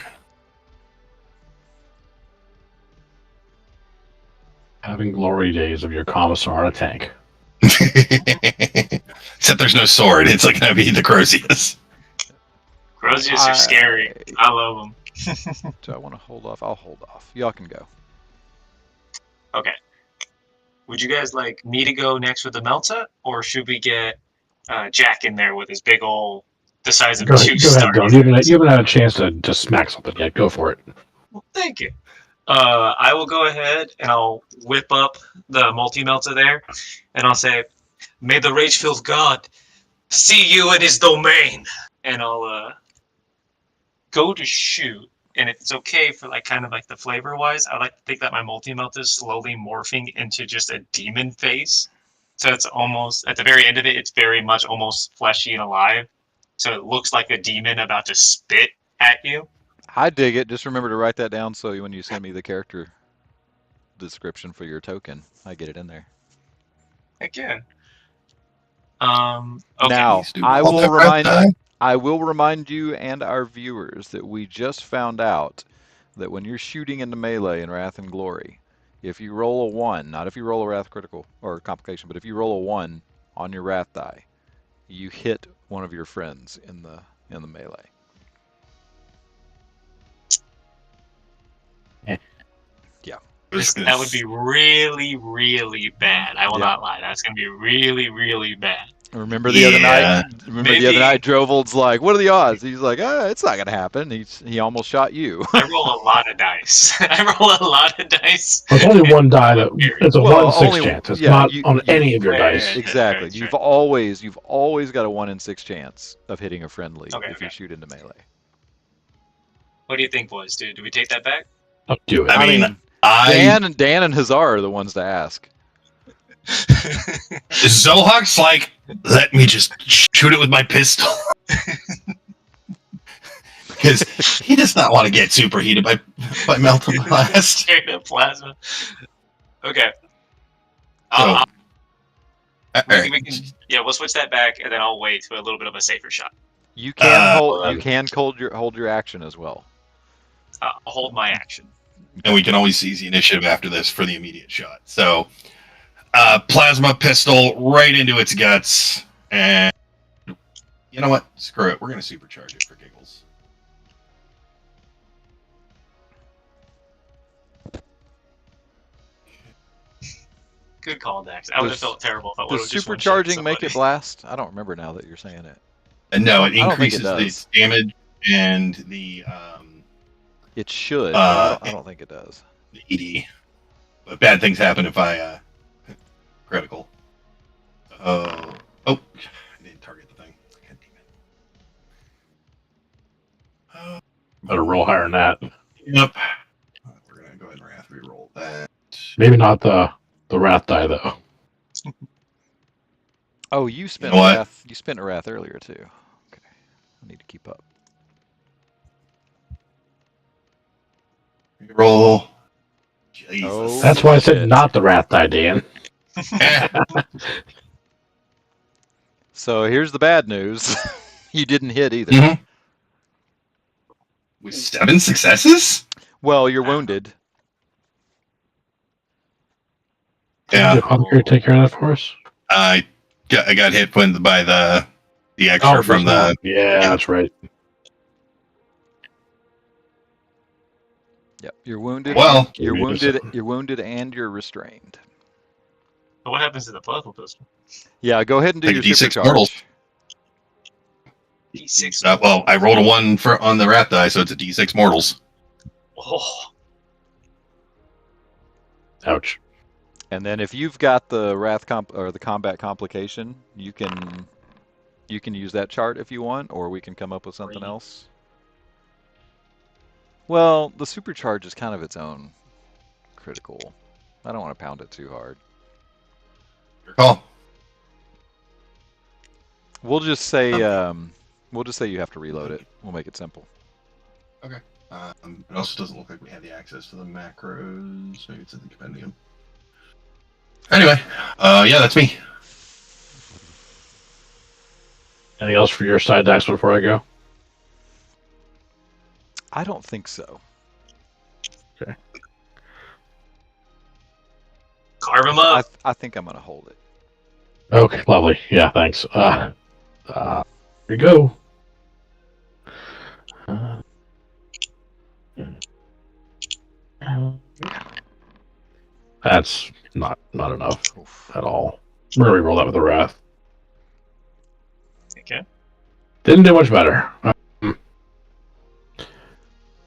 D: Having glory days of your commissar on a tank.
C: Except there's no sword. It's like going to be the Crosius.
B: Crosius are scary. I love them.
A: Do I want to hold off? I'll hold off. Y'all can go.
B: Okay. Would you guys like me to go next with the Melta, or should we get Jack in there with his big old, the size of
D: Go
B: 2
D: ahead,
B: stars?
D: Dylan. You haven't had a chance to smack something yet. Go for it.
B: Well, thank you. I will go ahead and I'll whip up the multi-melta there, and I'll say, "May the rage-filled god see you in his domain." And I'll go to shoot, and if it's okay for like kind of like the flavor-wise, I like to think that my multi-melta is slowly morphing into just a demon face. So it's almost, at the very end of it, it's very much almost fleshy and alive. So it looks like a demon about to spit at you.
A: I dig it. Just remember to write that down so when you send me the character description for your token, I get it in there.
B: Heck yeah. Okay.
A: Now, I will remind you and our viewers that we just found out that when you're shooting into melee in Wrath and Glory, if you roll a 1, not if you roll a Wrath critical or complication, but if you roll a 1 on your Wrath die, you hit one of your friends in the melee. Yeah.
B: That would be really, really bad. I will not lie. That's going to be really, really bad.
A: Remember the other
C: Yeah.
A: night? Remember the other night? Drovold's like, "What are the odds?" He's like, "It's not gonna happen." He almost shot you.
B: I roll a lot of dice. I roll a lot of dice.
D: It's only one die. It's a
A: Well,
D: 1 in 6
A: only-
D: chance. It's
A: yeah,
D: not
A: you-
D: on
A: you-
D: any of your
B: Right,
D: dice.
B: right.
A: Exactly.
B: Right,
A: You've
B: right.
A: always got a 1 in 6 chance of hitting a friendly
B: Okay,
A: if
B: okay.
A: you shoot into melee.
B: What do you think, boys? Do we take that back?
D: I'll do it.
C: I mean,
A: Dan and Hazar are the ones to ask.
C: Zohawk's like, let me just shoot it with my pistol. Because he does not want to get superheated by melted blast.
B: Straight up plasma. Okay.
C: So,
B: We can, yeah, we'll switch that back, and then I'll wait to a little bit of a safer shot.
A: You can
C: hold
A: hold your action as well.
B: I'll hold my action.
C: and we can always seize the initiative after this for the immediate shot. So, plasma pistol right into its guts, and you know what? Screw it. We're gonna supercharge it for giggles.
B: Good call, Dax. I would have felt terrible if I would
A: Does
B: have just
A: supercharging make it blast? I don't remember now that you're saying it.
C: And no, it
A: I don't think it
C: increases
A: does.
C: the damage and the
A: It should. But I don't think it does.
C: ED. But bad things happen if I critical. Oh, I didn't target the thing. God damn it.
D: Better roll higher than that.
C: Yep. We're gonna go ahead and Wrath reroll that.
D: Maybe not the Wrath die, though.
A: Oh, you spent
C: know what?
A: Wrath. You spent a Wrath earlier too. Okay, I need to keep up.
C: Reroll. Jesus.
A: Oh.
D: That's why I said
A: Shit.
D: not the Wrath die, Dan.
A: So here's the bad news. You didn't hit either.
C: Mhm. With 7 successes?
A: Well, you're wounded.
C: Yeah.
D: Did Hunter take care of that for us?
C: I got hit by the extra from the.
D: Yeah, that's right.
A: Yep, you're wounded.
C: Well,
A: you're
D: maybe
A: wounded.
D: so.
A: You're wounded, and you're restrained.
B: But what happens to the plasma pistol?
A: Yeah, go ahead and do
C: Take
A: your
C: a D6
A: supercharge.
C: mortals.
B: D6.
C: Well, I rolled a 1 on the Wrath die, so it's a D6 mortals.
B: Oh,
D: Ouch.
A: And then if you've got the Wrath or the combat complication, you can use that chart if you want, or we can come up with something else. Well, the supercharge is kind of its own critical. I don't want to pound it too hard.
C: Your call.
A: We'll just say you have to reload it. We'll make it simple.
C: It also doesn't look like we have the access to the macros. Maybe it's in the compendium. Anyway, yeah, that's me.
D: Anything else for your side dice before I go?
A: I don't think so.
B: carve him up.
A: I think I'm gonna hold it.
D: Okay, lovely. Yeah, thanks. Here you go. That's not enough
A: Oof.
D: at all. We're gonna reroll that with a Wrath.
B: Okay.
D: Didn't do much better.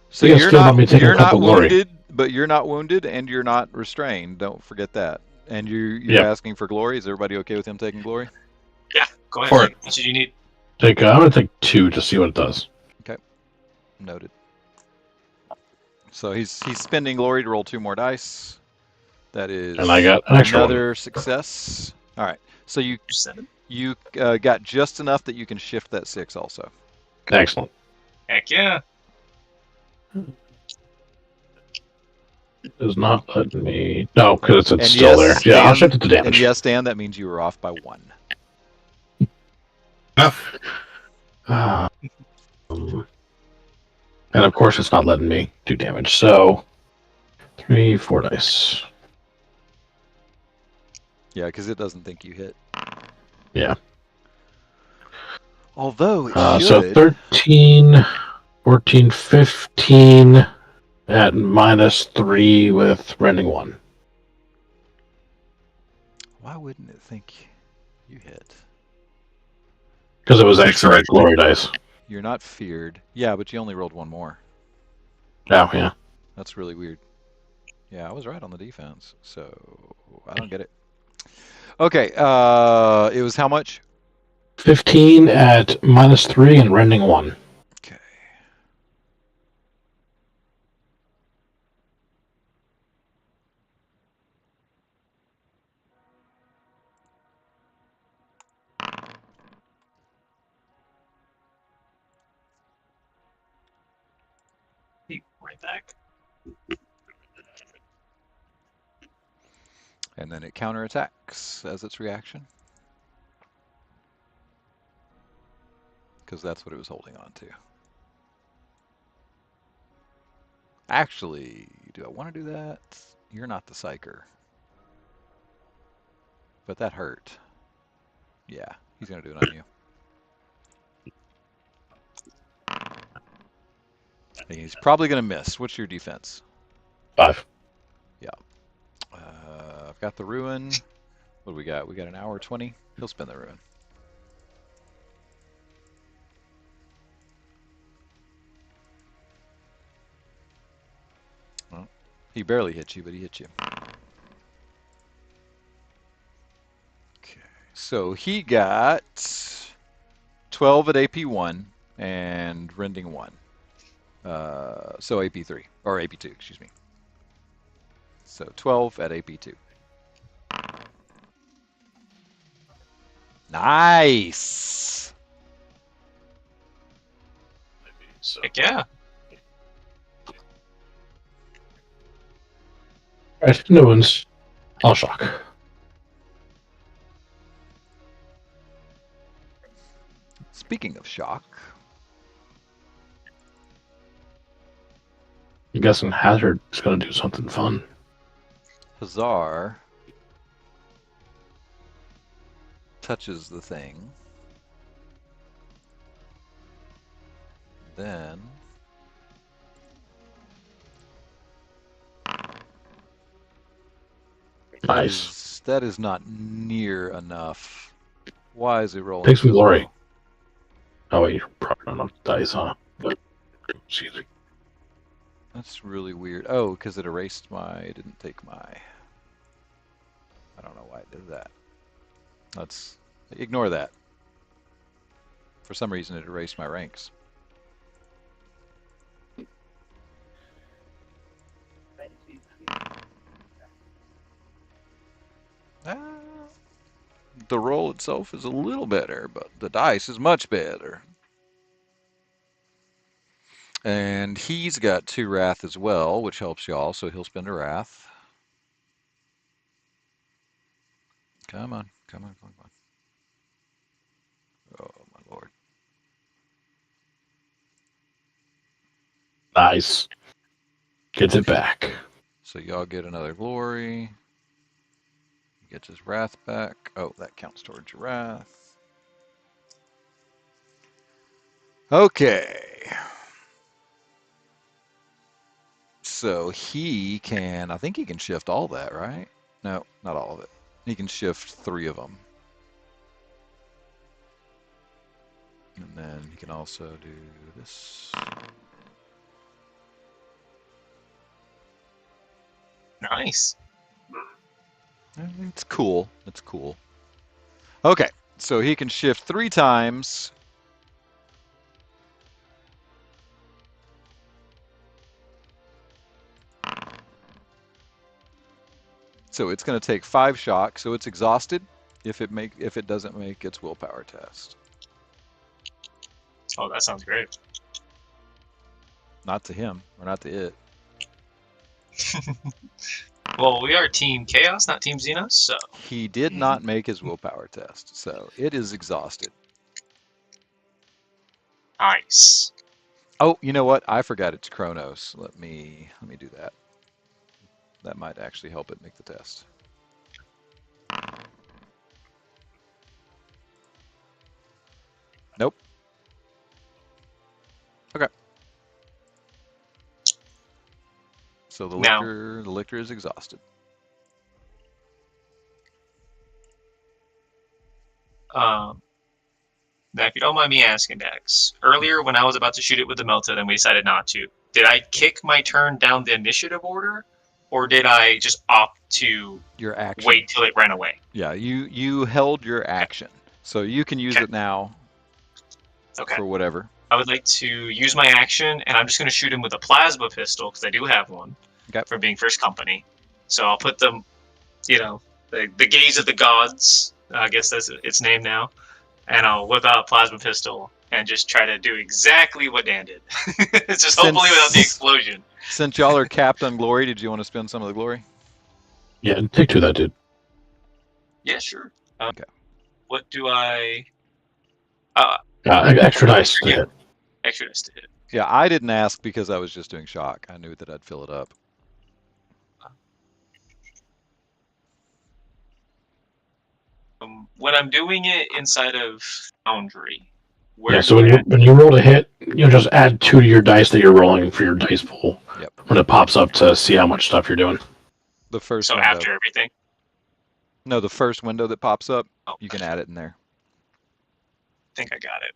A: So
D: You guys
A: you're
D: still
A: not
D: want me to take a
A: you're not
D: couple glory.
A: wounded, but you're not wounded and you're not restrained. Don't forget that. And you're
D: Yep.
A: asking for glory. Is everybody okay with him taking glory?
B: Yeah, go ahead.
C: For it.
B: What should you need?
D: I'm gonna take 2 to see what it does.
A: Noted. So he's spending glory to roll 2 more dice. That is
D: And I got an extra one.
A: another success. All right. So you
B: 7.
A: got just enough that you can shift that 6 also.
D: Excellent.
B: Heck yeah.
D: It's not letting me. No, because it's
A: And
D: still there.
A: yes,
D: Yeah, I'll
A: Dan-
D: shift it to
A: And
D: damage.
A: yes, Dan, that means you were off by 1.
C: Enough.
D: And of course, it's not letting me do damage. So 3, 4 dice.
A: Yeah, because it doesn't think you hit.
D: Yeah.
A: Although it
D: So
A: should.
D: 13, 14, 15 at -3 with rending 1.
A: Why wouldn't it think you hit?
D: Because it was
C: 6
D: extra
C: originally.
D: glory dice.
A: You're not feared. Yeah, but you only rolled one more.
D: Oh, yeah.
A: That's really weird. Yeah, I was right on the defense, so I don't get it. Okay, it was how much?
D: 15 at -3 and rending 1.
A: Okay.
B: Be right back.
A: And then it counterattacks as its reaction. Because that's what it was holding on to. Actually, do I want to do that? You're not the psyker. But that hurt. Yeah, he's going to do it on you. And he's probably going to miss. What's your defense?
D: 5.
A: Yeah. I've got the ruin. What do we got? We got an hour 20. He'll spend the ruin. Well, he barely hit you, but he hit you. Okay. So he got 12 at AP1 and rending 1. So AP3, or AP2, excuse me. So 12 at AP2. Nice!
B: Heck yeah.
D: Alright, new ones. I'll shock.
A: Speaking of shock,
D: I'm guessing Hazard is going to do something fun.
A: Hazar touches the thing. Then
D: Nice.
A: that is not near enough. Why is it rolling?
D: Take some
A: so
D: glory.
A: low?
D: Oh, wait, you're probably not enough dice, huh? But, excuse me.
A: That's really weird. Oh, because it erased my. It didn't take my. I don't know why it did that. Let's ignore that. For some reason, it erased my ranks. The roll itself is a little better, but the dice is much better. And he's got 2 wrath as well, which helps y'all, so he'll spend a wrath. Come on, come on, come on. Oh, my lord.
D: Nice. Gets it back.
A: So y'all get another glory. He gets his wrath back. Oh, that counts towards your wrath. Okay. So he can, I think he can shift all that, right? No, not all of it. He can shift 3 of them. And then he can also do this.
B: Nice.
A: It's cool. It's cool. Okay, so he can shift 3 times. So it's going to take 5 shock. So it's exhausted if it doesn't make its willpower test.
B: Oh, that sounds great.
A: Not to him or not to it.
B: Well, we are Team Chaos, not Team Xenos, so.
A: He did not make his willpower test, so it is exhausted.
B: Nice.
A: Oh, you know what? I forgot it's Chronos. Let me do that. That might actually help it make the test. Nope. Okay. So the lictor is exhausted.
B: Now, if you don't mind me asking, Dax, earlier when I was about to shoot it with the melta, then we decided not to. Did I kick my turn down the initiative order, or did I just opt to
A: Your action.
B: wait till it ran away?
A: Yeah, you held your action, so you can use
B: Okay.
A: it now
B: Okay.
A: for whatever.
B: I would like to use my action, and I'm just going to shoot him with a plasma pistol because I do have one.
A: Okay.
B: For being first company, so I'll put them, the gaze of the gods. I guess that's its name now, and I'll whip out a plasma pistol and just try to do exactly what Dan did. It's just hopefully without the explosion.
A: Since y'all are capped on glory, did you want to spend some of the glory?
D: Yeah, take two of that, dude.
B: Yeah, sure.
A: Okay.
B: What do I?
D: Extra dice to
B: Yeah.
D: hit.
B: Extra dice to hit.
A: Yeah, I didn't ask because I was just doing shock. I knew that I'd fill it up.
B: When I'm doing it inside of Foundry,
D: Yeah, so when you roll to hit, you'll just add 2 to your dice that you're rolling for your dice pool.
A: Yep.
D: When it pops up to see how much stuff you're doing.
A: The first
B: so
A: window.
B: after everything.
A: No, the first window that pops up,
B: Oh,
A: you can add it in there.
B: I think I got it.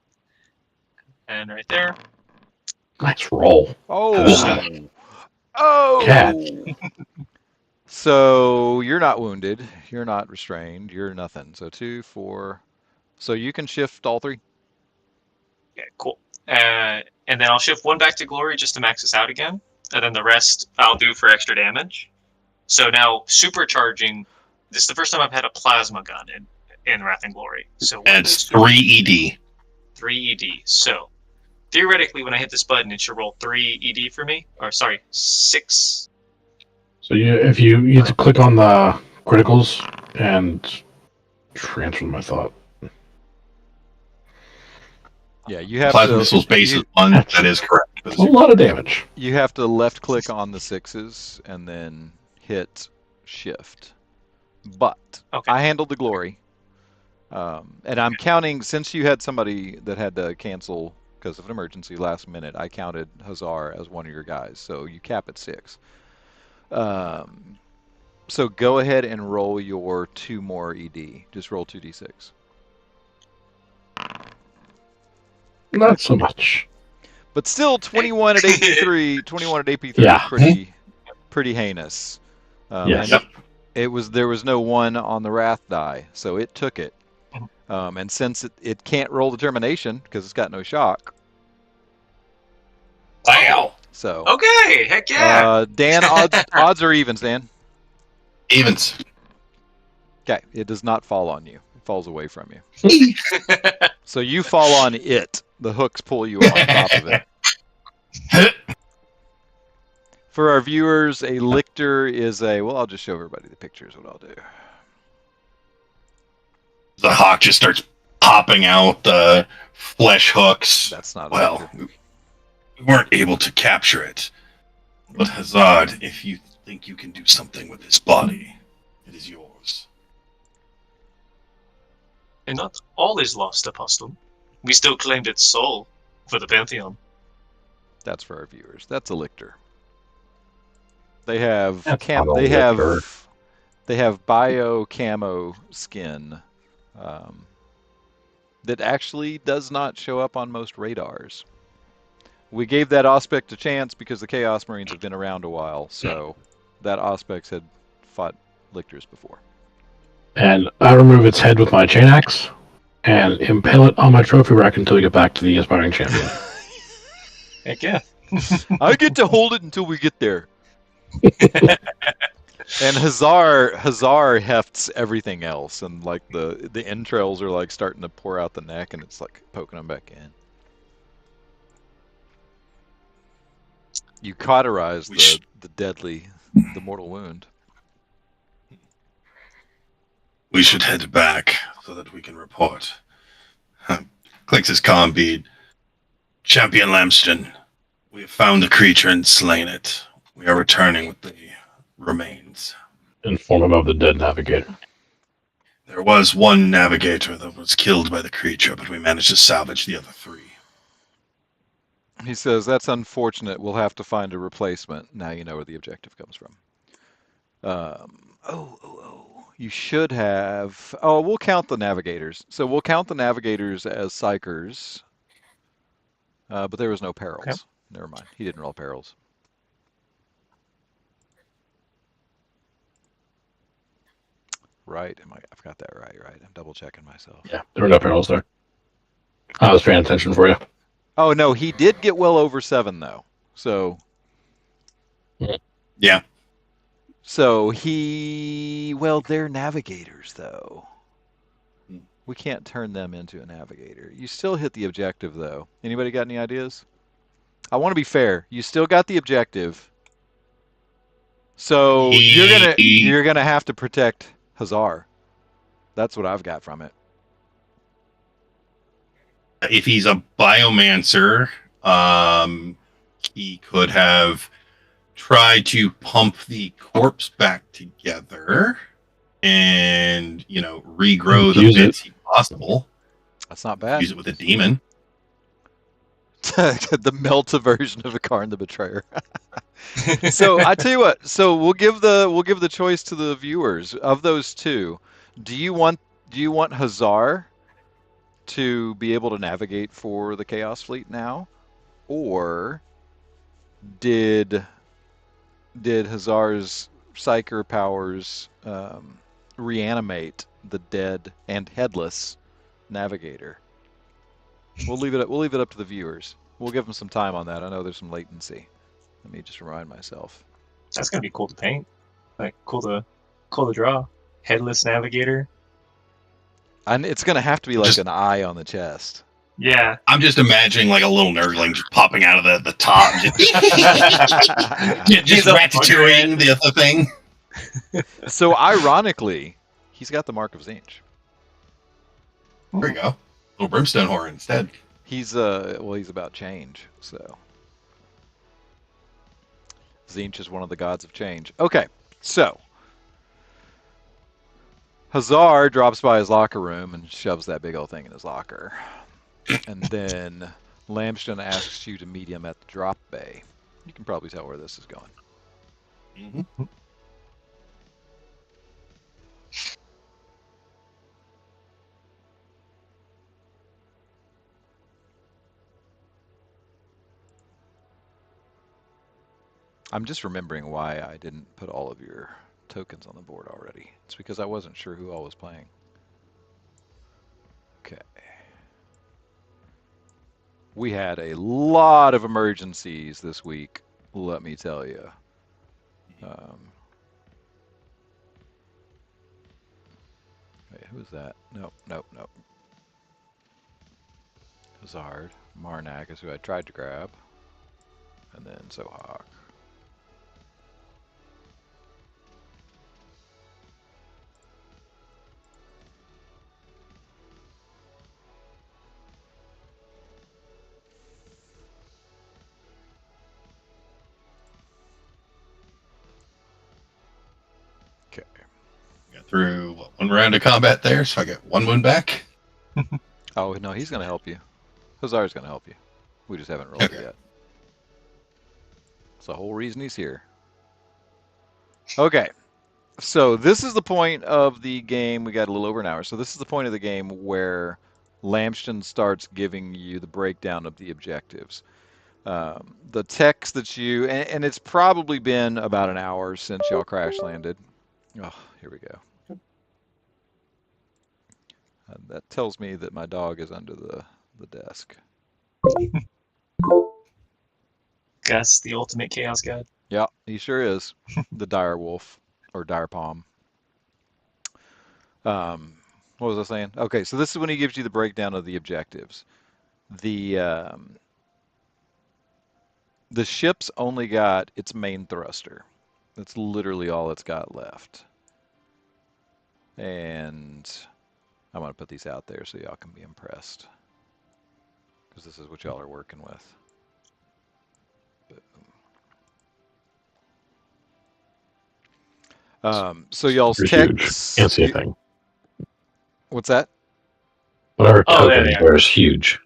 B: And right there.
D: Nice roll.
A: Oh. Oh.
D: Cat.
A: So you're not wounded. You're not restrained. You're nothing. So 2, 4. So you can shift all 3.
B: Yeah, cool. And then I'll shift 1 back to glory just to max this out again, and then the rest I'll do for extra damage. So now supercharging. This is the first time I've had a plasma gun in Wrath and Glory. So
C: And it's 3 ED.
B: 3 ED. So theoretically, when I hit this button, it should roll 3 ED for me. Or sorry, 6.
D: So if you have to click on the criticals and transfer my thought.
A: Yeah, you have
C: Plasma
A: to.
C: missiles base is 1. That is correct.
D: A lot of damage.
A: You have to left click on the 6s and then hit shift. But
B: Okay.
A: I handled the glory. And I'm counting, since you had somebody that had to cancel because of an emergency last minute, I counted Hazar as one of your guys. So you cap at 6. So go ahead and roll your 2 more ED. Just roll 2d6.
D: Not so much.
A: But still, 21 at AP3. 21 at AP3
D: Yeah.
A: is pretty heinous.
D: Yes.
A: And there was no 1 on the Wrath die, so it took it. And since it can't roll determination because it's got no shock.
C: Wow.
A: So
B: Okay, heck yeah.
A: Dan, odds or evens, Dan?
C: Evens.
A: Okay, it does not fall on you. It falls away from you. So you fall on it. The hooks pull you on top of it. For our viewers, a lictor is well, I'll just show everybody the pictures, what I'll do.
C: The hawk just starts popping out the flesh hooks.
A: That's not a
C: Well,
A: lictor.
C: we weren't able to capture it. But Hazard, if you think you can do something with this body, it is yours.
B: And not all is lost, Apostle. We still claimed its soul for the Pantheon.
A: That's for our viewers. That's a lictor. They have
D: That's not a lictor.
A: they have bio camo skin that actually does not show up on most radars. We gave that Auspex a chance because the Chaos Marines have been around a while, so that Auspex had fought lictors before.
D: And I remove its head with my chain axe and impale it on my trophy rack until we get back to the aspiring champion.
B: Heck yeah.
A: I get to hold it until we get there. And Hazar hefts everything else, and like the entrails are like starting to pour out the neck, and it's like poking them back in. You cauterize the mortal wound.
C: We should head back so that we can report. Clicks his comm bead. Champion Lamshton, we have found the creature and slain it. We are returning with the remains.
D: Inform him of the dead navigator.
C: There was 1 navigator that was killed by the creature, but we managed to salvage the other 3.
A: He says, that's unfortunate. We'll have to find a replacement. Now you know where the objective comes from. you should have. Oh, we'll count the navigators. So we'll count the navigators as psychers, but there was no perils.
E: Okay.
A: Never mind. He didn't roll perils. Right? I've got that right. Right. I'm double checking myself.
D: Yeah, there were no perils there. I was paying attention for you.
A: Oh no, he did get well over 7 though. So.
C: Yeah.
A: So well, they're navigators though. We can't turn them into a navigator. You still hit the objective though. Anybody got any ideas? I want to be fair. You still got the objective. So you're gonna have to protect Hazar. That's what I've got from it.
C: If he's a biomancer, he could have tried to pump the corpse back together and, regrow the bits possible.
A: That's not bad.
C: Use it with a demon.
A: The Melta version of Akarn the Betrayer. So I tell you what. So we'll give the choice to the viewers of those two. Do you want Hazar to be able to navigate for the Chaos Fleet now, or did Hazar's psyker powers reanimate the dead and headless navigator? We'll leave it up to the viewers. We'll give them some time on that. I know there's some latency. Let me just remind myself.
E: That's gonna be cool to paint. Like cool to draw. Headless navigator.
A: And it's gonna have to be like an eye on the chest.
E: Yeah.
C: I'm just imagining like a little nerdling just popping out of the top, just ratatouilleing the thing.
A: So ironically, he's got the mark of Zinch.
C: There you go. Little brimstone horn instead.
A: He's about change, so Zinch is one of the gods of change. Okay, so Hazar drops by his locker room and shoves that big old thing in his locker. And then Lamshton asks you to meet him at the drop bay. You can probably tell where this is going.
C: Mm-hmm.
A: I'm just remembering why I didn't put all of your tokens on the board already. It's because I wasn't sure who all was playing. Okay. We had a lot of emergencies this week, let me tell you. Wait, who is that? Nope. Hazard. Marnak is who I tried to grab. And then Zohak.
C: Got through one round of combat there, so I get 1 wound back.
A: Oh, no, he's going to help you. Hazard's going to help you. We just haven't rolled it yet. That's the whole reason he's here. Okay. So this is the point of the game. We got a little over an hour. So this is the point of the game where Lamshton starts giving you the breakdown of the objectives. The text that and it's probably been about an hour since y'all crash landed. Oh, here we go. That tells me that my dog is under the desk.
E: Gus, the ultimate chaos god.
A: Yeah, he sure is. The dire wolf or dire palm. What was I saying? Okay, so this is when he gives you the breakdown of the objectives. The ship's only got its main thruster. That's literally all it's got left. And I'm going to put these out there so y'all can be impressed. Because this is what y'all are working with. So y'all's text.
D: Can't see a thing.
A: What's that?
D: Whatever token there is huge.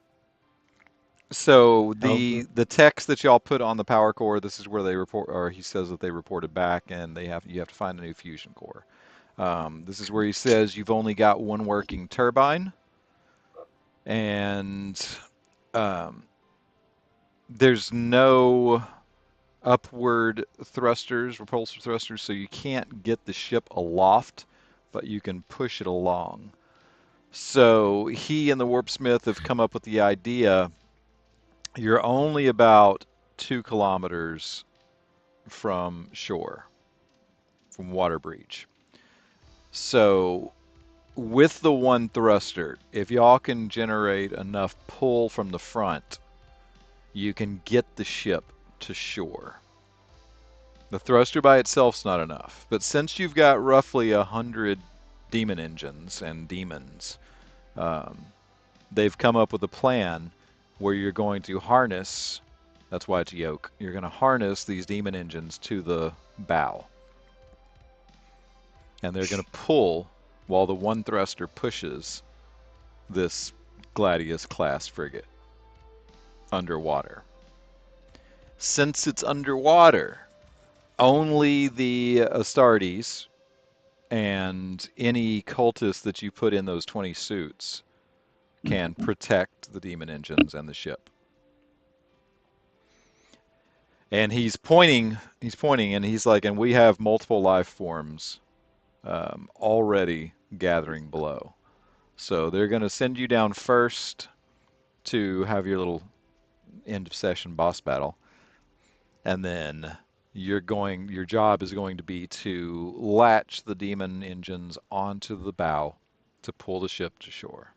A: So the text that y'all put on the power core, this is where they report, or he says that they reported back, and you have to find a new fusion core. This is where he says you've only got one working turbine, and there's no upward thrusters, repulsor thrusters, so you can't get the ship aloft, but you can push it along. So he and the warpsmith have come up with the idea you're only about 2 kilometers from shore, from water breach. So with the one thruster, if y'all can generate enough pull from the front, you can get the ship to shore. The thruster by itself's not enough, but since you've got roughly 100 Daemon Engines and demons, they've come up with a plan where you're going to harness, that's why it's yoke, you're going to harness these Daemon Engines to the bow. And they're going to pull while the one thruster pushes this Gladius Class Frigate underwater. Since it's underwater, only the Astartes and any cultists that you put in those 20 suits can protect the Daemon Engines and the ship. And he's pointing, and he's like, and we have multiple life forms already gathering below. So they're going to send you down first to have your little end of session boss battle. And then your job is going to be to latch the Daemon Engines onto the bow to pull the ship to shore.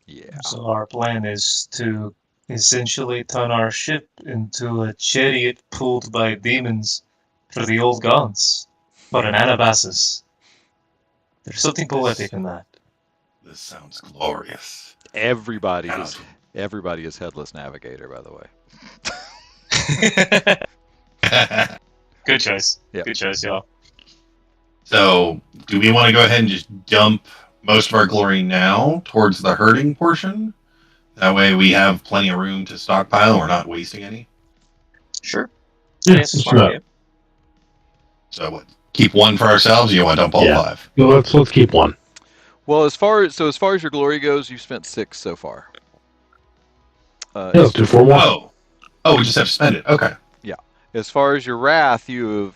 A: Yeah.
E: So our plan is to essentially turn our ship into a chariot pulled by demons for the old gods, or an Anabasis. There's something poetic in that.
C: This sounds glorious.
A: Everybody is headless navigator, by the way.
E: Good choice.
A: Yep.
E: Good choice, y'all.
C: So, do we want to go ahead and just dump most of our glory now towards the herding portion? That way we have plenty of room to stockpile and we're not wasting any.
E: Sure.
D: Yeah,
E: Yes,
D: let's
E: smart
D: do
E: idea.
C: So what? Keep one for ourselves, or you want to dump all
D: Yeah.
C: 5?
D: Well, let's keep one.
A: Well, as far as your glory goes, you've spent 6 so far.
D: Yeah, let's do 4 more.
C: Oh, we just have to spend it. Okay.
A: Yeah. As far as your wrath, you're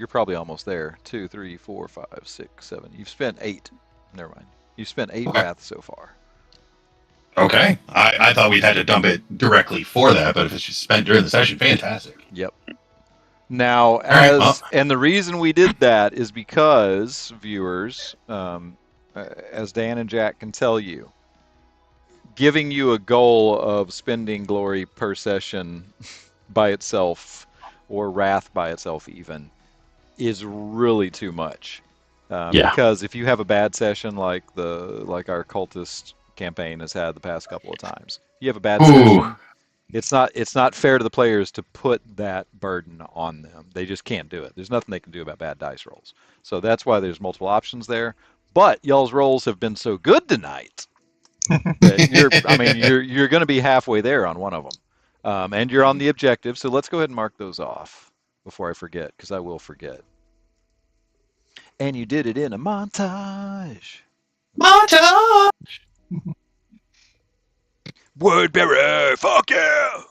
A: probably almost there. 2, 3, 4, 5, 6, 7. You've spent 8. Never mind. You've spent 8
C: Okay.
A: wrath so far.
C: Okay. I thought we'd had to dump it directly for that, but if it's just spent during the session, fantastic.
A: Yep. Now, and the reason we did that is because, viewers, as Dan and Jack can tell you, giving you a goal of spending glory per session by itself, or wrath by itself even, is really too much. Because if you have a bad session like our cultist campaign has had the past couple of times, you have a bad session. It's not fair to the players to put that burden on them. They just can't do it. There's nothing they can do about bad dice rolls. So that's why there's multiple options there. But y'all's rolls have been so good tonight that you're going to be halfway there on one of them, and you're on the objective. So let's go ahead and mark those off before I forget, because I will forget. And you did it in a montage. Word bearer, fuck yeah!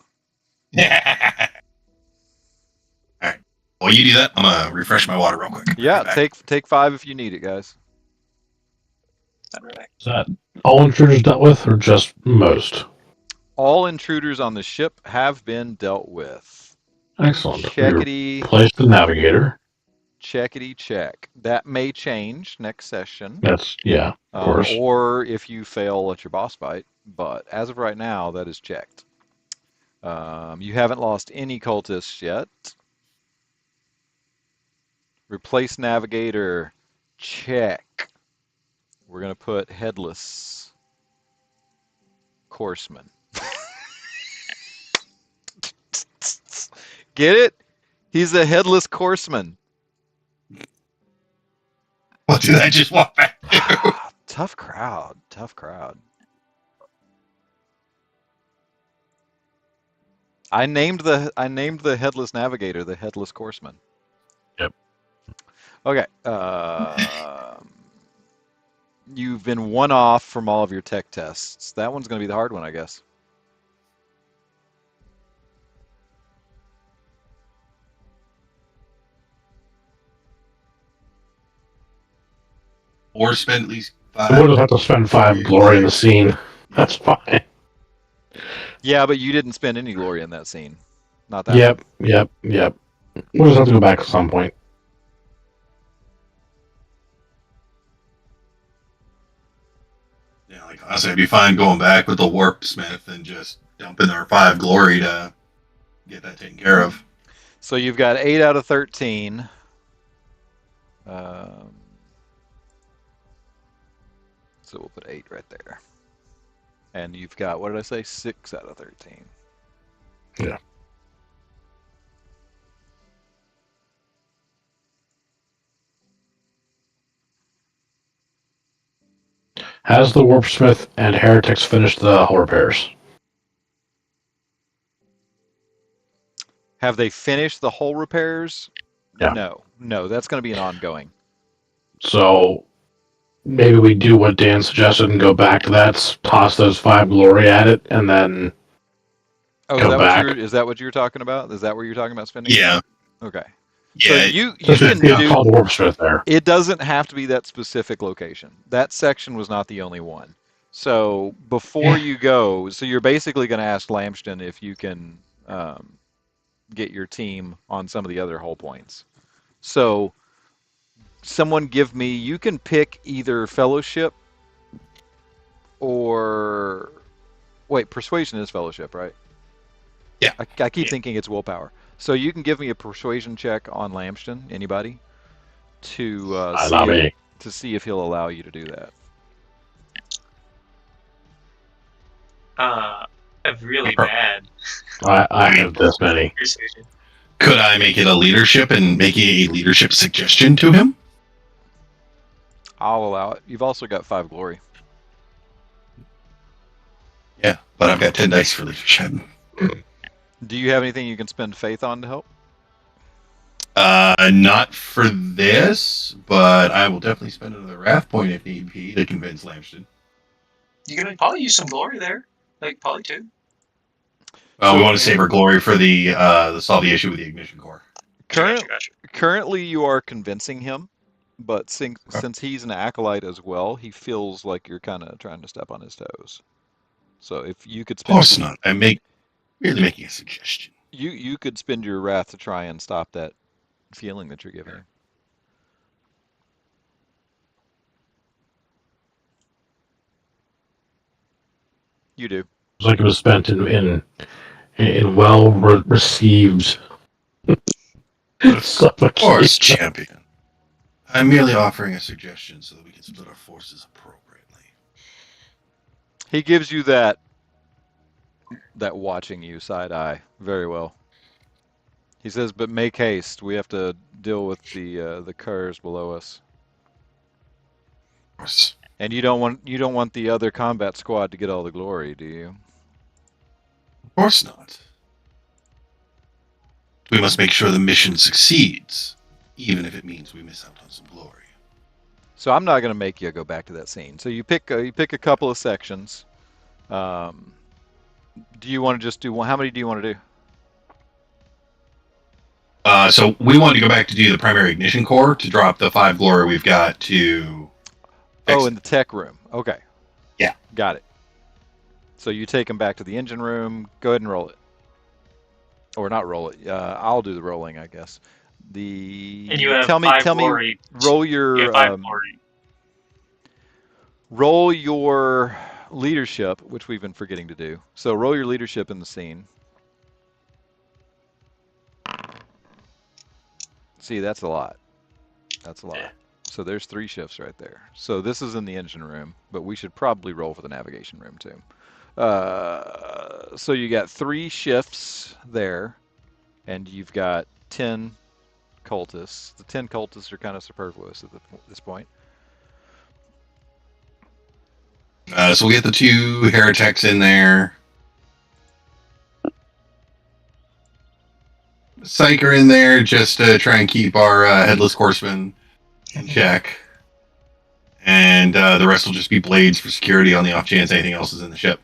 C: Alright. While you do that, I'm gonna refresh my water real quick.
A: Yeah, take 5 if you need it, guys.
D: Is that all intruders dealt with, or just most?
A: All intruders on the ship have been dealt with.
D: Excellent.
A: Checkity.
D: Place the navigator.
A: Checkity check. That may change next session.
D: That's, of course.
A: Or if you fail at your boss fight. But as of right now, that is checked. You haven't lost any cultists yet. Replace navigator. Check. We're going to put headless courseman. Get it? He's a headless courseman.
C: What did I just walk back to?
A: Tough crowd. I named the headless navigator the headless courseman. Okay. You've been one off from all of your tech tests. That one's going to be the hard one, I guess.
C: Or spend at least
D: I
C: 5.
D: would have had to spend 5 glory in the scene. That's fine.
A: Yeah, but you didn't spend any glory in that scene. Not that
D: Yep,
A: one.
D: yep. We'll just have to go back at some point.
C: Yeah, like honestly, I'd be fine going back with the warp smith and just dumping our 5 glory to get that taken care of.
A: So you've got 8 out of 13. So we'll put 8 right there. And you've got, what did I say? 6 out of 13.
D: Yeah. Has the Warpsmith and Heretics finished the hull repairs?
A: Have they finished the hull repairs?
D: Yeah.
A: No, that's going to be an ongoing.
D: So maybe we do what Dan suggested and go back to that, toss those 5 glory at it, and then
A: Oh,
D: go back.
A: is that what you're talking about? Is that where you're talking about spending?
C: Yeah.
A: Okay.
C: Yeah.
A: So you
D: Just
A: can do.
D: call the Warpsmith there.
A: It doesn't have to be that specific location. That section was not the only one. So before you go, so you're basically going to ask Lamshton if you can get your team on some of the other hull points. So someone give me, you can pick either fellowship or, wait, persuasion is fellowship, right?
C: Yeah.
A: I keep thinking it's willpower. So you can give me a persuasion check on Lamshton, anybody, to see if he'll allow you to do that.
B: I'm really bad.
D: I have this many.
B: Persuasion.
C: Could I make it a leadership and make a leadership suggestion to him?
A: I'll allow it. You've also got 5 glory.
C: Yeah, but I've got 10 dice for leadership.
A: Do you have anything you can spend faith on to help?
C: Not for this, but I will definitely spend another wrath point if need be to convince Lamshton.
B: You can probably use some glory there, like probably 2.
C: We want to save our glory for the solve the issue with the ignition core.
B: Gotcha.
A: Currently, you are convincing him, but since he's an acolyte as well, he feels like you're kind of trying to step on his toes. So if you could
C: Of
A: spend,
C: course not. I'm merely making a suggestion.
A: you could spend your wrath to try and stop that feeling that you're giving him. You do.
D: It's like it was spent in well received.
C: Of course, champion. I'm merely offering a suggestion so that we can split our forces appropriately.
A: He gives you that watching you side eye very well. He says, "But make haste. We have to deal with the Currus below us."
C: Of course.
A: And you don't want the other combat squad to get all the glory, do you?
C: Of course not. We must make sure the mission succeeds, even if it means we miss out on some glory.
A: So I'm not going to make you go back to that scene. So you pick a couple of sections. Do you want to just do one? How many do you want to do?
C: So we want to go back to do the primary ignition core to drop the 5 glory we've got to.
A: Oh, in the tech room. Okay.
C: Yeah.
A: Got it. So you take them back to the engine room. Go ahead and roll it. Or not roll it. I'll do the rolling, I guess.
B: And you have
A: tell me,
B: glory.
A: roll your
B: You have 5 glory.
A: roll your leadership, which we've been forgetting to do. So roll your leadership in the scene. See, that's a lot. That's a lot.
B: Yeah.
A: So there's 3 shifts right there. So this is in the engine room, but we should probably roll for the navigation room too. So you got 3 shifts there, and you've got 10 cultists. The 10 cultists are kind of superfluous at this point.
C: So we get the 2 heretics in there. Psyker in there just to try and keep our headless horseman can check. And the rest will just be blades for security on the off chance anything else is in the ship.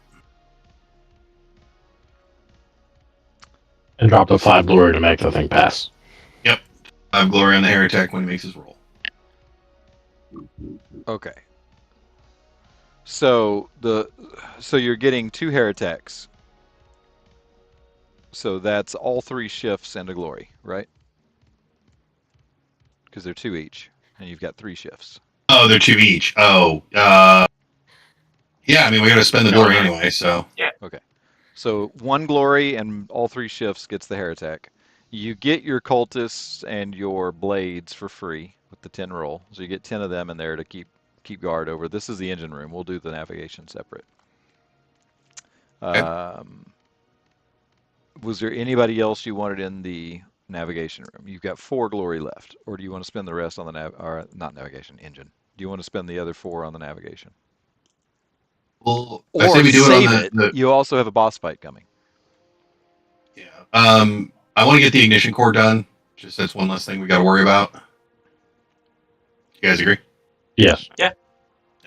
D: And drop the 5 glory to make the thing pass.
C: Yep. 5 glory on the heretic when he makes his roll.
A: Okay. So you're getting 2 heretics. So that's all 3 shifts and a glory, right? Because they're 2 each, and you've got 3 shifts.
C: Oh, they're 2 each. Oh, yeah. I mean, we got to spend the glory anyway, so.
B: Yeah.
A: Okay. So 1 glory and all 3 shifts gets the heretic. You get your cultists and your blades for free with the 10 roll. So you get 10 of them in there to keep guard over. This is the engine room. We'll do the navigation separate.
C: Okay.
A: Was there anybody else you wanted in the navigation room? You've got 4 glory left, or do you want to spend the rest on the not navigation, engine? Do you want to spend the other 4 on the navigation?
C: Well,
A: Or
C: I say we do
A: save
C: it on
A: it. You also have a boss fight coming.
C: Yeah. I want to get the ignition core done. Just that's one less thing we got to worry about. You guys agree?
D: Yes.
B: Yeah.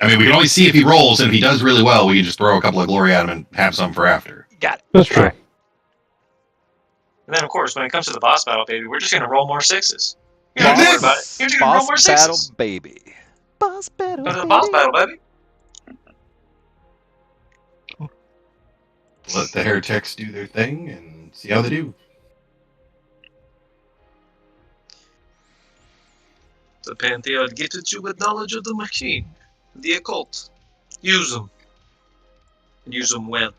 C: I mean, we can always see if he rolls, and if he does really well, we can just throw a couple of glory at him and have some for after.
A: Got it.
D: That's true.
B: And then, of course, when it comes to the boss battle, baby, we're just going to roll more 6s. You
C: Yeah,
B: don't have to worry about it. You're just going to roll more
A: Boss battle,
B: 6s.
A: baby. Boss battle,
B: Go to the
A: baby.
B: boss battle, baby.
C: Let the heretics do their thing and see how they do.
E: The Pantheon gifted you with knowledge of the machine, the occult. Use them. And use them well.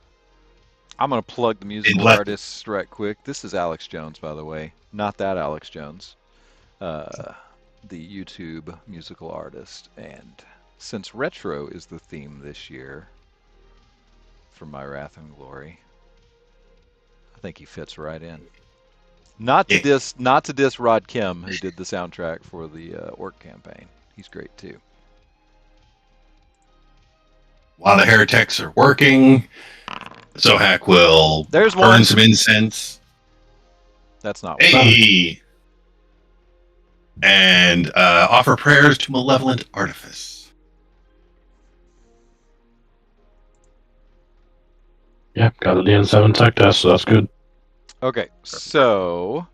A: I'm going to plug the musical
C: let-
A: artists right quick. This is Alex Jones, by the way. Not that Alex Jones. The YouTube musical artist. And since retro is the theme this year for My Wrath and Glory, I think he fits right in. Not to diss Rod Kim, who did the soundtrack for the Orc campaign. He's great too.
C: While the heretics are working, Zohak will
A: There's one.
C: burn some incense.
A: That's not one.
C: Hey! And offer prayers to malevolent artifice.
D: Yeah, got the DN7 tech test, so that's good.
A: Okay, so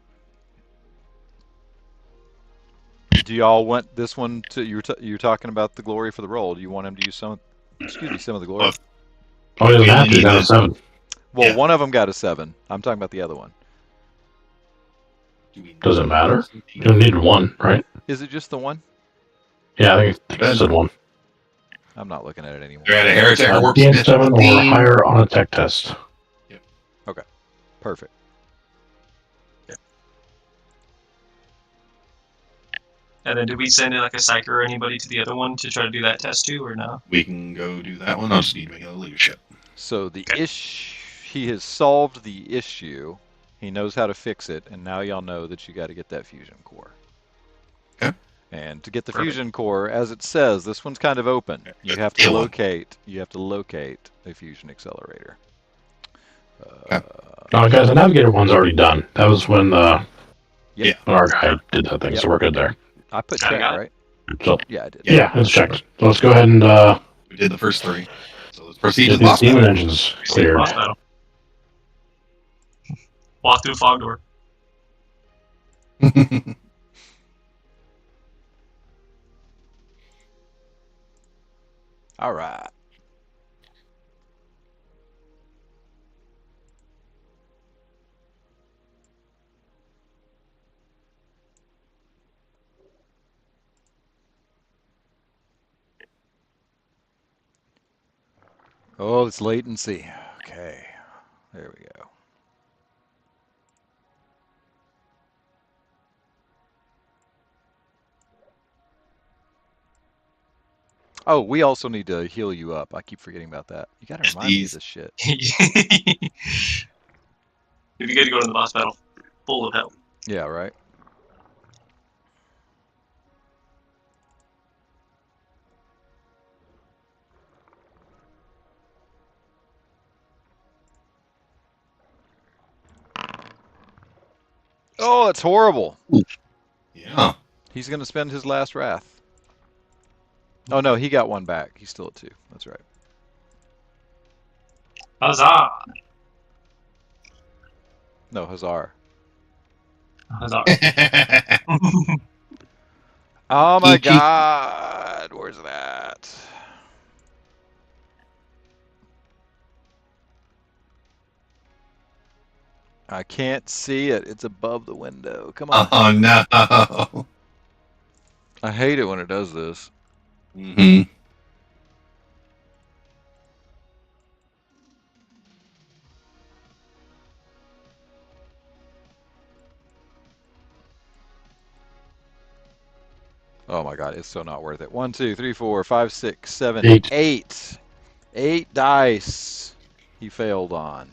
A: do y'all want this one to? You're talking about the glory for the roll. Do you want him to use some? Excuse me, some of the glory.
D: Oh, he doesn't have to. He got a 7.
A: Well,
C: Yeah.
A: one of them got a 7. I'm talking about the other one.
D: Does it matter? You don't need 1, right?
A: Is it just the one?
D: Yeah, I think I said 1.
A: I'm not looking at it anymore.
C: They're at a heretic or works
D: DN7 or higher on a tech test.
A: Perfect.
B: And then, did we send like a psyker or anybody to the other one to try to do that test too, or no?
C: We can go do that one. I'll just need to make another leadership.
A: So he has solved the issue. He knows how to fix it, and now y'all know that you got to get that fusion core.
C: Okay.
A: And to get the
C: Perfect.
A: fusion core, as it says, this one's kind of open. You have to locate. You have to locate a fusion accelerator.
C: Okay.
D: Oh, guys, the navigator one's already done. That was when
A: Yep.
D: when our guy did that thing,
A: Yep.
D: so we're good there.
A: I put
B: I
A: check,
B: got it.
A: right?
D: So
A: Yeah, I did.
D: yeah, it's checked. So let's go ahead and
C: We did the first 3. So let's proceed to
D: get
C: the
D: these
C: boss
D: demon
C: battle.
D: engines cleared.
B: Boss battle. Walk through fog door.
A: All right. Oh, it's latency. Okay. There we go. Oh, we also need to heal you up. I keep forgetting about that. You gotta remind me of
C: These-
A: this shit.
B: If you get to go to the boss battle, full of hell.
A: Yeah, right? Oh, it's horrible.
C: Yeah.
A: He's gonna spend his last wrath. Oh no, he got one back. He's still at 2. That's right.
E: Huzzah!
A: No, Hazar.
E: Huzzah.
A: Oh my
C: Cheek, cheek.
A: God! Where's that? I can't see it. It's above the window. Come on.
C: Oh no.
A: I hate it when it does this.
C: Hmm.
A: Oh my God, it's so not worth it. 1, 2, 3, 4, 5, 6, 7,
D: 8.
A: 8. 8 dice. He failed on.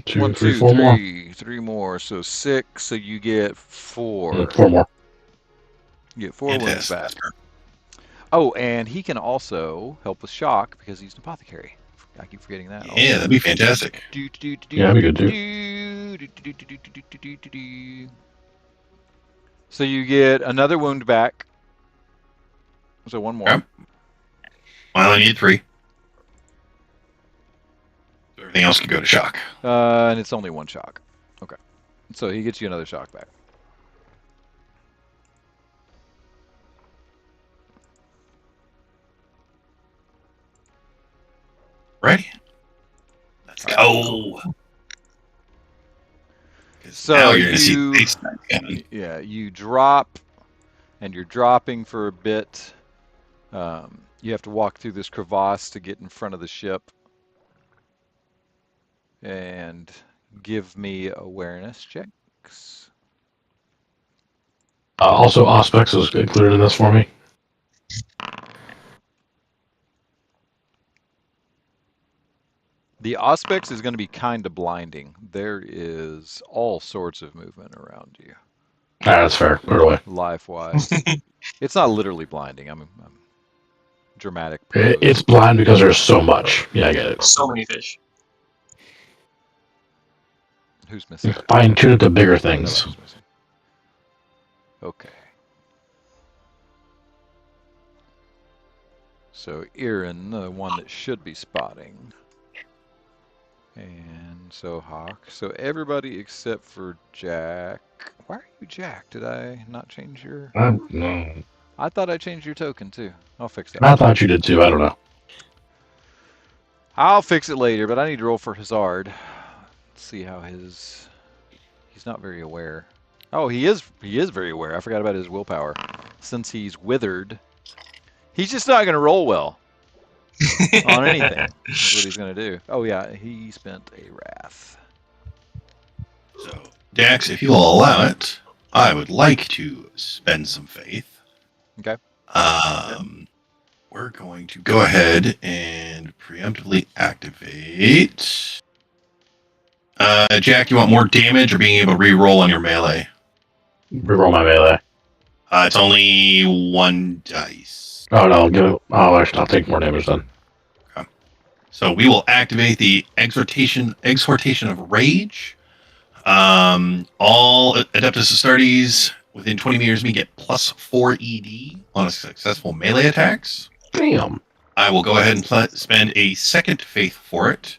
D: Two,
A: 1,
D: three,
A: 2,
D: four more.
A: 3 more. So 6. So you get 4.
D: 4 more.
A: You get 4 wounds
C: Fantastic.
A: back. Oh, and he can also help with shock because he's an apothecary. I keep forgetting that.
C: Yeah, that'd be fantastic.
D: Yeah, that'd be good too.
A: So you get another wound back. So 1 more.
C: Yep. Well, I need 3. So everything else can go to shock.
A: And it's only 1 shock. Okay. So he gets you another shock back.
C: Ready? Let's go.
A: So
C: now you're gonna see
A: you-
C: the face attack coming.
A: Yeah, you drop, and you're dropping for a bit. You have to walk through this crevasse to get in front of the ship. And give me awareness checks.
D: Also, Auspex is included in this for me.
A: The Auspex is going to be kind of blinding. There is all sorts of movement around you,
D: That's fair. Put it away.
A: life-wise. It's not literally blinding. I'm dramatic.
D: It's blind because there's so much. Yeah, I get it.
B: So many fish.
A: Who's missing?
D: Fine tune it to bigger
A: Oh,
D: things.
A: who's missing? Okay. So Erin, the one that should be spotting. And so Hawk. So everybody except for Jack. Why are you Jack? Did I not change your...
D: No.
A: I thought I changed your token too. I'll fix that.
D: I thought you did too. I don't know.
A: I'll fix it later, but I need to roll for Hazard. Let's see how his... He's not very aware. Oh, he is very aware. I forgot about his willpower. Since he's withered, he's just not going to roll well on anything. That's what he's going to do. Oh yeah, he spent a wrath.
C: So, Dax, if you'll allow it, I would like to spend some faith.
A: Okay.
C: We're going to go ahead and preemptively activate. Jack, you want more damage or being able to re-roll on your melee?
D: Reroll my melee.
C: It's only 1 dice.
D: Oh no, give it. Oh, actually, I'll take more damage then.
C: So we will activate the exhortation of rage. All Adeptus Astartes within 20 meters of me get plus 4 ED on a successful melee attacks.
D: Damn.
C: I will go ahead and spend a second faith for it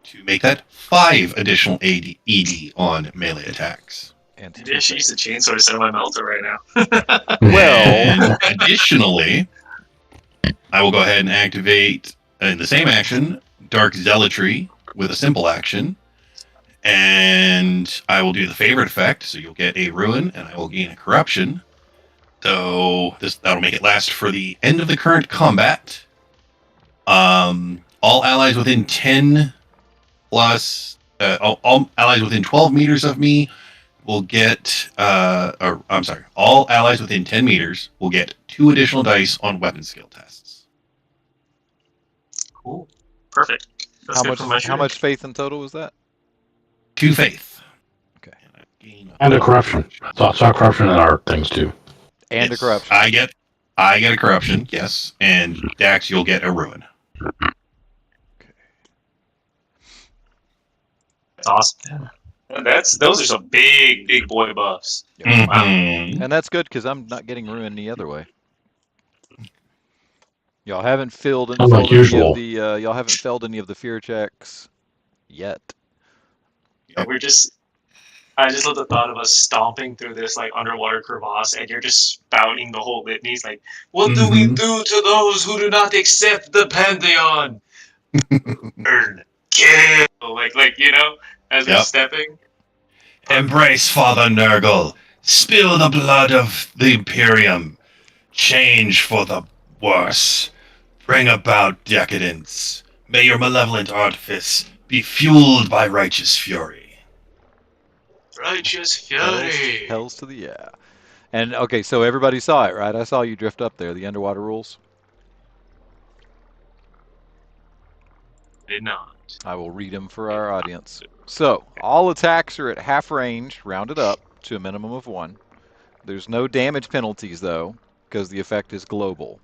C: to make that 5 additional ED on melee attacks.
A: And
B: Maybe I should use the chainsaw to set my melter right now.
A: Well,
C: And additionally, I will go ahead and activate, in the same action, Dark Zealotry with a simple action. And I will do the favorite effect, so you'll get a ruin, and I will gain a corruption. So that'll make it last for the end of the current combat. All allies within 10 plus, all allies within 12 meters of me will get, all allies within 10 meters will get 2 additional dice on weapon skill tests.
B: Cool. Perfect. That's good for my
A: how much faith in total was that?
C: 2 faith.
A: Okay.
D: And a corruption. Saw corruption in our things too.
A: And a
C: Yes,
A: corruption.
C: I get a corruption, yes. And Dax, you'll get a ruin.
B: That's awesome.
E: Those are some big boy buffs.
C: Mhm.
A: And that's good because I'm not getting ruined any other way. Y'all haven't failed any
D: Unlike
A: of
D: usual.
A: the y'all haven't failed any of the fear checks yet.
E: I just love the thought of us stomping through this like underwater crevasse, and you're just spouting the whole litanies like, "What do we
C: Mhm.
E: do to those who do not accept the pantheon? Burn, kill!" Like as we're
C: Yep.
E: stepping.
C: Embrace Father Nurgle. Spill the blood of the Imperium. Change for the worse. Bring about decadence. May your malevolent artifice be fueled by righteous fury.
E: Righteous fury.
A: Hells to the yeah. And okay, so everybody saw it, right? I saw you drift up there. The underwater rules.
E: Did not.
A: I will read them for our audience. So all attacks are at half range, rounded up to a minimum of 1. There's no damage penalties though, because the effect is global.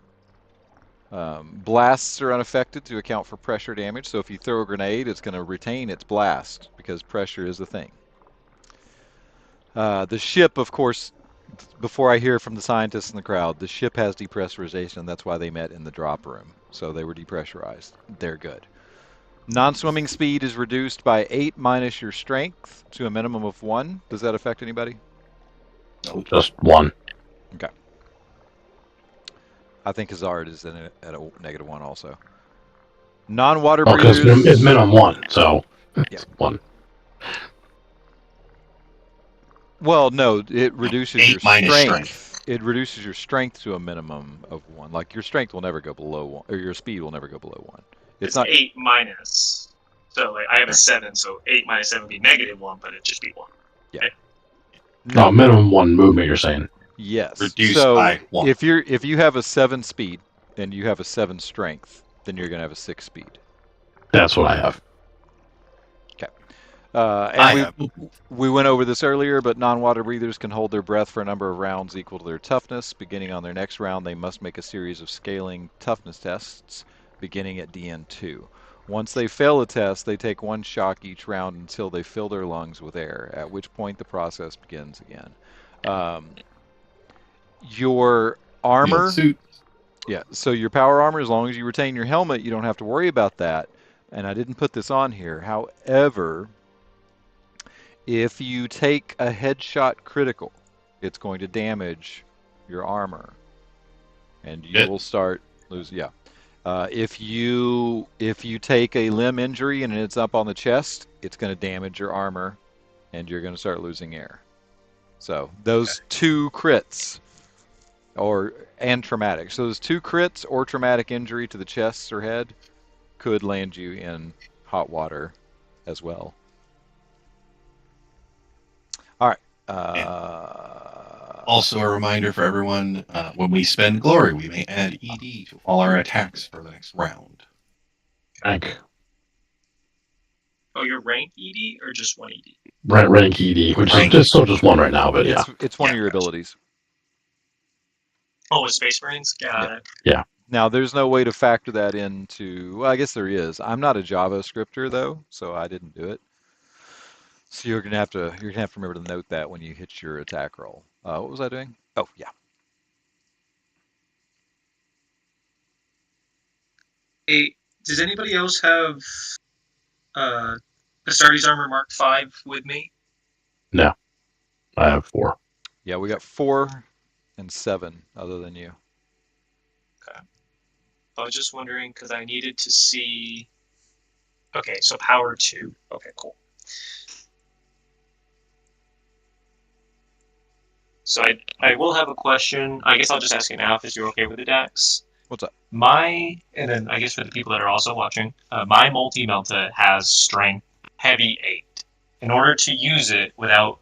A: Blasts are unaffected to account for pressure damage, so if you throw a grenade, it's going to retain its blast because pressure is the thing. The ship, of course, before I hear from the scientists in the crowd, the ship has depressurization. That's why they met in the drop room. So they were depressurized. They're good. Non-swimming speed is reduced by 8 minus your strength to a minimum of 1. Does that affect anybody?
D: Just 1.
A: Okay. I think Hazard is at a -1 also. Non-water
D: Because
A: breathers.
D: it's minimum 1, so
A: Yeah.
D: 1.
A: Well, no, it reduces
C: 8
A: your
C: minus
A: strength. It reduces your strength to a minimum of 1. Like your strength will never go below 1, or your speed will never go below 1.
E: It's
A: not
E: 8 minus. So like I have a 7, so 8 minus 7 would be -1, but it'd just be 1.
A: no.
D: Minimum 1 movement. You're saying.
A: Yes.
C: Reduced
A: so
C: by 1.
A: if you have a 7 speed and you have a 7 strength, then you're going to have a 6 speed.
D: That's what I have.
A: And we went over this earlier, but non-water breathers can hold their breath for a number of rounds equal to their toughness. Beginning on their next round, they must make a series of scaling toughness tests, beginning at DN2. Once they fail a test, they take 1 shock each round until they fill their lungs with air, at which point the process begins again. Your armor,
C: Suit.
A: yeah, so your power armor, as long as you retain your helmet, you don't have to worry about that. And I didn't put this on here. However, if you take a headshot critical, it's going to damage your armor, and you will start losing. Yeah. If you take a limb injury and it's up on the chest, it's going to damage your armor, and you're going to start losing air. So those 2 crits, and traumatic. So those 2 crits or traumatic injury to the chest or head could land you in hot water as well. All right.
C: Also, a reminder for everyone: when we spend glory, we may add ED to all our attacks for the next round.
D: Rank.
E: Oh, you're rank ED or just 1 ED?
D: Rank ED, which
C: Rank.
D: is still just 1 right now, but
A: it's one of your abilities.
E: Oh, with Space Marines? Got it.
D: Yeah.
A: Now, there's no way to factor that into. Well, I guess there is. I'm not a JavaScripter though, so I didn't do it. So you're gonna have to remember to note that when you hit your attack roll. What was I doing? Oh yeah.
E: Hey, does anybody else have Astartes Armor Mark V with me?
D: No. I have 4.
A: Yeah, we got 4 and 7 other than you.
E: Okay. I was just wondering because I needed to see. Okay, so power 2. Okay, cool. So I will have a question. I guess I'll just ask it now if you're okay with it, Dax.
A: What's up?
E: And then I guess for the people that are also watching, my multi-melta has strength heavy 8. In order to use it without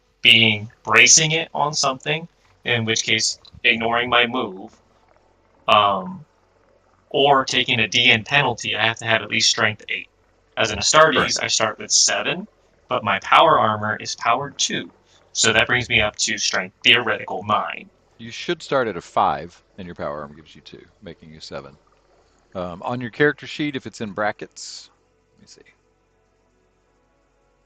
E: bracing it on something, in which case ignoring my move, or taking a DN penalty, I have to have at least strength 8. As an Astartes, I start with 7, but my power armor is power 2. So that brings me up to strength theoretical 9.
A: You should start at a 5, and your power armor gives you 2, making you 7. On your character sheet, if it's in brackets, let me see.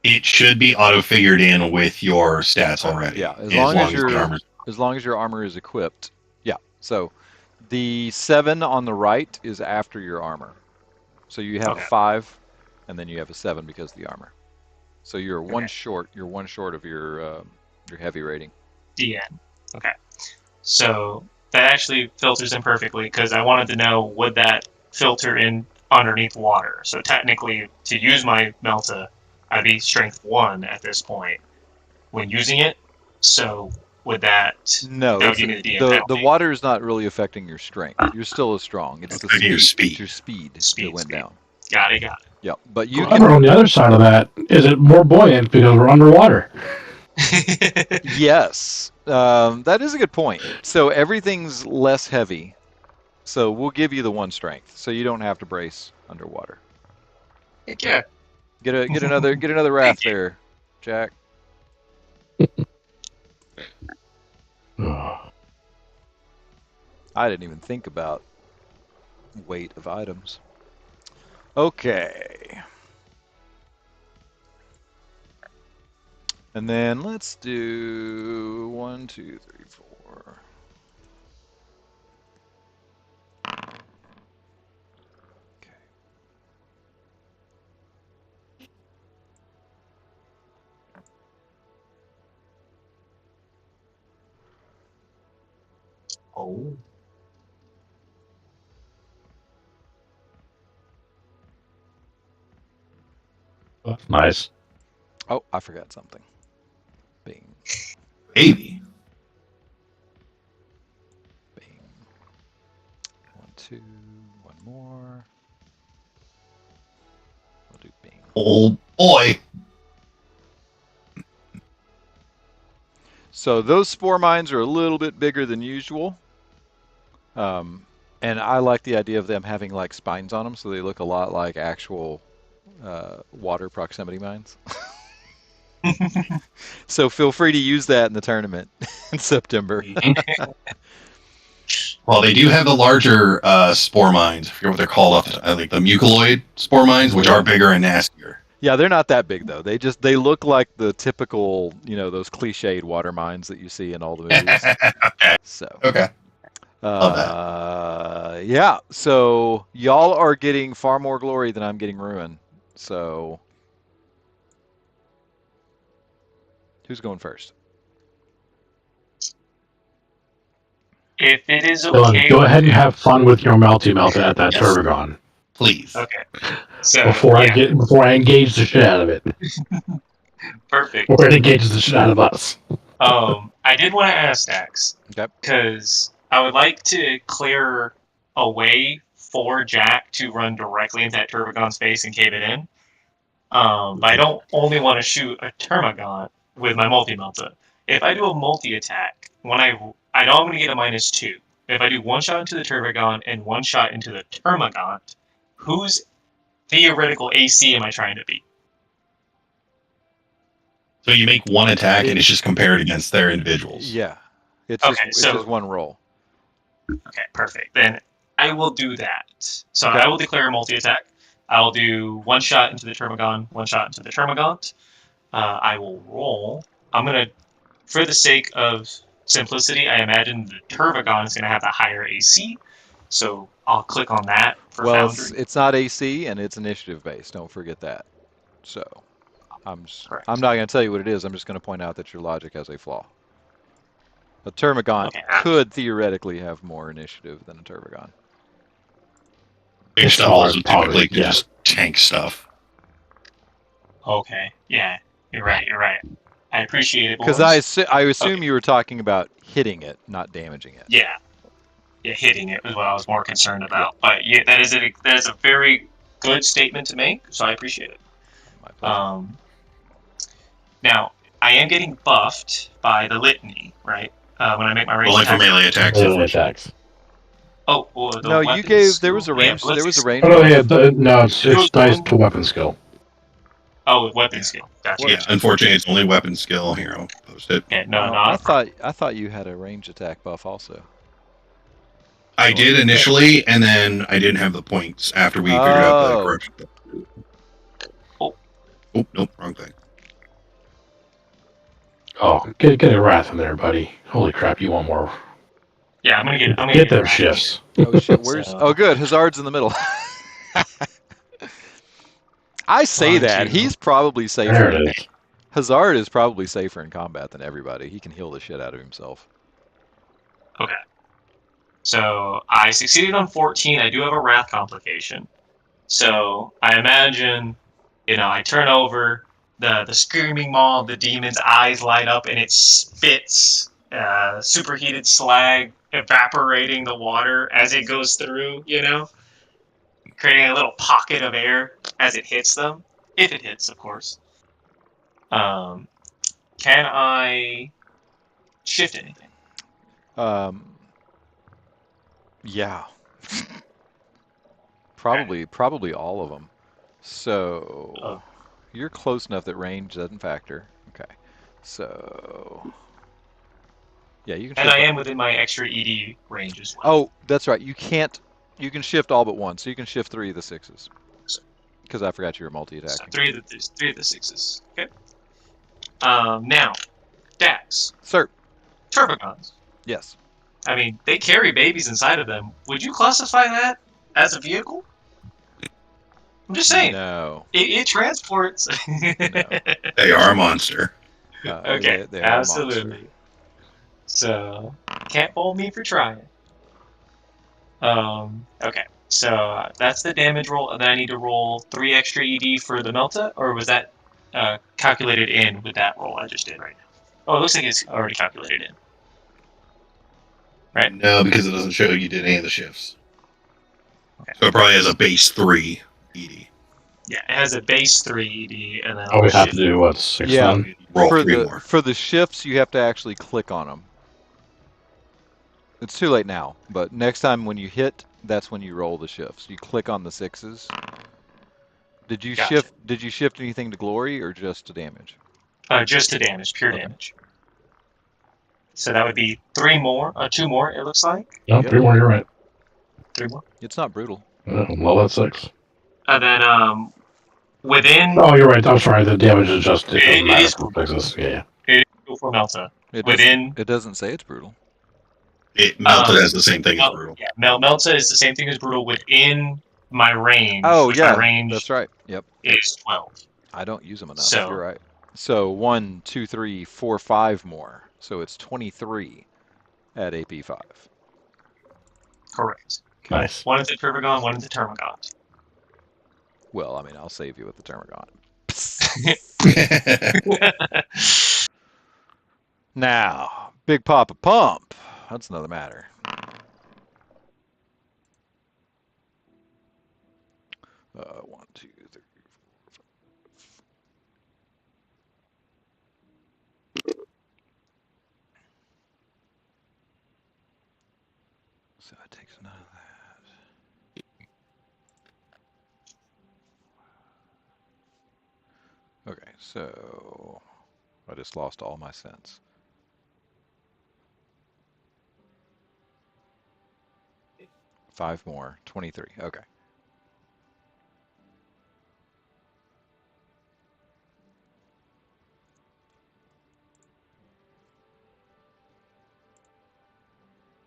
C: It should be auto-figured in with your stats already.
A: Yeah, as long as
C: the armor's-
A: your armor is equipped. Yeah. So the 7 on the right is after your armor. So you have a 5, and then you have a 7 because of the armor. So you're one short. You're one short of your heavy rating.
E: DN. Okay. So that actually filters in perfectly because I wanted to know, would that filter in underneath water? So technically, to use my Melta, I'd be strength 1 at this point when using it. So would that...
A: No,
E: that would give me the DN
A: the
E: penalty?
A: water is not really affecting your strength. You're still as strong. It's the
C: Affecting your speed.
A: It's your speed
E: Speed,
A: that went
E: speed.
A: down.
E: Got it.
A: Yeah, but you
D: However,
A: can.
D: on the other side of that, is it more buoyant because we're underwater?
A: Yes, that is a good point. So everything's less heavy. So we'll give you the 1 strength, so you don't have to brace underwater.
E: Yeah.
A: Get another raft there, Jack. I didn't even think about weight of items. Okay. And then let's do 1, 2, 3, 4. Okay.
E: Oh.
D: Nice.
A: Oh, I forgot something. Bing,
C: Baby.
A: bing. 1, 2, 1 more. We'll do bing.
C: Oh boy.
A: So those spore mines are a little bit bigger than usual. And I like the idea of them having like spines on them, so they look a lot like actual water proximity mines. So feel free to use that in the tournament in September.
C: Well, they do have the larger spore mines. I forget what they're called. Like the mucoloid spore mines, which are bigger and nastier.
A: Yeah, they're not that big though. They look like the typical, those cliched water mines that you see in all the movies.
C: Okay.
A: So.
C: Okay. Love
A: yeah. So y'all are getting far more glory than I'm getting ruin. So who's going first?
E: If it is
D: Dylan,
E: okay.
D: go ahead and have fun with your melty at that
C: Yes.
D: Turbogon
C: Please.
E: Okay. So
D: before I engage the shit out of it.
E: Perfect.
D: Or it engages the shit out of us.
E: I did want to ask Dax.
A: Okay.
E: Because I would like to clear a way for Jack to run directly into that Turbogon's face and cave it in. But I don't only want to shoot a Termagon with my multi-melta. If I do a multi-attack, I know I'm going to get a -2. If I do 1 shot into the Turbogon and 1 shot into the Termagon, whose theoretical AC am I trying to beat?
C: So you make 1 attack, and it's just compared against their individuals.
A: Yeah. It's
E: Okay,
A: just 1 roll.
E: Okay, perfect. Then I will do that. So
A: Okay.
E: I will declare a multi-attack. I will do 1 shot into the Termagon, 1 shot into the Termagant. I will roll. I'm going to, for the sake of simplicity, I imagine the Termagon is going to have a higher AC. So I'll click on that for
A: Well,
E: Foundry.
A: it's not AC and it's initiative based. Don't forget that. So
E: Correct.
A: I'm not going to tell you what it is. I'm just going to point out that your logic has a flaw. A Termagant could theoretically have more initiative than a Termagon.
C: Big
D: It's
C: stuff
D: all
C: also
D: powered,
C: typically can
D: yeah.
C: just tank stuff.
E: Okay, yeah, you're right. I appreciate it.
A: Because
E: boys.
A: I assume
E: Okay.
A: you were talking about hitting it, not damaging it.
E: Yeah, hitting it was what I was more concerned about. But yeah, that is a very good statement to make, so I appreciate it.
A: My pleasure.
E: Now I am getting buffed by the litany, right? When I make my range
C: Only for
E: attack.
C: melee attacks.
D: Melee attacks.
E: Oh, well, the
A: No, you
E: weapons
A: gave there was a
E: skill-
A: range.
E: Yeah,
A: There was a range.
D: Oh, yeah, no, it's dice to weapon skill.
E: Oh, weapon skill. Gotcha.
C: Yeah, unfortunately, it's only weapon skill. Here, I'll post it.
E: Yeah, no,
A: Oh,
E: no.
A: I thought you had a range attack buff also.
C: I did initially, and then I didn't have the points after we figured out the
A: Oh.
C: corruption.
E: Oh.
C: Oh, nope, wrong thing.
D: Oh, get a wrath in there, buddy. Holy crap, you want more.
E: Yeah, I'm gonna
D: Get
E: get
D: them
E: Wrath.
D: shifts.
A: Oh shit, where's...
E: So-
A: Oh good, Hazard's in the middle. I say
E: 1,
A: that.
E: 2.
A: He's probably
D: There
A: safer.
D: it is.
A: Hazard is probably safer in combat than everybody. He can heal the shit out of himself.
E: Okay. So I succeeded on 14. I do have a wrath complication. So I imagine, I turn over, the screaming maw of the demon's eyes light up, and it spits superheated slag, evaporating the water as it goes through, creating a little pocket of air as it hits them. If it hits, of course. Can I shift anything?
A: Yeah. Probably all of them. So
E: Oh.
A: you're close enough that range doesn't factor. Okay. So yeah, you can
E: And
A: shift.
E: I am within my extra ED range as well.
A: Oh, that's right. You can't. You can shift all but one, so you can shift 3 of the 6s. Because I forgot you were
E: So
A: multi-attacking.
E: three of the 6s. Okay. Now, Dax.
A: Sir.
E: Turbogons.
A: Yes.
E: I mean, they carry babies inside of them. Would you classify that as a vehicle? I'm just saying.
A: No.
E: It transports.
C: They are a monster.
E: Okay,
A: they are a
E: absolutely.
A: monster.
E: So, can't hold me for trying. Okay, so that's the damage roll, and then I need to roll 3 extra ED for the Melta, or was that calculated in with that roll I just did right now? Oh, it looks like it's already calculated in. Right?
C: No, because it doesn't show you did any of the shifts.
E: Okay.
C: So it probably has a base 3 ED.
E: Yeah, it has a base 3 ED, and then
D: Oh, we
E: I'll
D: have to
E: shift.
D: do what, 6
A: Yeah.
D: then?
C: Roll
A: For
C: 3
A: the
C: more.
A: for the shifts, you have to actually click on them. It's too late now, but next time when you hit, that's when you roll the shifts. You click on the 6s. Did you
E: Gotcha.
A: shift? Did you shift anything to glory or just to damage?
E: Just to damage, pure
A: Okay.
E: damage. So that would be 2 more, it looks like.
D: No,
A: Yep.
D: 3 more, you're right.
E: 3 more.
A: It's not brutal.
D: Well, that's 6.
E: And then, within...
D: Oh, you're right. I'm sorry. The damage is just... It doesn't
E: It
D: matter
E: is
D: for fixes. Yeah.
E: for Melta.
A: It
E: Within...
A: doesn't say it's brutal.
C: It melted as the same thing as brutal.
E: Yeah, Melta is the same thing as brutal within my range.
A: Oh
E: which
A: yeah,
E: my range
A: that's right. Yep.
E: is 12.
A: I don't use them enough.
E: So-
A: You're right. So 1, 2, 3, 4, 5 more. So it's 23 at AP 5.
E: Correct.
D: Nice.
E: 1 into Turbogon, 1 into Termagant.
A: Well, I mean, I'll save you with the Termagant. Now, Big Papa Pump. That's another matter. One, two, three, 4, 5. So it takes none of that. Okay, so I just lost all my sense. Five more, 23. Okay.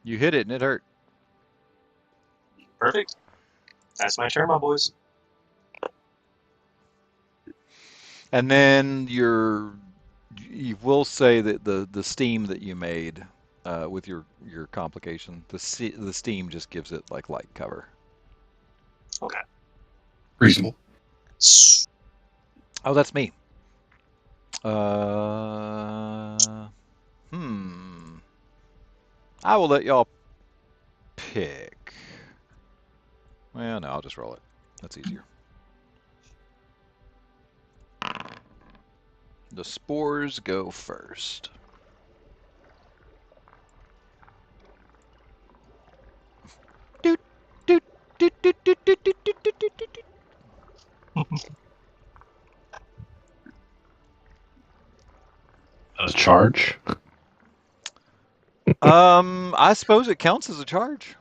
A: You hit it and it hurt.
E: Perfect. That's my turn, my boys.
A: And then you will say that the steam that you made with your complication, the steam just gives it like light cover.
E: Okay.
C: Reasonable.
A: Oh, that's me. I will let y'all pick. Well, no, I'll just roll it. That's easier. The spores go first. Doot, doot, doot, doot, doot, doot, doot, doot, doot, doot, doot.
D: A charge?
A: I suppose it counts as a charge.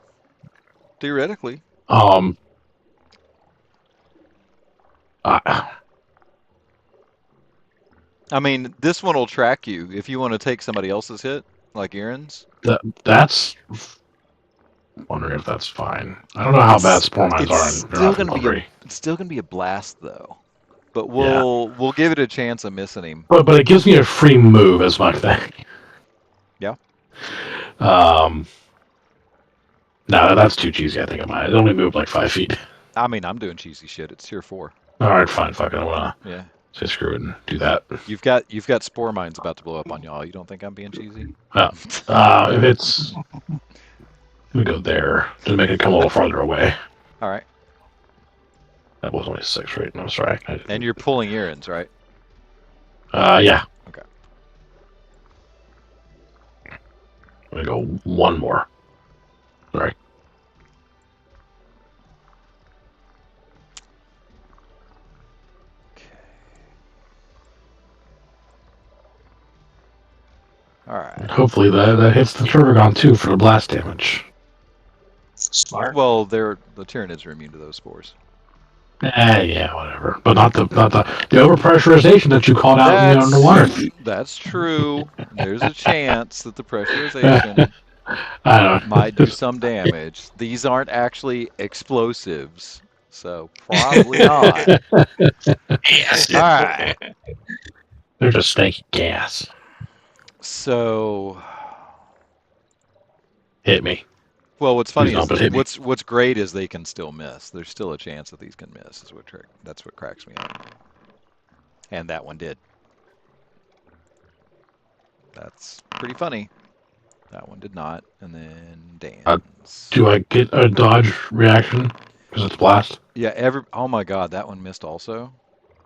A: Theoretically. I mean, this one will track you if you want to take somebody else's hit, like Aaron's.
D: That's. Wondering if that's fine. I don't know how bad spore mines are in
A: still gonna be
D: infantry.
A: it's still gonna be a blast though. But
D: Yeah.
A: we'll give it a chance of missing him.
D: But it gives me a free move as my thing.
A: Yeah.
D: No, that's too cheesy. I think it only moved like 5 feet.
A: I mean, I'm doing cheesy shit. It's tier 4.
D: All right, fine. Fuck it. I wanna
A: Yeah.
D: say screw it and do that.
A: You've got spore mines about to blow up on y'all. You don't think I'm being cheesy?
D: If it's, let me go there to make it come a little farther away.
A: All right.
D: That was only 6, right? No, sorry.
A: And you're pulling errands, right?
D: Yeah.
A: Okay.
D: I'm gonna go one more. Sorry.
A: Okay. All right.
D: Hopefully that hits the Turbogon too for the blast damage.
E: Smart.
A: Well, the Tyranids are immune to those spores.
D: Yeah, whatever. But not the overpressurization that you called out underwater.
A: That's true. There's a chance that the pressurization
D: I don't know.
A: might do some damage. These aren't actually explosives, so probably not.
C: Yes.
A: All right.
D: They're just stanky gas.
A: So,
D: Hit me.
A: well, what's funny
D: Please don't, but hit
A: is
D: me.
A: what's great is they can still miss. There's still a chance that these can miss. That's what cracks me up. And that one did. That's pretty funny. That one did not. And then Dan's.
D: Do I get a dodge reaction? Because it's blast?
A: Yeah, oh my god, that one missed also.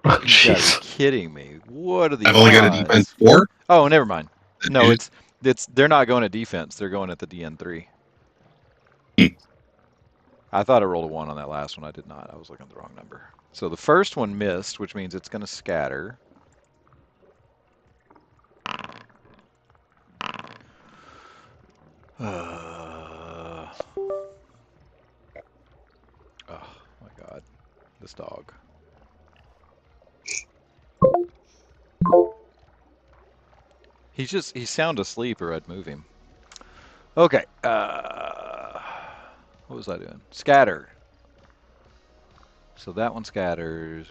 D: Oh,
A: You gotta
D: jeez.
A: be kidding me. What are these
C: I've only got a
A: odds?
C: defense 4.
A: Oh, never mind. No,
C: Dude.
A: they're not going at defense. They're going at the DN3.
C: Hmm.
A: I thought I rolled a 1 on that last one. I did not. I was looking at the wrong number. So the first one missed, which means it's going to scatter. Oh my god. This dog. He's sound asleep or I'd move him. Okay. What was I doing? Scatter. So that one scatters.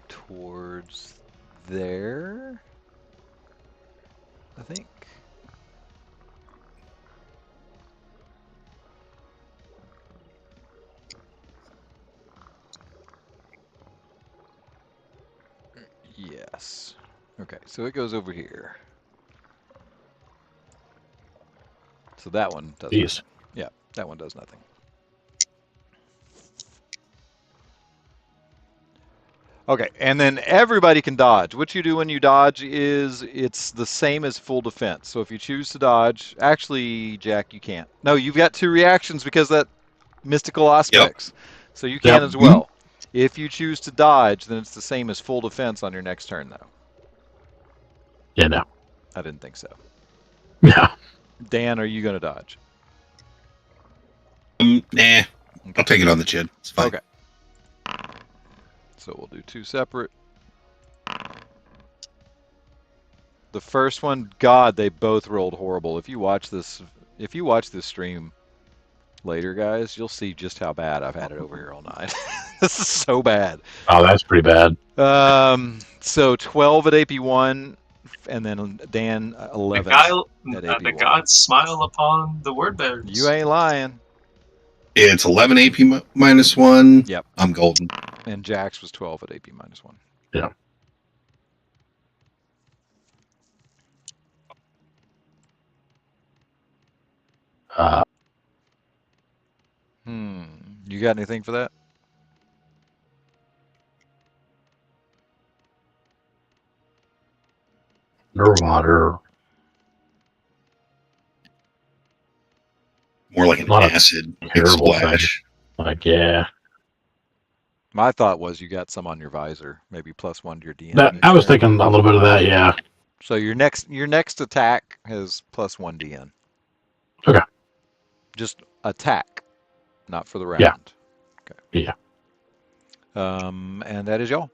A: Towards there, I think. Yes. Okay, so it goes over here. So that one does
D: Jeez.
A: nothing. Yeah, that one does nothing. Okay, and then everybody can dodge. What you do when you dodge is it's the same as full defense. So if you choose to dodge, actually, Jack, you can't. No, you've got 2 reactions because that mystical aspects. So you can as well. If you choose to dodge, then it's the same as full defense on your next turn, though.
D: Yeah, no.
A: I didn't think so.
D: Yeah.
A: Dan, are you going to dodge?
C: Nah. I'll take it on the chin. It's fine.
A: Okay. So we'll do 2 separate. The first one, God, they both rolled horrible. If you watch this stream later, guys, you'll see just how bad I've had it over here all night. This is so bad.
D: Oh, that's pretty bad.
A: So 12 at AP1, and then Dan 11 at AP1.
E: The gods smile upon the word bearers.
A: You ain't lying.
C: It's 11 AP minus 1.
A: Yep.
C: I'm golden.
A: And Jax was 12 at AP minus 1.
D: Yeah.
A: You got anything for that?
D: Underwater.
C: More like an
D: Not a
C: acid big
D: terrible
C: splash.
D: Like, yeah.
A: My thought was you got some on your visor, maybe +1 to your DN.
D: I was thinking a little bit of that, yeah.
A: So your next attack has +1 DN.
D: Okay.
A: Just attack. Not for the round.
D: Yeah.
A: Okay.
D: Yeah.
A: And that is y'all.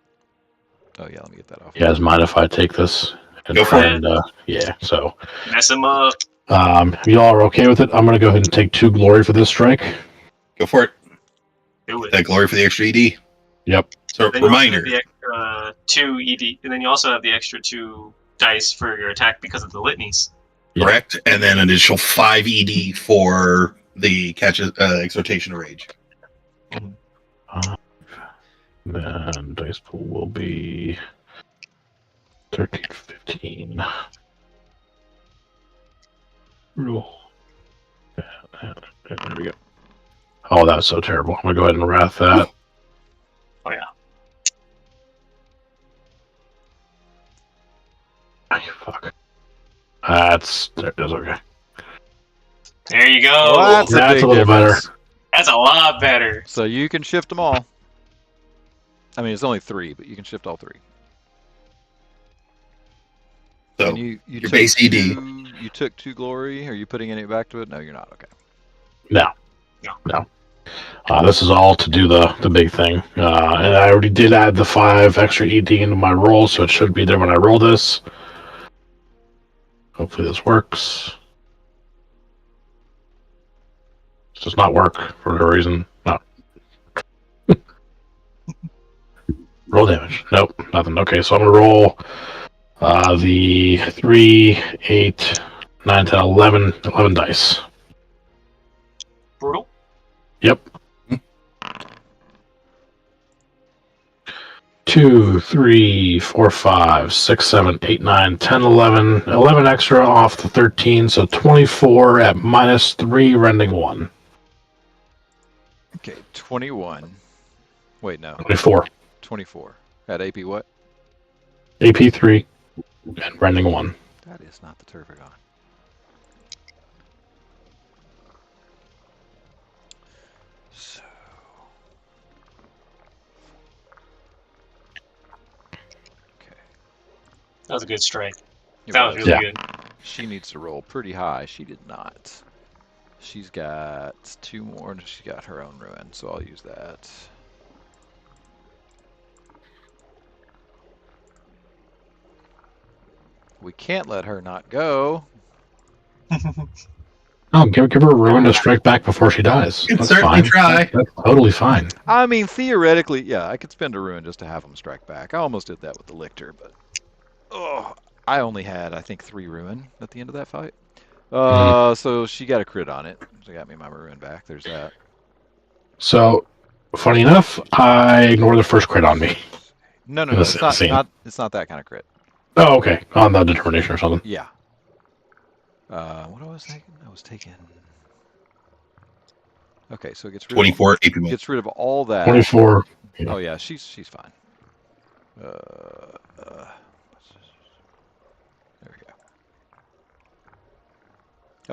A: Oh yeah, let me get that off.
D: You guys mind if I take this? And
C: Go for
B: it.
D: Yeah. So,
B: Mess him up.
D: if y'all are okay with it, I'm going to go ahead and take 2 glory for this strike.
C: Go for it.
B: Do it.
C: That glory for the extra ED.
D: Yep.
C: So
B: Then you also
C: reminder.
B: have the extra 2 ED, and then you also have the extra 2 dice for your attack because of the litanies.
C: Correct, and then an additional 5 ED for the exhortation of rage.
D: Then dice pool will be 13, 15. Roll. There we go. Oh, that was so terrible. I'm gonna go ahead and wrath that.
B: Oh yeah.
D: Fuck. That's okay.
B: There you go.
A: Well, that's
D: That's
A: a big
D: a little
A: difference.
B: That's a lot better.
A: So you can shift them all. I mean, it's only 3, but you can shift all 3.
C: So
A: And you
C: your
A: took
C: base ED.
A: You took 2 glory. Are you putting any back to it? No, you're not. Okay.
D: No. This is all to do the big thing. And I already did add the 5 extra ED into my roll, so it should be there when I roll this. Hopefully this works. This does not work for whatever reason. No. Roll damage. Nope, nothing. Okay, so I'm going to roll the 3, 8, 9, 10, 11 dice.
B: Brutal.
D: Yep. 2, 3, 4, 5, 6, 7, 8, 9, 10, 11. 11 extra off the 13, so 24 at -3, rending 1.
A: Okay, 21. Wait, no.
D: 24.
A: 24. At AP what?
D: AP 3 and rending 1.
A: That is not the Turbigon. So. Okay.
B: That was a good strike.
A: It
B: That was really
D: Yeah.
B: good.
A: She needs to roll pretty high. She did not. She's got 2 more, and she got her own ruin, so I'll use that. We can't let her not go.
D: Oh, give her a ruin to strike back before she dies.
C: You can
D: That's
C: certainly
D: fine.
C: try.
D: That's totally fine.
A: I mean, theoretically, yeah, I could spend a ruin just to have them strike back. I almost did that with the Lictor, but I only had, I think, 3 ruin at the end of that fight. So she got a crit on it. She got me my ruin back. There's that.
D: So, funny enough, I ignore the first crit on me.
A: No,
D: In the
A: it's not,
D: scene.
A: it's not that kind of crit.
D: Oh, okay. On the determination or something.
A: Yeah. What I was thinking? I was taking. Okay, so it gets rid
C: 24 AP
A: of, gets rid of all that.
D: 24.
A: Oh yeah, she's fine. There we go.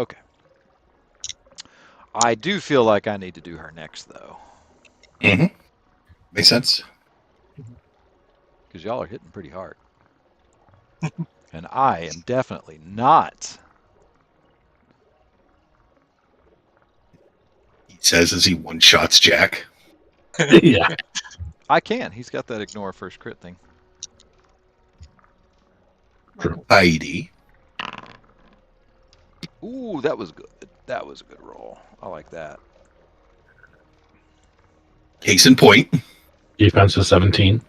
A: Okay. I do feel like I need to do her next though,
C: Mm-hmm. Makes sense.
A: because y'all are hitting pretty hard, and I am definitely not.
C: He says as he one-shots Jack.
D: Yeah.
A: I can. He's got that ignore first crit thing.
C: Heidi.
A: Ooh, that was good. That was a good roll. I like that.
C: Case in point.
D: Defense is 17.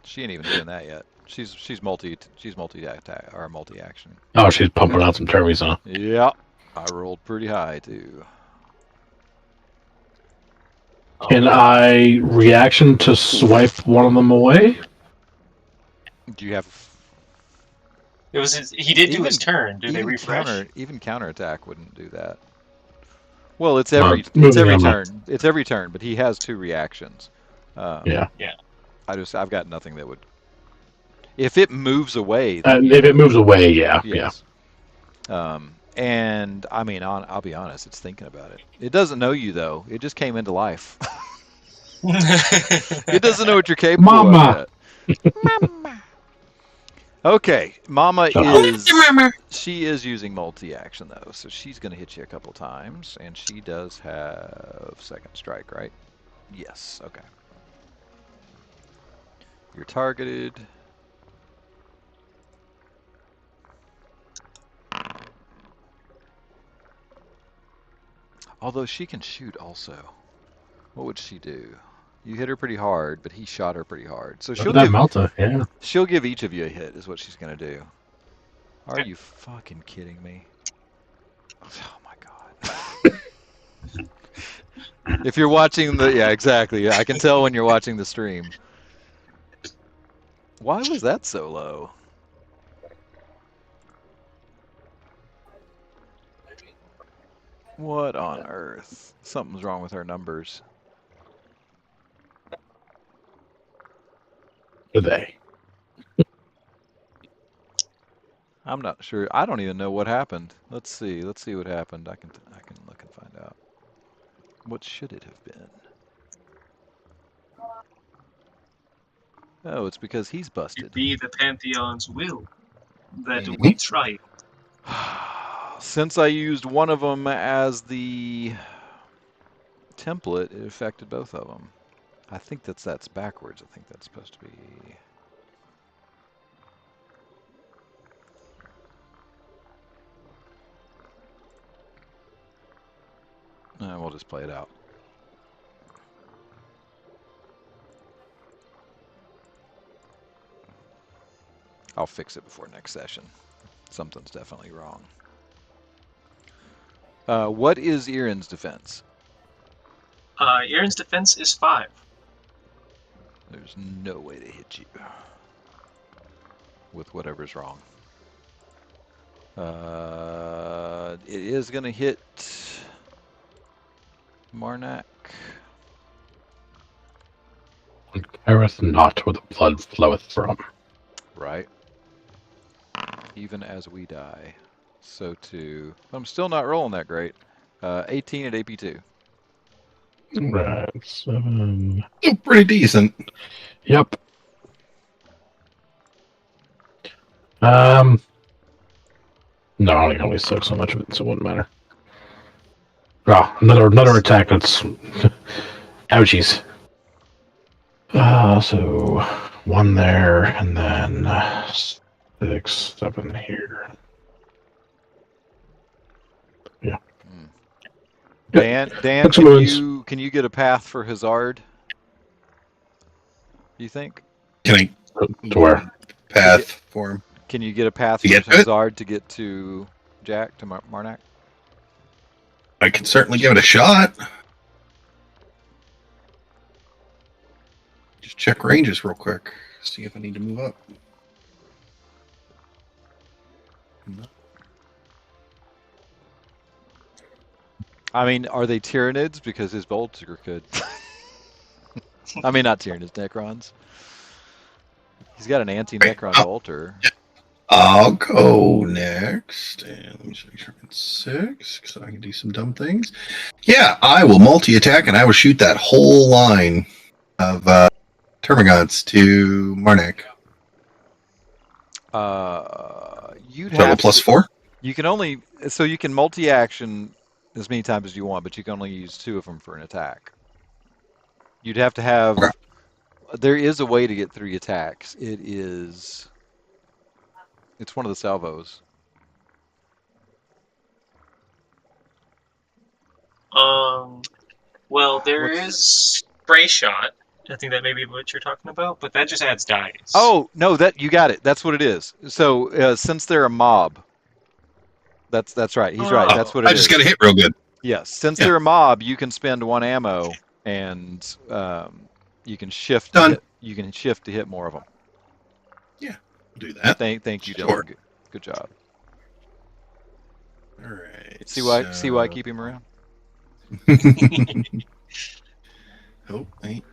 A: She ain't even doing that yet. She's multi attack or multi action.
D: Oh, she's pumping out some termies, huh?
A: Yeah, I rolled pretty high too.
D: Can I reaction to swipe one of them away?
A: Do you have?
B: It was he did do his turn. Do they
A: even
B: refresh?
A: Even counterattack wouldn't do that. Well, it's every
D: moving on.
A: turn. It's every turn, but he has 2 reactions.
D: Yeah.
A: I've got nothing that would. If it moves away.
D: If it moves away, yeah.
A: Yes. And I mean, I'll be honest. It's thinking about it. It doesn't know you though. It just came into life. It doesn't know what you're capable
D: Mama.
A: of yet. Mama. Okay, Mama
D: So-
A: she is using multi-action though, so she's gonna hit you a couple times, and she does have second strike, right? Yes. Okay. You're targeted. Although she can shoot also. What would she do? You hit her pretty hard, but he shot her pretty hard. So
D: Look at that Malta, yeah.
A: she'll give each of you a hit, is what she's gonna do. Are you fucking kidding me? Oh my god. If you're watching yeah, exactly. I can tell when you're watching the stream. Why was that so low? What on earth? Something's wrong with our numbers.
D: Are they?
A: I'm not sure. I don't even know what happened. Let's see. Let's see what happened. I can look and find out. What should it have been? Oh, it's because he's
E: To
A: busted.
E: be the Pantheon's will that we try.
A: Since I used one of them as the template, it affected both of them. I think that's backwards. I think that's supposed to be. We'll just play it out. I'll fix it before next session. Something's definitely wrong. What is Irin's defense?
E: Aaron's defense is 5.
A: There's no way to hit you with whatever's wrong. It is going to hit Marnak.
D: Currus not where the blood floweth from.
A: Right. Even as we die, so too. I'm still not rolling that great. 18 at AP2.
D: Right, 7.
C: Oh, pretty decent.
D: Yep. No, I only suck so much of it, so it wouldn't matter. Ah, another attack that's ouchies. So 1 there, and then 6, 7 here. Yeah.
A: Dan,
D: Took some wounds.
A: can you get a path for Hazard? Do you think?
C: Can
D: To where?
C: path for him?
A: Can you get a path
C: To
A: for
C: get to it?
A: Hazard to get to Jack, to Marnak?
C: I can certainly give it a shot. Just check ranges real quick. See if I need to move up. No.
A: I mean, are they Tyranids? Because his bolts are good. I mean, not Tyranids, Necrons. He's got an anti-Necron bolter.
C: I'll go next. And let me show you turn 6, so I can do some dumb things. Yeah, I will multi-attack, and I will shoot that whole line of Termagants to Marnak.
A: You'd
C: So
A: have
C: plus
A: to,
C: 4?
A: You can only, so you can multi-action as many times as you want, but you can only use 2 of them for an attack. You'd have to have.
C: Okay.
A: There is a way to get 3 attacks. It's one of the salvos.
E: Well, there
A: What's
E: is spray shot. I think that may be what you're talking about, but that just adds dice.
A: Oh no, that you got it. That's what it is. So since they're a mob, that's right. He's right. That's what it is.
C: I just got to hit real good.
A: Yes, since they're a mob, you can spend 1 ammo, and you can shift.
C: Done.
A: You can shift to hit more of them.
C: Do that.
A: Thank you,
C: Sure.
A: Dylan. Good job.
C: All right.
A: See why I keep him around?
C: Oh, wait.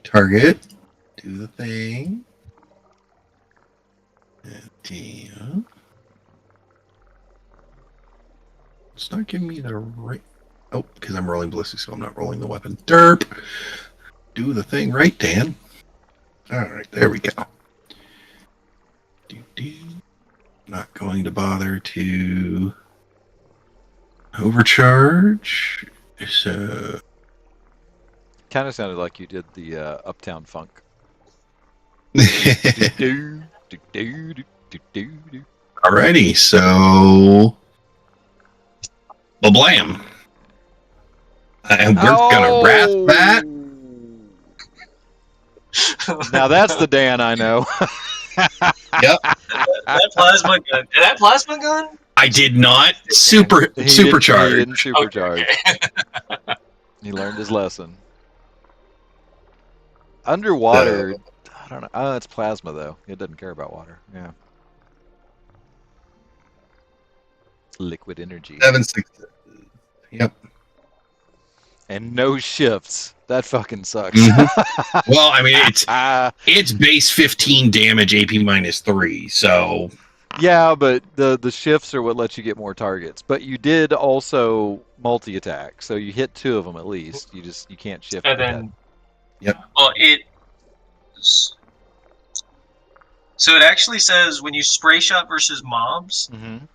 C: Target. Do the thing. And it's not giving me the right. Oh, because I'm rolling ballistic, so I'm not rolling the weapon. Derp. Do the thing right, Dan. All right, there we go. Not going to bother to overcharge. So
A: Kind of sounded like you did the Uptown Funk. Do-do, do-do, do-do-do.
C: alrighty, so blam. And we're gonna wrap that.
A: Now that's the Dan I know.
C: Yep.
E: That plasma gun. That plasma gun?
C: I did not
A: He
C: supercharge.
A: didn't supercharge.
E: Okay.
A: He learned his lesson. Underwater, I don't know. Oh, it's plasma though. It doesn't care about water. Yeah. Liquid energy.
C: 7 6. Yep.
A: And no shifts. That fucking sucks.
C: Well, I mean, it's base 15 damage, AP -3. So
A: yeah, but the shifts are what lets you get more targets. But you did also multi-attack, so you hit 2 of them at least. You can't shift.
E: And
A: with
E: then,
C: Yep.
E: well, so it actually says when you spray shot versus mobs,
A: that. Mm-hmm.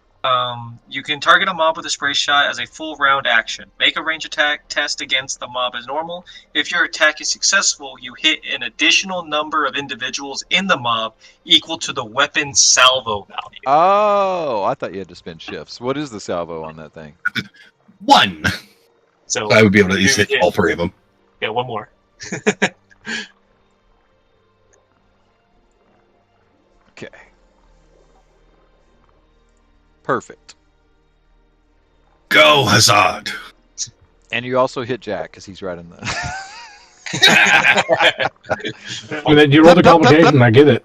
E: you can target a mob with a spray shot as a full round action. Make a range attack test against the mob as normal. If your attack is successful, you hit an additional number of individuals in the mob equal to the weapon's salvo value.
A: Oh, I thought you had to spend shifts. What is the salvo on that thing?
C: 1.
E: So
C: I would be able to hit all 3 of them.
E: Yeah, one more.
A: Okay. Perfect.
C: Go, Hazard.
A: And you also hit Jack because he's right in the.
D: I mean, you roll the complication, I get it.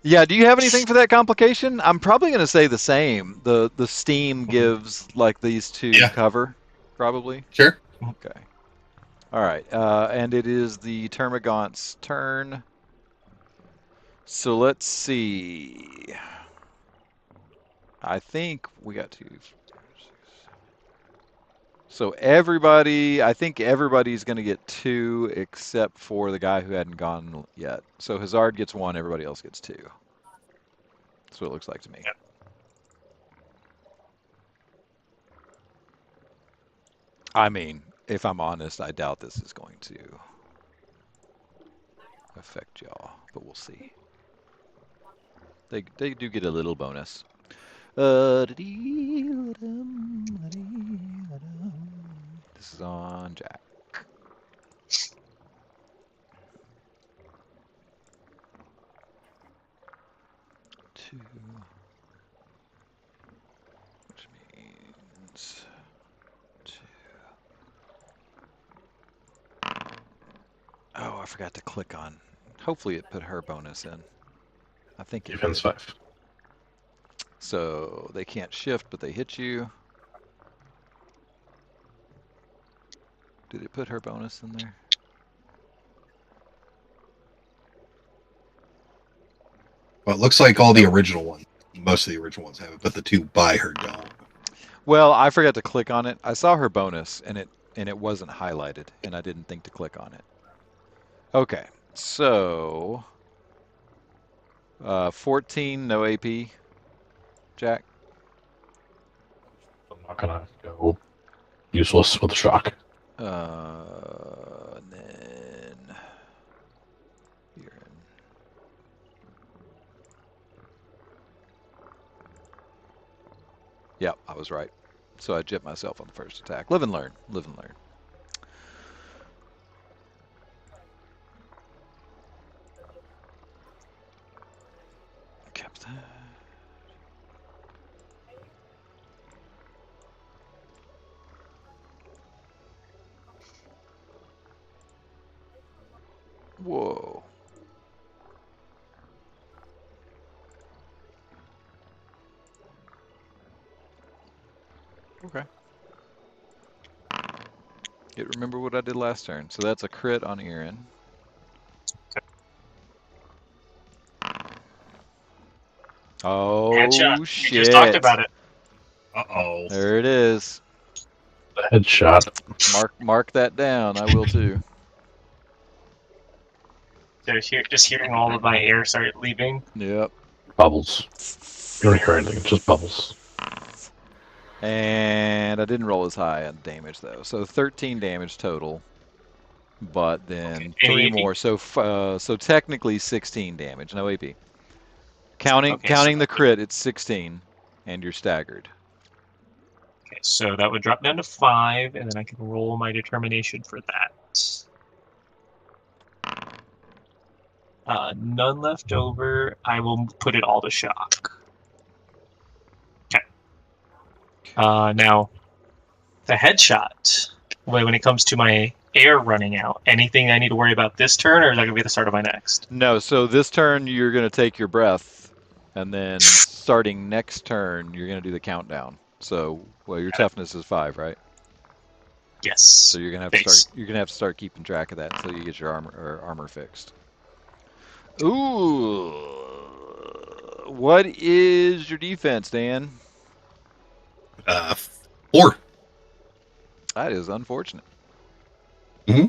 A: Yeah. Do you have anything for that complication? I'm probably going to say the same. The steam gives like these 2 cover, probably.
C: Sure.
A: Okay. All right. And it is the Termagant's turn. So let's see. I think we got 2. So I think everybody's going to get 2 except for the guy who hadn't gone yet. So Hazard gets 1, everybody else gets 2. That's what it looks like to me.
E: Yep.
A: I mean, if I'm honest, I doubt this is going to affect y'all, but we'll see. They do get a little bonus. This is on Jack. Two, which means 2. Oh, I forgot to click on. Hopefully it put her bonus in. I think it
D: Defense 5.
A: So they can't shift, but they hit you. Did it put her bonus in there?
C: Well, it looks like all the original ones, most of the original ones have it, but the 2 by her don't.
A: Well, I forgot to click on it. I saw her bonus, and it wasn't highlighted, and I didn't think to click on it. Okay, so 14, no AP. Jack.
D: I'm not gonna go useless with the shock.
A: And then here. Yep, I was right. So I jipped myself on the first attack. Live and learn. Live and learn. Captain. Whoa. Okay. Remember what I did last turn. So that's a crit on Aaron. Oh,
E: Headshot.
A: shit.
E: We just talked about it.
C: Uh-oh.
A: There it is.
D: Headshot.
A: Mark that down. I will too.
E: Just hearing all of my air start leaving.
A: Yep.
D: Bubbles. You don't hear anything. It's just bubbles.
A: And I didn't roll as high on damage though, so 13 damage total. But then
B: Okay.
A: 3
B: AP?
A: more, so technically 16 damage. No AP. Counting
B: Okay, so
A: the
B: that
A: crit, it's 16, and you're staggered.
B: Okay, so that would drop down to 5, and then I can roll my determination for that. None left over. I will put it all to shock. Okay. Now, the headshot. When it comes to my air running out, anything I need to worry about this turn, or is that going to be the start of my next?
A: No, so this turn you're going to take your breath, and then starting next turn you're going to do the countdown. So, well, your toughness is 5, right?
B: Yes.
A: So you're going to have to
B: Base.
A: start. You're going to have to start keeping track of that until you get your armor fixed. Ooh, what is your defense, Dan?
C: 4.
A: That is unfortunate.
C: Mm-hmm.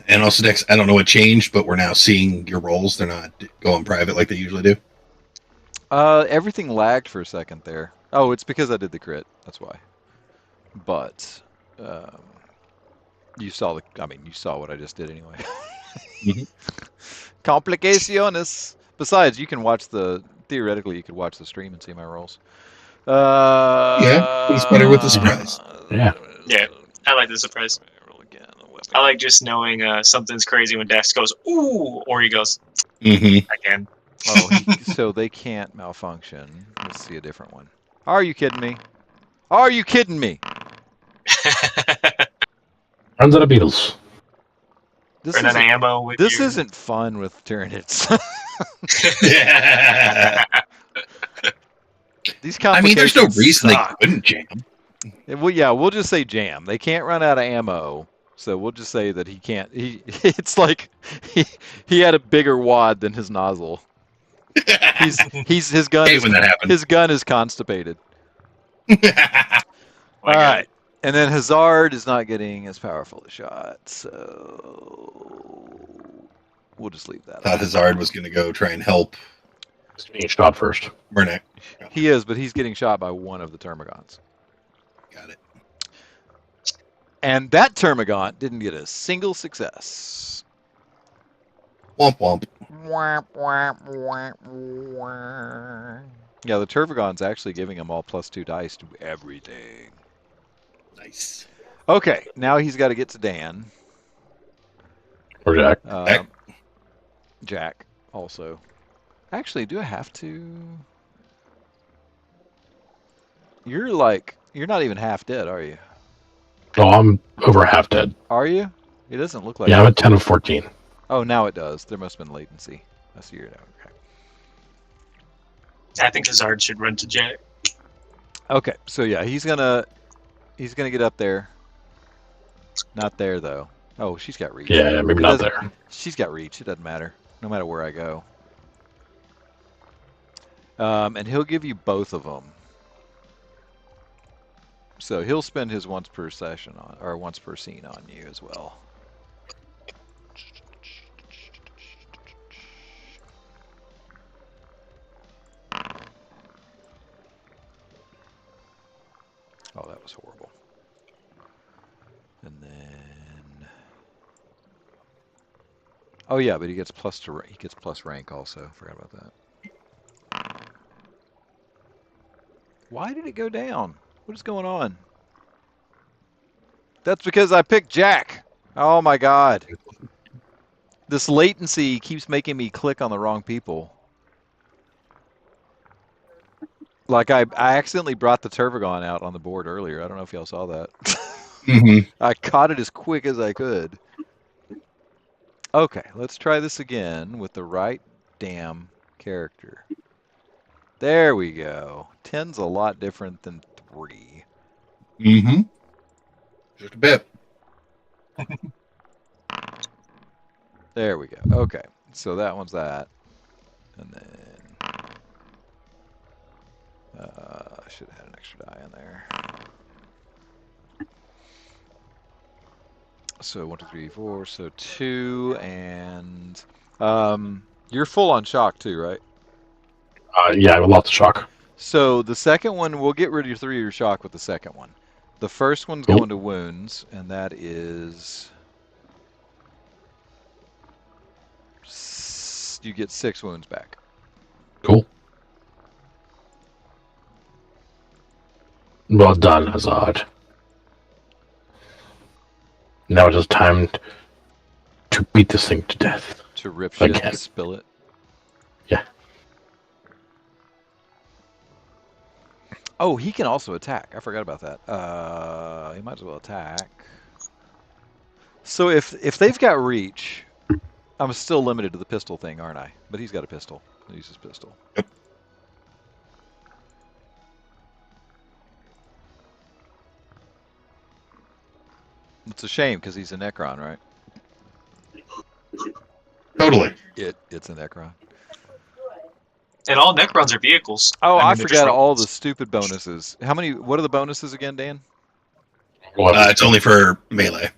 C: And also, Dex, I don't know what changed, but we're now seeing your rolls. They're not going private like they usually do.
A: Everything lagged for a second there. Oh, it's because I did the crit. That's why. But you saw you saw what I just did anyway.
C: Mm-hmm.
A: Complicaciones. Besides, you can watch theoretically you could watch the stream and see my rolls.
C: Yeah, it's better with the surprise.
D: Yeah.
B: Yeah, I like the surprise.
A: Roll again.
B: I like just knowing something's crazy when Dex goes, ooh, or he goes,
C: Mm-hmm.
B: again.
A: Oh, so they can't malfunction. Let's see a different one. Are you kidding me? Are you kidding me?
D: Runs out of beetles.
A: This
B: Run out of
A: isn't,
B: ammo with
A: this
B: your...
A: isn't fun with Tyranids. These
C: I mean, there's no
A: complications
C: reason
A: suck.
C: they couldn't jam.
A: Well, yeah, we'll just say jam. They can't run out of ammo, so we'll just say that he can't. It's like he had a bigger wad than his nozzle. His gun
C: Hate
A: is
C: when that happens.
A: his gun is constipated.
B: Oh my
A: All
B: God.
A: right, and then Hazard is not getting as powerful a shot, so we'll just leave that.
C: Thought Hazard was going to go try and help
D: He's being shot first.
C: Murnek.
A: He is, but he's getting shot by one of the Termagants.
C: Got it.
A: And that Termagant didn't get a single success.
C: Womp womp.
A: Yeah, the Termagant's actually giving him all +2 dice to everything.
C: Nice.
A: Okay, now he's got to get to Dan.
D: Or Jack.
A: Jack also. Actually, do I have to? You're not even half dead, are you?
D: No, I'm over half dead.
A: Are you? It doesn't look like
D: Yeah, I'm at 10 of 14.
A: Oh, now it does. There must have been latency. I see it now. Okay.
B: I think Hazard should run to Jack.
A: Okay, so yeah, he's gonna get up there. Not there though. Oh, she's got reach.
D: Yeah, maybe
A: It
D: not
A: doesn't-
D: there.
A: She's got reach. It doesn't matter, no matter where I go. And he'll give you both of them. So he'll spend his once per session on, or once per scene on you as well. Oh, that was horrible. And then, oh yeah, but he gets plus rank also. Forgot about that. Why did it go down? What is going on? That's because I picked Jack. Oh my God. This latency keeps making me click on the wrong people. Like I accidentally brought the Tervagon out on the board earlier. I don't know if y'all saw that.
C: Mm-hmm.
A: I caught it as quick as I could. Okay, let's try this again with the right damn character. There we go. 10's a lot different than 3.
C: Mm-hmm. Just a bit.
A: There we go. Okay, so that one's that. And then I should have had an extra die in there. So 1, 2, 3, 4. So 2, and you're full on shock too, right?
D: Yeah, I would love to shock.
A: So the second one, we'll get rid of your 3 of your shock with the second one. The first one's
D: Cool.
A: going to wounds, and that is you get 6 wounds back.
D: Cool. Well done, Hazard. Now it is time to beat this thing to death.
A: To rip shit
D: Again.
A: and spill it.
D: Yeah.
A: Oh, he can also attack. I forgot about that. He might as well attack. So if they've got reach, I'm still limited to the pistol thing, aren't I? But he's got a pistol. He uses pistol.
C: Yep.
A: It's a shame because he's a Necron, right?
C: Totally.
A: It's a Necron.
B: And all Necrons are vehicles.
A: Oh, I
B: mean, they're just
A: forgot all
B: robots.
A: the stupid bonuses. What are the bonuses again, Dan?
C: It's only for melee.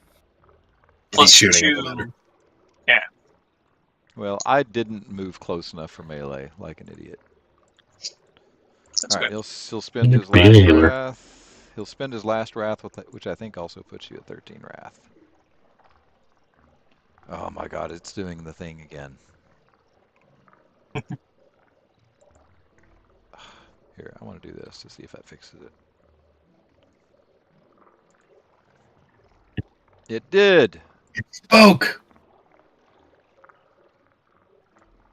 B: Plus
C: He's shooting
B: 2.
C: at the better.
A: Well, I didn't move close enough for melee, like an idiot.
B: That's
A: All right,
B: good.
A: he'll spend his
D: Be
A: last
D: healer.
A: wrath. He'll spend his last wrath, which I think also puts you at 13 wrath. Oh my god, it's doing the thing again. Here, I want to do this to see if that fixes it. It did!
C: It spoke.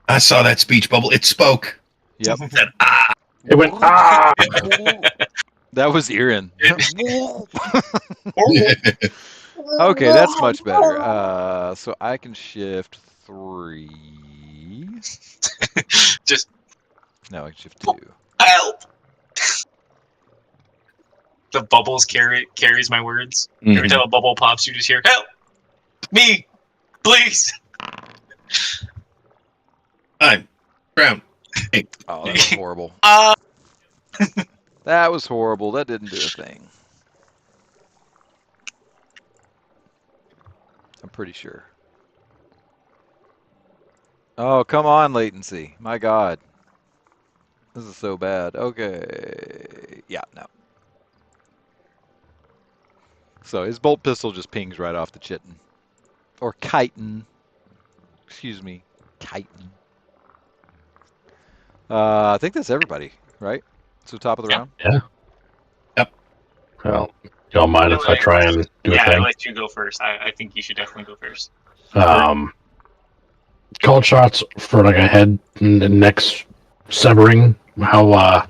C: I saw that speech bubble. It spoke.
A: Yep.
C: It said, ah.
D: It went, ah!
A: That was Irin. Okay, that's much better. So I can shift 3.
B: Just
A: No, I can shift 2.
B: help. The bubbles carries my words. Every time a bubble pops, you just hear help me, please.
C: I'm brown.
A: Oh, that was horrible. That was horrible. That didn't do a thing. I'm pretty sure. Oh, come on, latency. My god. This is so bad. Okay. Yeah, no. So his bolt pistol just pings right off the chitin. Or chitin. Excuse me. Chitin. I think that's everybody, right? So top of the round?
D: Yeah.
C: Yep.
D: Well, y'all mind if I try and do a
B: Yeah, I'll
D: thing?
B: let you go first. I think you should definitely go first.
D: Called shots for like a head and neck severing. How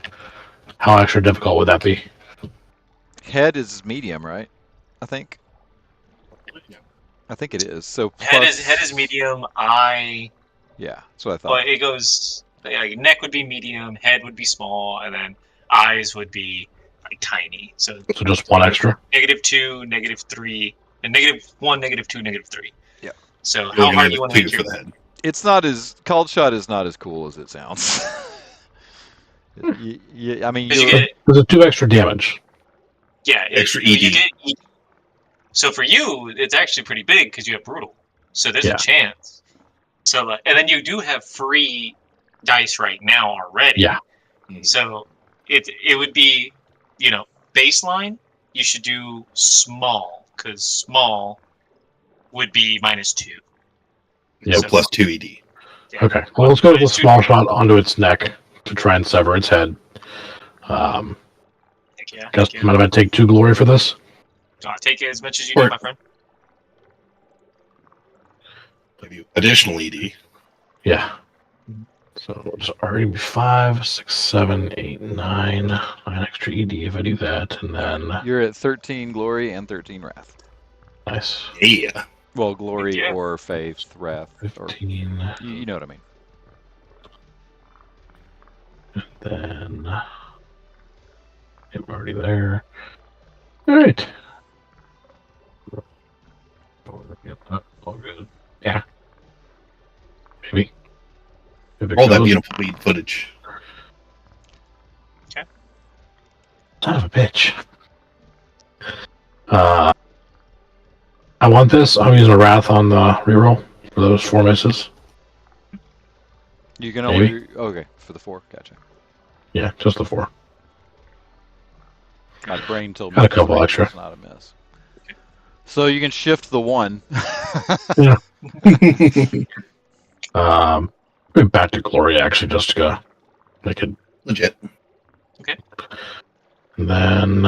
D: extra difficult would that be?
A: Head is medium, right? I think.
C: Yeah.
A: I think it is. So
B: Head
A: plus,
B: is medium. Eye,
A: Yeah, that's what I thought.
B: but it goes. Like, neck would be medium. Head would be small, and then eyes would be like tiny. So
D: So just one extra.
B: -2, -3, and -1, -2, -3.
A: Yeah.
B: So
C: You're
B: how
C: gonna
B: hard
C: have
B: do you want to
C: two
B: make
C: for
B: your?
C: the head.
A: It's not as called shot is not as cool as it sounds. I mean,
B: Because you
A: you're,
B: get
D: There's a 2 extra damage.
C: Extra
B: you
C: ED.
B: get ED. So for you, it's actually pretty big because you have brutal. So there's
D: Yeah.
B: a chance. So and then you do have free dice right now already.
D: Yeah.
B: So it would be, baseline. You should do small because small would be -2.
D: Yep.
C: So plus 2 ED.
B: Yeah.
D: Okay. Well, let's go with a
B: -2.
D: small shot onto its neck to try and sever its head.
B: Heck yeah.
D: Guess
B: heck yeah.
D: might have take 2 glory for this.
B: Take it as much as you
C: Or-
B: need, my friend.
C: Give you additional ED.
D: Yeah. So it's already be 5, 6, 7, 8, 9. 9 extra ED if I do that, and then
A: you're at 13 glory and 13 wrath.
D: nice.
C: Yeah.
A: Well, glory
B: Yeah.
A: or faith, wrath, or
D: 15.
A: you know what I mean.
D: Then I'm already there. All right. All good. Yeah. Maybe. If it
C: All that
D: goes.
C: beautiful weed footage.
D: Son of a bitch. I want this. I'm using a Wrath on the reroll for those 4 misses.
A: You can
D: Maybe.
A: only okay for the 4. Gotcha.
D: Yeah, just the 4.
A: My brain told me
D: Got a
A: the
D: couple
A: 3
D: extra.
A: was not a miss. So you can shift the 1.
D: Yeah. Back to glory actually, just to go make it
C: Legit.
D: And then,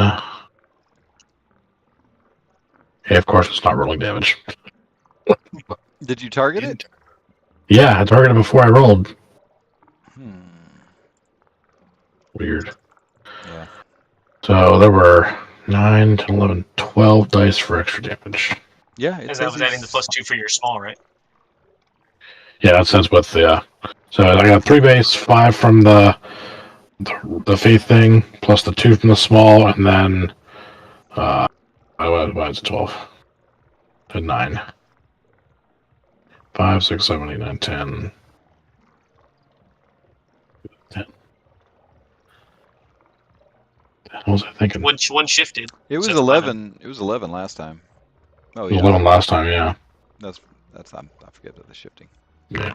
D: hey, of course, it's not rolling damage.
A: Did you target it?
D: Yeah, I targeted before I rolled. Weird.
A: Yeah.
D: So there were 9, 10, 11, 12 dice for extra damage.
A: Yeah, it
B: And
A: says
B: that was adding the
A: he's-
B: +2 for your small, right?
D: Yeah, that says with the. So I got 3 base, 5 from the faith thing, plus the 2 from the small, and then. Why is it 12? And 9. 5, 6, 7, 8, 9, 10. 10. What was I thinking?
B: One shifted.
A: It was
B: So it's
A: 11. It was 11 last time. Oh
D: It was
A: yeah.
D: 11 last time, yeah.
A: That's I forget the shifting.
D: Yeah.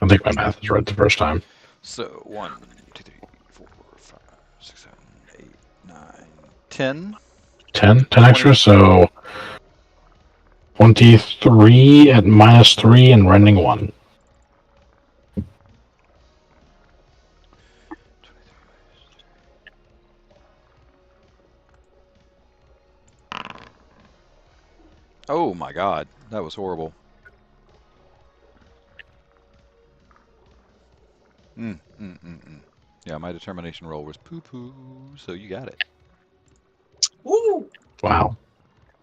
D: I think my math is right the first time.
A: So 1, 2, 3, 4, 5, 6, 7, 8, 9, 10.
D: 10 extra, so 23 at -3 and rending 1.
A: Oh my god, that was horrible. Yeah, my determination roll was poo-poo, so you got it.
B: Woo!
D: Wow.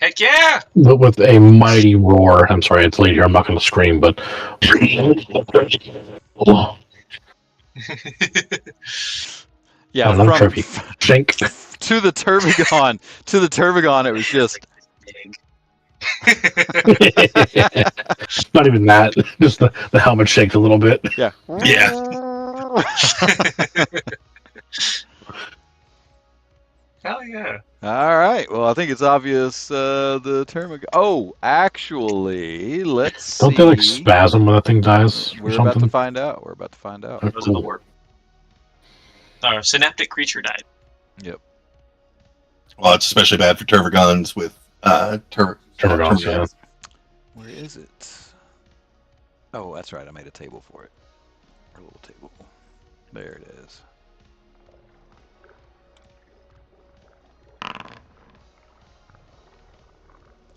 B: Heck yeah!
D: But with a mighty roar. I'm sorry, it's late here. I'm not going to scream, but.
A: Yeah,
D: not
A: from
D: trippy. Shink.
A: to the Turbigon, it was just.
D: Not even that. Just the helmet shaked a little bit.
A: Yeah.
C: Yeah.
B: Hell yeah.
A: All right. Well, I think it's obvious the Turbigon. Oh, actually, let's
D: Don't
A: see.
D: they like spasm when that thing dies or
A: We're
D: something?
A: about to find out. We're about to find out.
D: Oh,
B: Those are the
D: cool.
B: word. Our synaptic creature died.
A: Yep.
C: Well, it's especially bad for Turvigons with
D: Termagants, yeah.
A: Where is it? Oh, that's right. I made a table for it. A little table. There it is.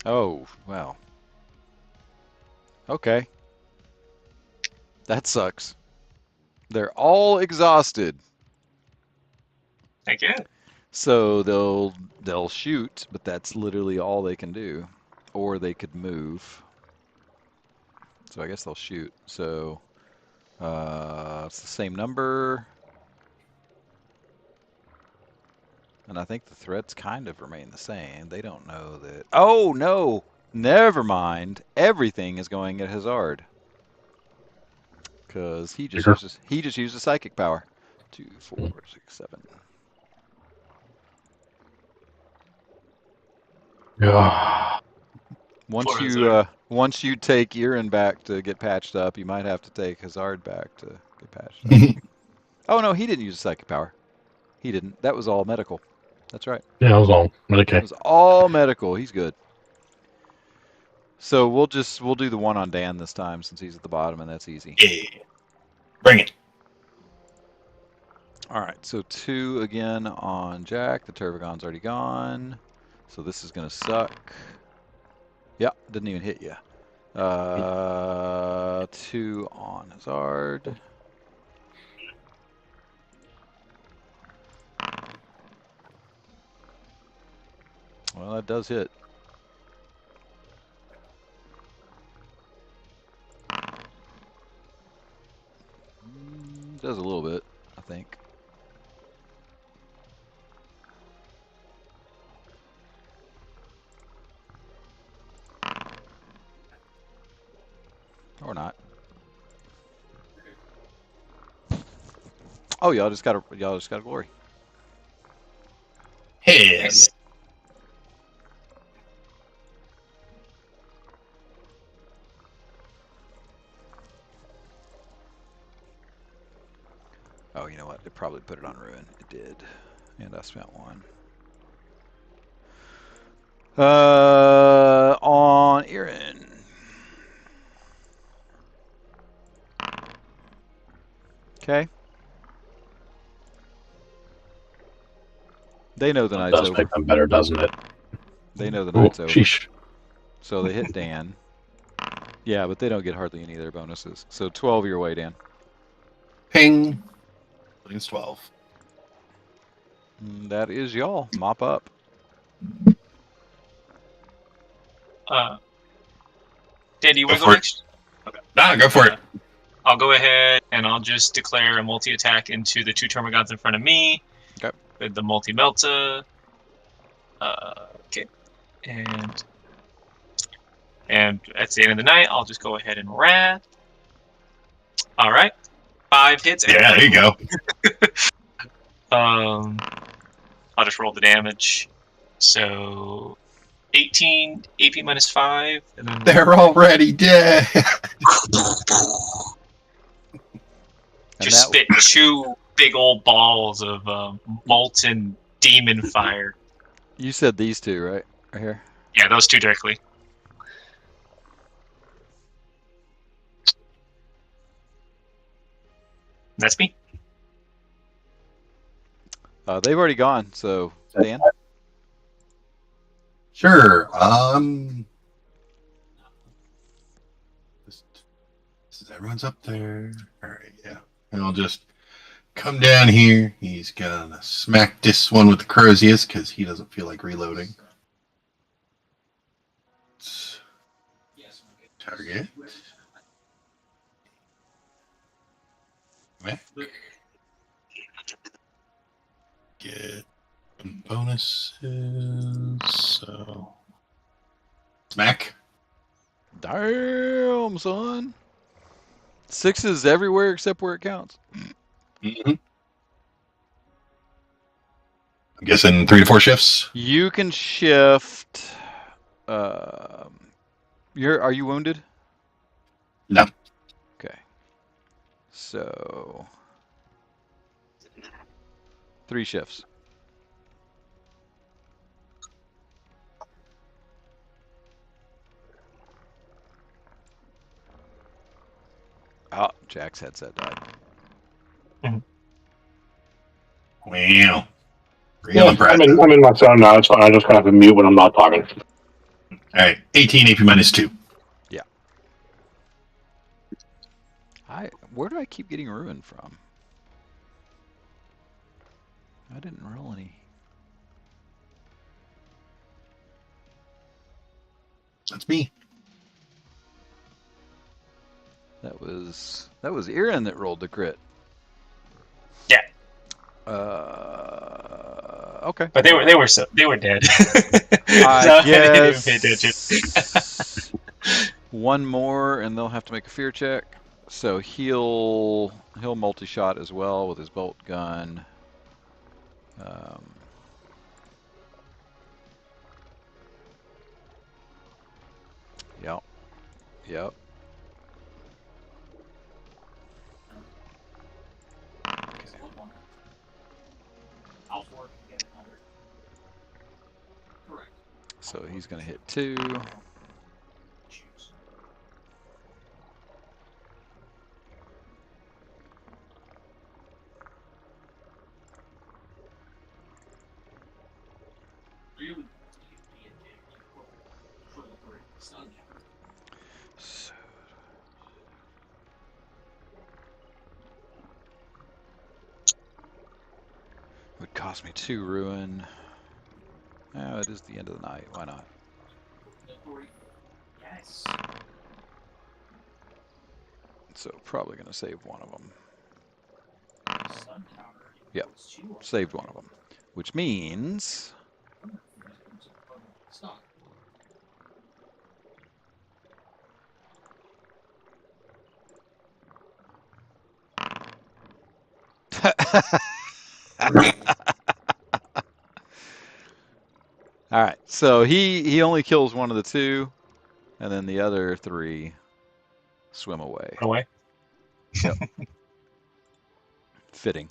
A: Oh, wow. Okay. That sucks. They're all exhausted.
B: Heck yeah.
A: So they'll shoot, but that's literally all they can do. Or they could move. So I guess they'll shoot. So it's the same number. And I think the threats kind of remain the same. They don't know that. Oh, no! Never mind. Everything is going at Hazard. Because he just uses psychic power. 2, 4, 6, 7.
D: Yeah.
A: Once you take Irin back to get patched up, you might have to take Hazard back to get patched up. Oh no, he didn't use psychic power. He didn't. That was all medical. That's right.
D: Yeah, it was all
A: It
D: Medicaid.
A: was all medical. He's good. So we'll do the one on Dan this time since he's at the bottom and that's easy.
C: Yeah. Bring it.
A: All right, so 2 again on Jack. The Turbigon's already gone. So this is gonna suck. Yeah, didn't even hit you. 2 on Hazard. Well, that does hit. Does a little bit, I think. Or not. Oh, y'all just got a glory.
C: Hey.
A: it probably put it on ruin. It did. And I spent one. On Aaron. Okay. They know the
D: That
A: night's
D: does
A: over.
D: make them better, doesn't it?
A: They know the
D: Ooh,
A: night's over.
D: sheesh.
A: So they hit Dan. Yeah, but they don't get hardly any of their bonuses. So 12 your way, Dan.
C: Ping. It's 12.
A: That is y'all. Mop up.
B: Dan, do you
C: Go
B: want to
C: for
B: go
C: it.
B: next? Okay.
C: Ah, go for it.
B: I'll go ahead and I'll just declare a multi-attack into the 2 Termagants in front of me.
A: Okay.
B: With the multi-melta. Okay. And at the end of the night, I'll just go ahead and wrath. All right. 5 hits.
C: Yeah, there you go.
B: I'll just roll the damage. So 18 AP minus 5, and then
C: They're already dead.
B: just spit 2 big old balls of molten demon fire.
A: You said these two, right? Right here.
B: Yeah, those 2 directly. That's me.
A: They've already gone. So Dan.
C: Sure. This is everyone's up there. All right, yeah. And I'll just come down here. He's gonna smack this one with the Crozius because he doesn't feel like reloading. Target. Smack. Get bonuses. So smack.
A: Damn, son. 6s everywhere except where it counts.
C: Mm-hmm. I'm guessing 3 to 4 shifts.
A: You can shift. Are you wounded?
C: No.
A: Okay. So 3 shifts. Oh, Jack's headset died.
C: Wow. Real
D: Yeah,
C: impressive.
D: I'm in my zone now. It's fine. I just kind of have to mute when I'm not talking.
C: All right, 18 AP minus 2.
A: Where do I keep getting ruined from? I didn't roll any.
C: That's me.
A: That was Aaron that rolled the crit.
B: Yeah.
A: Okay.
B: But they were dead.
A: I
B: I didn't even pay attention.
A: guess one more, and they'll have to make a fear check. So he'll multi-shot as well with his bolt gun. Yep. Yep. So he's going to hit 2. So, would cost me 2 ruin. Oh, it is the end of the night. Why not? So probably going to save one of them. Yep, saved one of them. Which means... All right, so he only kills one of the 2, and then the other 3 swim away.
B: Away.
A: Yep. Fitting.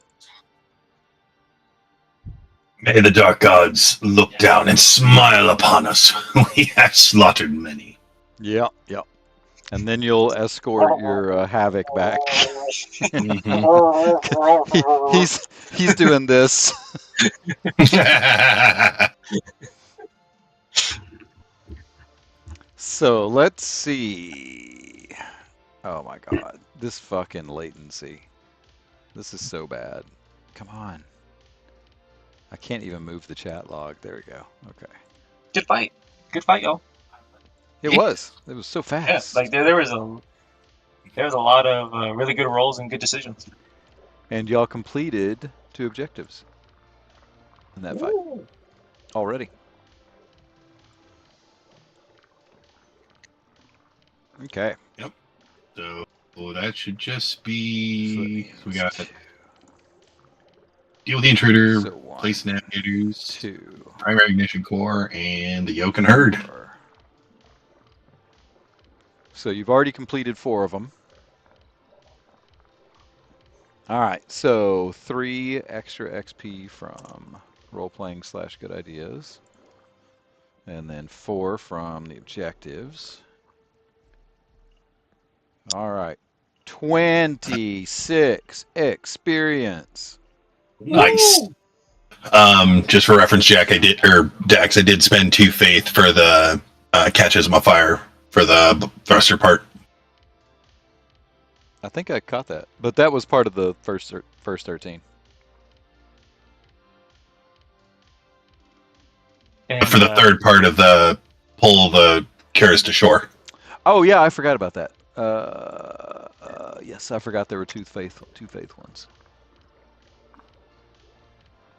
C: May the dark gods look down and smile upon us. We have slaughtered many.
A: Yep, yep. And then you'll escort your havoc back. He's doing this. So let's see. Oh my god, this fucking latency. This is so bad. Come on. I can't even move the chat log. There we go. Okay.
B: Good fight. Good fight, y'all.
A: It was. It was so
E: Yeah,
A: fast.
E: like there was a lot of really good rolls and good decisions.
A: And y'all completed 2 objectives in that fight already. Okay.
C: So that should just be. So we got deal with the intruder,
A: So 1,
C: place navigators,
A: 2,
C: primary ignition core, and the yoke and herd.
A: 4. So you've already completed 4 of them. All right. So 3 extra XP from role-playing / good ideas. And then 4 from the objectives. All right. 26 experience.
C: Nice. Just for reference, Dax, I did spend 2 faith for the catches my fire for the thruster part.
A: I think I caught that, but that was part of the first 13.
E: And,
C: For the third part of the pull the Currus to shore.
A: Oh yeah, I forgot about that. Yes, I forgot there were two faith ones.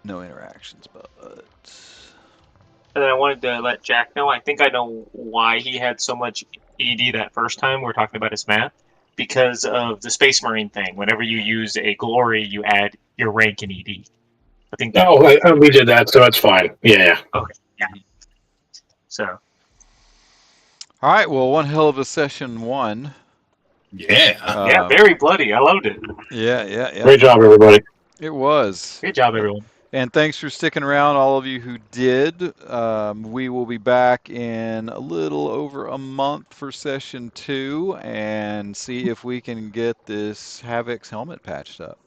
A: No interactions, but.
E: And then I wanted to let Jack know. I think I know why he had so much ED that first time we were talking about his math. Because of the Space Marine thing. Whenever you use a glory, you add your rank in ED. I think.
D: We did that, so that's fine. Yeah.
E: Okay. Yeah. So.
A: All right. Well, one hell of a session 1.
C: Yeah.
E: Yeah, very bloody. I loved it.
A: Yeah.
D: Great job, everybody.
A: It was.
E: Good job, everyone.
A: And thanks for sticking around, all of you who did. We will be back in a little over a month for session 2 and see if we can get this Havoc's helmet patched up.